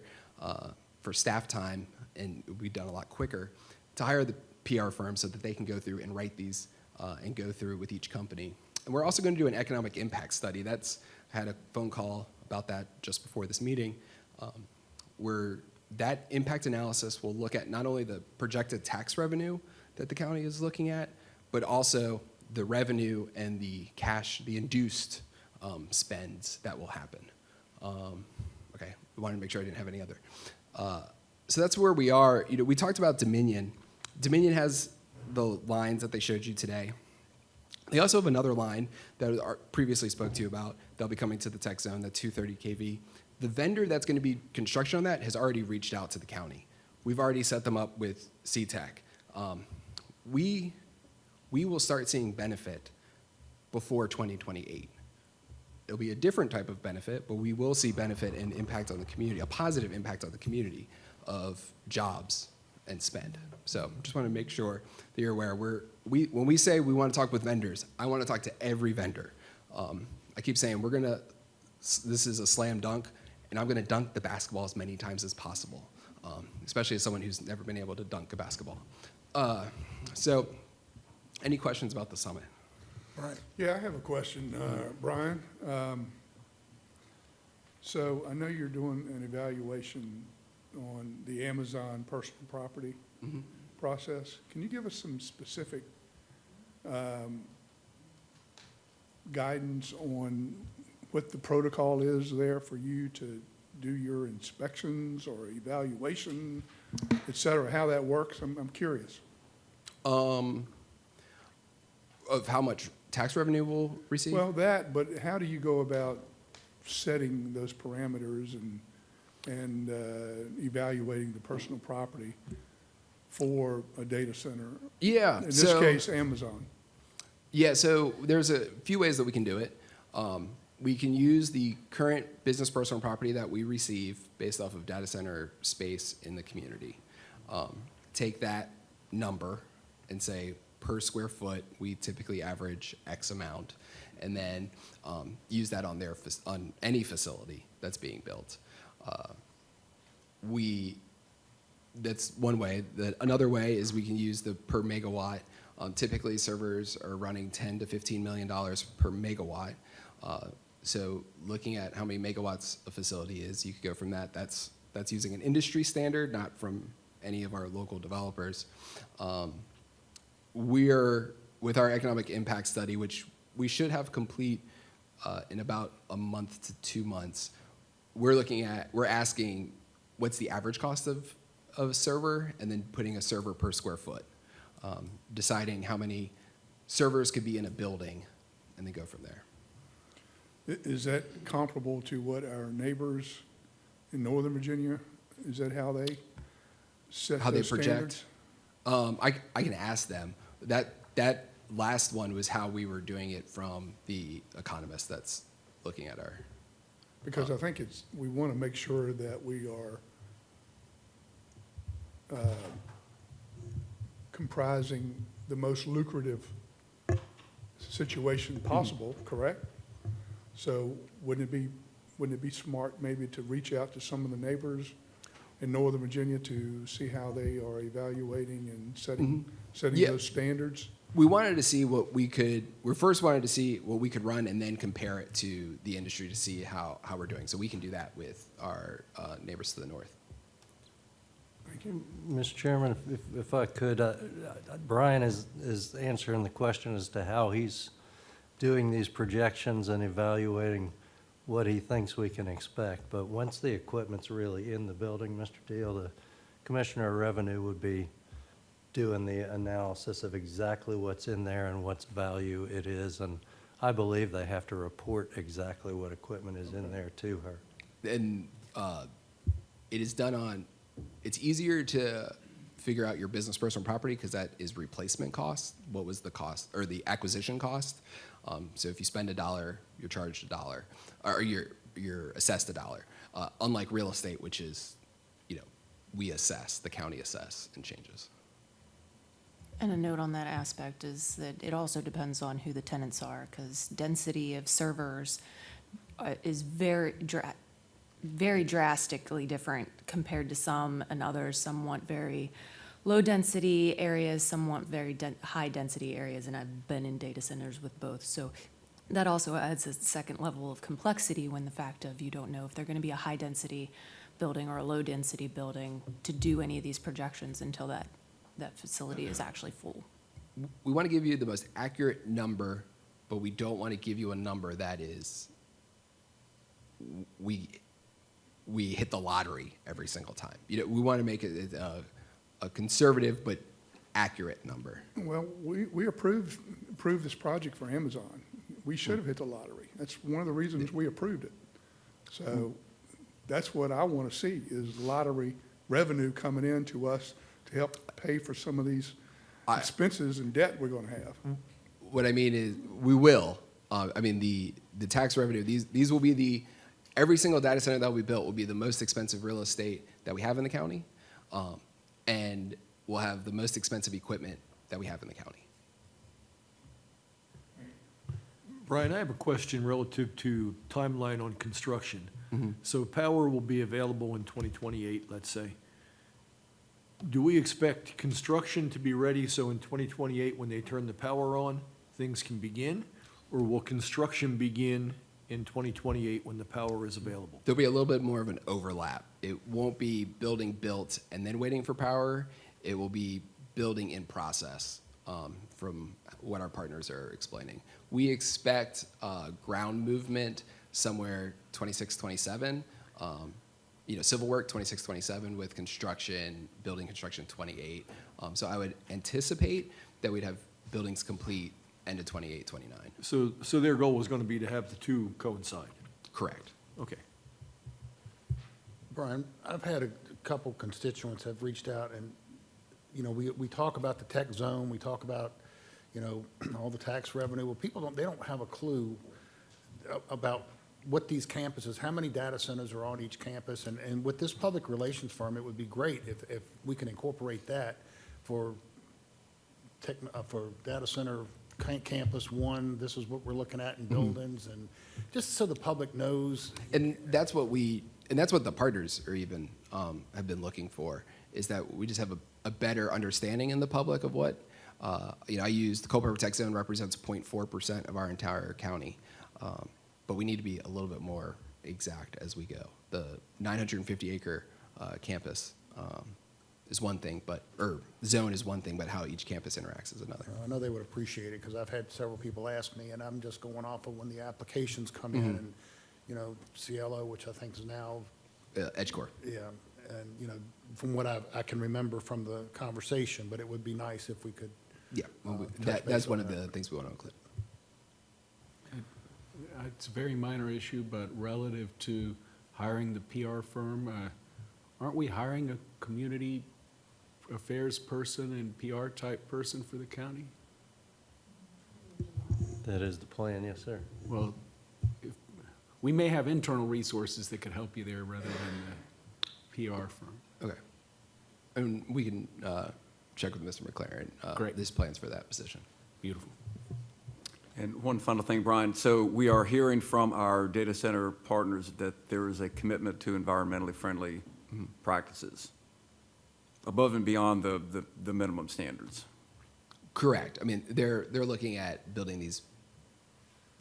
for staff time, and it would be done a lot quicker, to hire the PR firm so that they can go through and write these and go through with each company. And we're also going to do an economic impact study. I had a phone call about that just before this meeting, where that impact analysis will look at not only the projected tax revenue that the county is looking at, but also the revenue and the cash, the induced spends that will happen. Okay, I wanted to make sure I didn't have any other. So that's where we are. We talked about Dominion. Dominion has the lines that they showed you today. They also have another line that I previously spoke to you about that'll be coming to the tech zone, the 230 kV. The vendor that's going to be construction on that has already reached out to the county. We've already set them up with CTEC. We will start seeing benefit before 2028. It'll be a different type of benefit, but we will see benefit and impact on the community, a positive impact on the community of jobs and spend. So just want to make sure that you're aware. When we say we want to talk with vendors, I want to talk to every vendor. I keep saying this is a slam dunk, and I'm going to dunk the basketball as many times as possible, especially as someone who's never been able to dunk a basketball. So any questions about the summit? Right. Yeah, I have a question, Brian. So I know you're doing an evaluation on the Amazon personal property process. Can you give us some specific guidance on what the protocol is there for you to do your inspections or evaluation, et cetera, how that works? I'm curious. Of how much tax revenue we'll receive? Well, that, but how do you go about setting those parameters and evaluating the personal property for a data center? Yeah. In this case, Amazon. Yeah, so there's a few ways that we can do it. We can use the current business personal property that we receive based off of data center space in the community. take that number and say, per square foot, we typically average X amount, and then use that on on any facility that's being built. That's one way. Another way is we can use the per megawatt. Typically, servers are running $10 to $15 million per megawatt. So looking at how many megawatts a facility is, you could go from that. That's using an industry standard, not from any of our local developers. We're, with our economic impact study, which we should have complete in about a month to 2 months, we're asking what's the average cost of a server, and then putting a server per square foot, deciding how many servers could be in a building, and then go from there. Is that comparable to what our neighbors in Northern Virginia, is that how they set How they those project? standards? I can ask them. That last one was how we were doing it from the economist that's looking at our. Because I think we want to make sure that we are comprising the most lucrative situation possible, correct? So wouldn't it be smart maybe to reach out to some of the neighbors in Northern Virginia to see how they are evaluating and setting Yeah. those standards? We wanted to see we first wanted to see what we could run, and then compare it to the industry to see how we're doing. So we can do that with our neighbors to the north. Thank you. Mr. Chairman, if I could, Brian is answering the question as to how he's doing these projections and evaluating what he thinks we can expect. But once the equipment's really in the building, Mr. Deal, the Commissioner of Revenue would be doing the analysis of exactly what's in there and what's value it is. And I believe they have to report exactly what equipment is in there to her. And it is done on, it's easier to figure out your business personal property because that is replacement cost. What was the cost, or the acquisition cost? So if you spend $1, you're charged $1, or you're assessed $1. Unlike real estate, which is, we assess, the county assess and changes. And a note on that aspect is that it also depends on who the tenants are, because density of servers is very drastically different compared to some, and others. Some want very low-density areas, some want very high-density areas, and I've been in data centers with both. So that also adds a second level of complexity when the fact of you don't know if they're going to be a high-density building or a low-density building to do any of these projections until that facility is actually full. We want to give you the most accurate number, but we don't want to give you a number that is, we hit the lottery every single time. We want to make it a conservative but accurate number. Well, we approved this project for Amazon. We should have hit the lottery. That's one of the reasons we approved it. So that's what I want to see, is lottery revenue coming in to us to help pay for some of these expenses and debt we're going to have. What I mean is, we will. The tax revenue, these will be every single data center that we built will be the most expensive real estate that we have in the county, and we'll have the most expensive equipment that we have in the county. Brian, I have a question relative to timeline on construction. Mm-hmm. So power will be available in 2028, let's say. Do we expect construction to be ready so in 2028, when they turn the power on, things can begin? Or will construction begin in 2028 when the power is available? There'll be a little bit more of an overlap. It won't be building built and then waiting for power. It will be building in process, from what our partners are explaining. We expect ground movement somewhere 26, 27. Civil work 26, 27, with construction, building construction 28. So I would anticipate that we'd have buildings complete end of 28, 29. So their goal was going to be to have the two coincide? Correct. Okay. Brian, I've had a couple constituents have reached out, and, we talk about the tech zone, we talk about, all the tax revenue. Well, people don't have a clue about what these campuses, how many data centers are on each campus, and with this public relations firm, it would be great if we can incorporate that for for data center campus one, this is what we're looking at in buildings, and just so the public knows. And that's what the partners are even, have been looking for, is that we just have a better understanding in the public of what, I use the Culpeper Tech Zone represents 0.4% of our entire county. But we need to be a little bit more exact as we go. The 950 acre campus is one thing, or zone is one thing, but how each campus interacts is another. I know they would appreciate it, because I've had several people ask me, and I'm just going off of when the applications come in, and, CLO, which I think is now. EdgeCore. Yeah, and, from what I can remember from the conversation, but it would be nice if we could. Yeah, touch that's base one on of that. the things we want to include. It's a very minor issue, but relative to hiring the PR firm, aren't we hiring a community affairs person and PR type person for the county? That is the plan, yes, sir. Well, we may have internal resources that could help you there rather than the PR firm. Okay. And we can check with Mr. McLaren. Great. There's plans for that position. Beautiful. And one final thing, Brian. So we are hearing from our data center partners that there is a commitment to environmentally friendly practices above and beyond the minimum standards. Correct. I mean, they're looking at building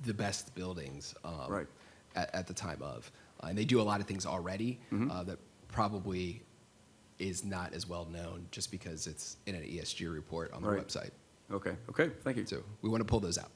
the best buildings Right. at the time of. And they do a lot of things already that probably is not as well known just because it's in an ESG report on the Right. website. Okay, thank you. So we want to pull those out.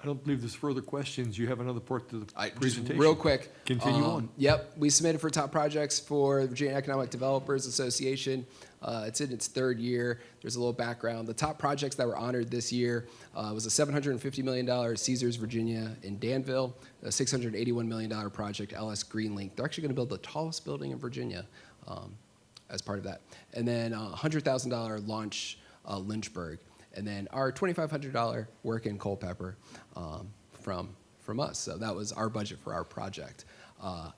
I don't believe there's further questions. You have another part to the Just presentation. real quick. Continue on. Yep, we submitted for top projects for the Virginia Economic Developers Association. It's in its third year. There's a little background. The top projects that were honored this year was a $750 million Caesars, Virginia in Danville, a $681 million project, LS Greenlink. They're actually going to build the tallest building in Virginia as part of that. And then $100,000 launch Lynchburg. And then our $2,500 work in Culpeper from us. So that was our budget for our project.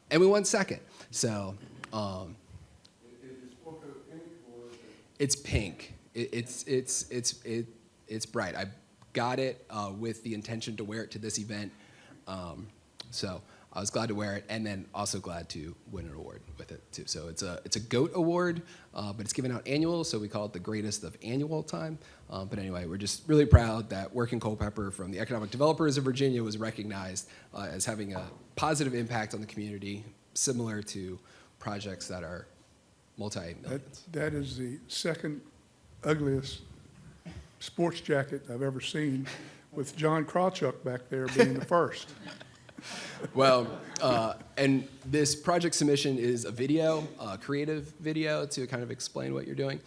And we won second. So it's pink. It's bright. I got it with the intention to wear it to this event. So I was glad to wear it, and then also glad to win an award with it too. So it's a GOAT award, but it's given out annual, so we call it the greatest of annual time. But anyway, we're just really proud that work in Culpeper from the Economic Developers of Virginia was recognized as having a positive impact on the community, similar to projects that are multi-millions. That is the second ugliest sports jacket I've ever seen, with John Krawchuk back there being the first. Well, and this project submission is a video, a creative video to kind of explain what you're doing.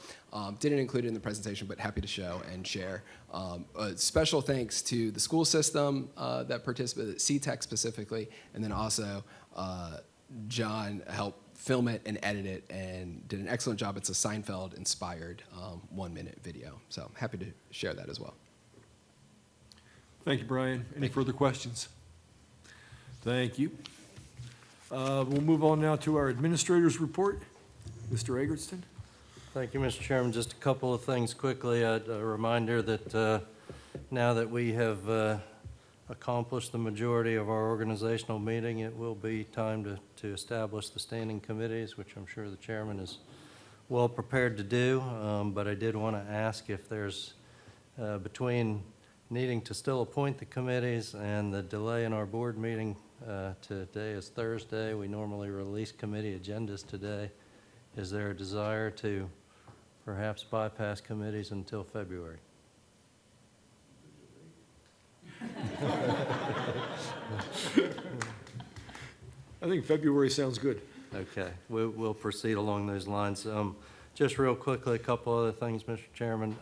Didn't include it in the presentation, but happy to show and share. A special thanks to the school system that participated, CTEC specifically, and then also John helped film it and edit it and did an excellent job. It's a Seinfeld-inspired 1-minute video. So happy to share that as well. Thank you, Brian. Any further questions? Thank you. We'll move on now to our administrator's report. Mr. Eggertston. Thank you, Mr. Chairman. Just a couple of things quickly. A reminder that now that we have accomplished the majority of our organizational meeting, it will be time to establish the standing committees, which I'm sure the chairman is well prepared to do. But I did want to ask if there's, between needing to still appoint the committees and the delay in our board meeting, today is Thursday. We normally release committee agendas today. Is there a desire to perhaps bypass committees until February? I think February sounds good. Okay, we'll proceed along those lines. Just real quickly, a couple other things, Mr. Chairman.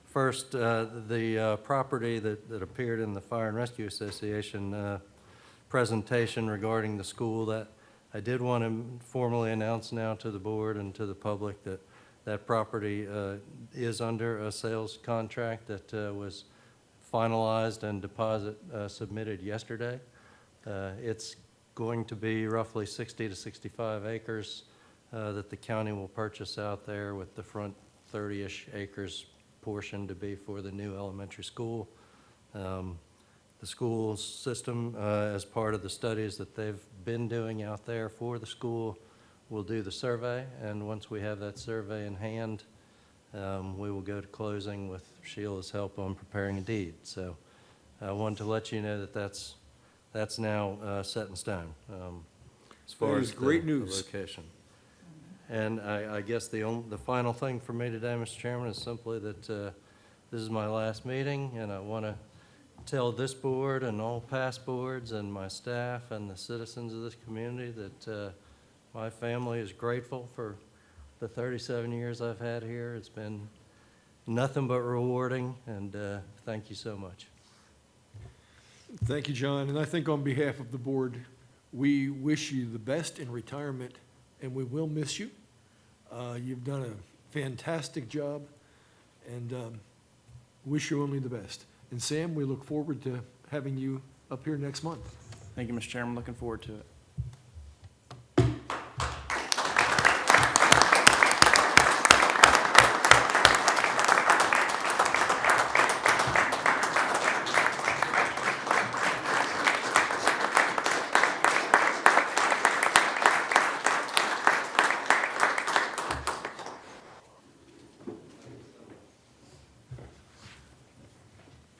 First, the property that appeared in the Fire and Rescue Association presentation regarding the school, that I did want to formally announce now to the board and to the public that that property is under a sales contract that was finalized and deposit submitted yesterday. It's going to be roughly 60 to 65 acres that the county will purchase out there, with the front 30-ish acres portion to be for the new elementary school. The school system, as part of the studies that they've been doing out there for the school, will do the survey, and once we have that survey in hand, we will go to closing with Sheila's help on preparing a deed. So I wanted to let you know that that's now set in stone as far That as is great the news. location. And I guess the final thing for me today, Mr. Chairman, is simply that this is my last meeting, and I want to tell this board and all past boards and my staff and the citizens of this community that my family is grateful for the 37 years I've had here. It's been nothing but rewarding, and thank you so much. Thank you, John. And I think on behalf of the board, we wish you the best in retirement, and we will miss you. You've done a fantastic job, and wish you only the best. And Sam, we look forward to having you up here next month. Thank you, Mr. Chairman. Looking forward to it.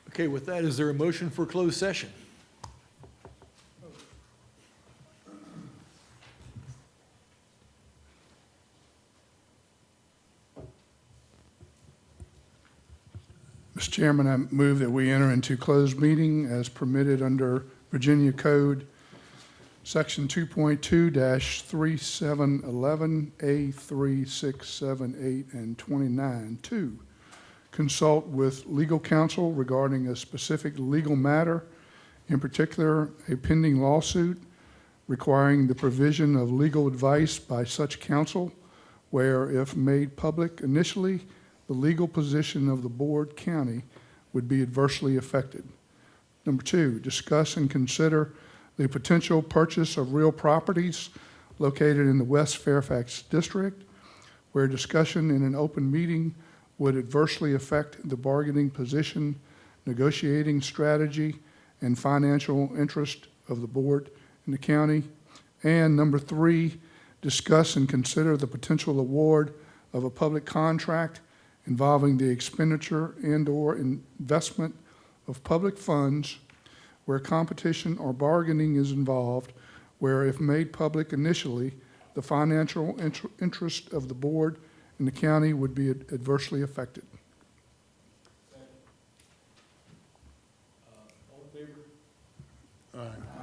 Okay, with that, is there a motion for closed session? Mr. Chairman, I move that we enter into closed meeting as permitted under Virginia Code, Section 2.2-3711, A3, 6, 7, 8, and 29. 2, consult with legal counsel regarding a specific legal matter, in particular, a pending lawsuit requiring the provision of legal advice by such counsel, where, if made public initially, the legal position of the board county would be adversely affected. Number 2, discuss and consider the potential purchase of real properties located in the West Fairfax District, where discussion in an open meeting would adversely affect the bargaining position, negotiating strategy, and financial interest of the board in the county. And number 3, discuss and consider the potential award of a public contract involving the expenditure and/or investment of public funds where competition or bargaining is involved, where, if made public initially, the financial interest of the board and the county would be adversely affected. All in favor? All right.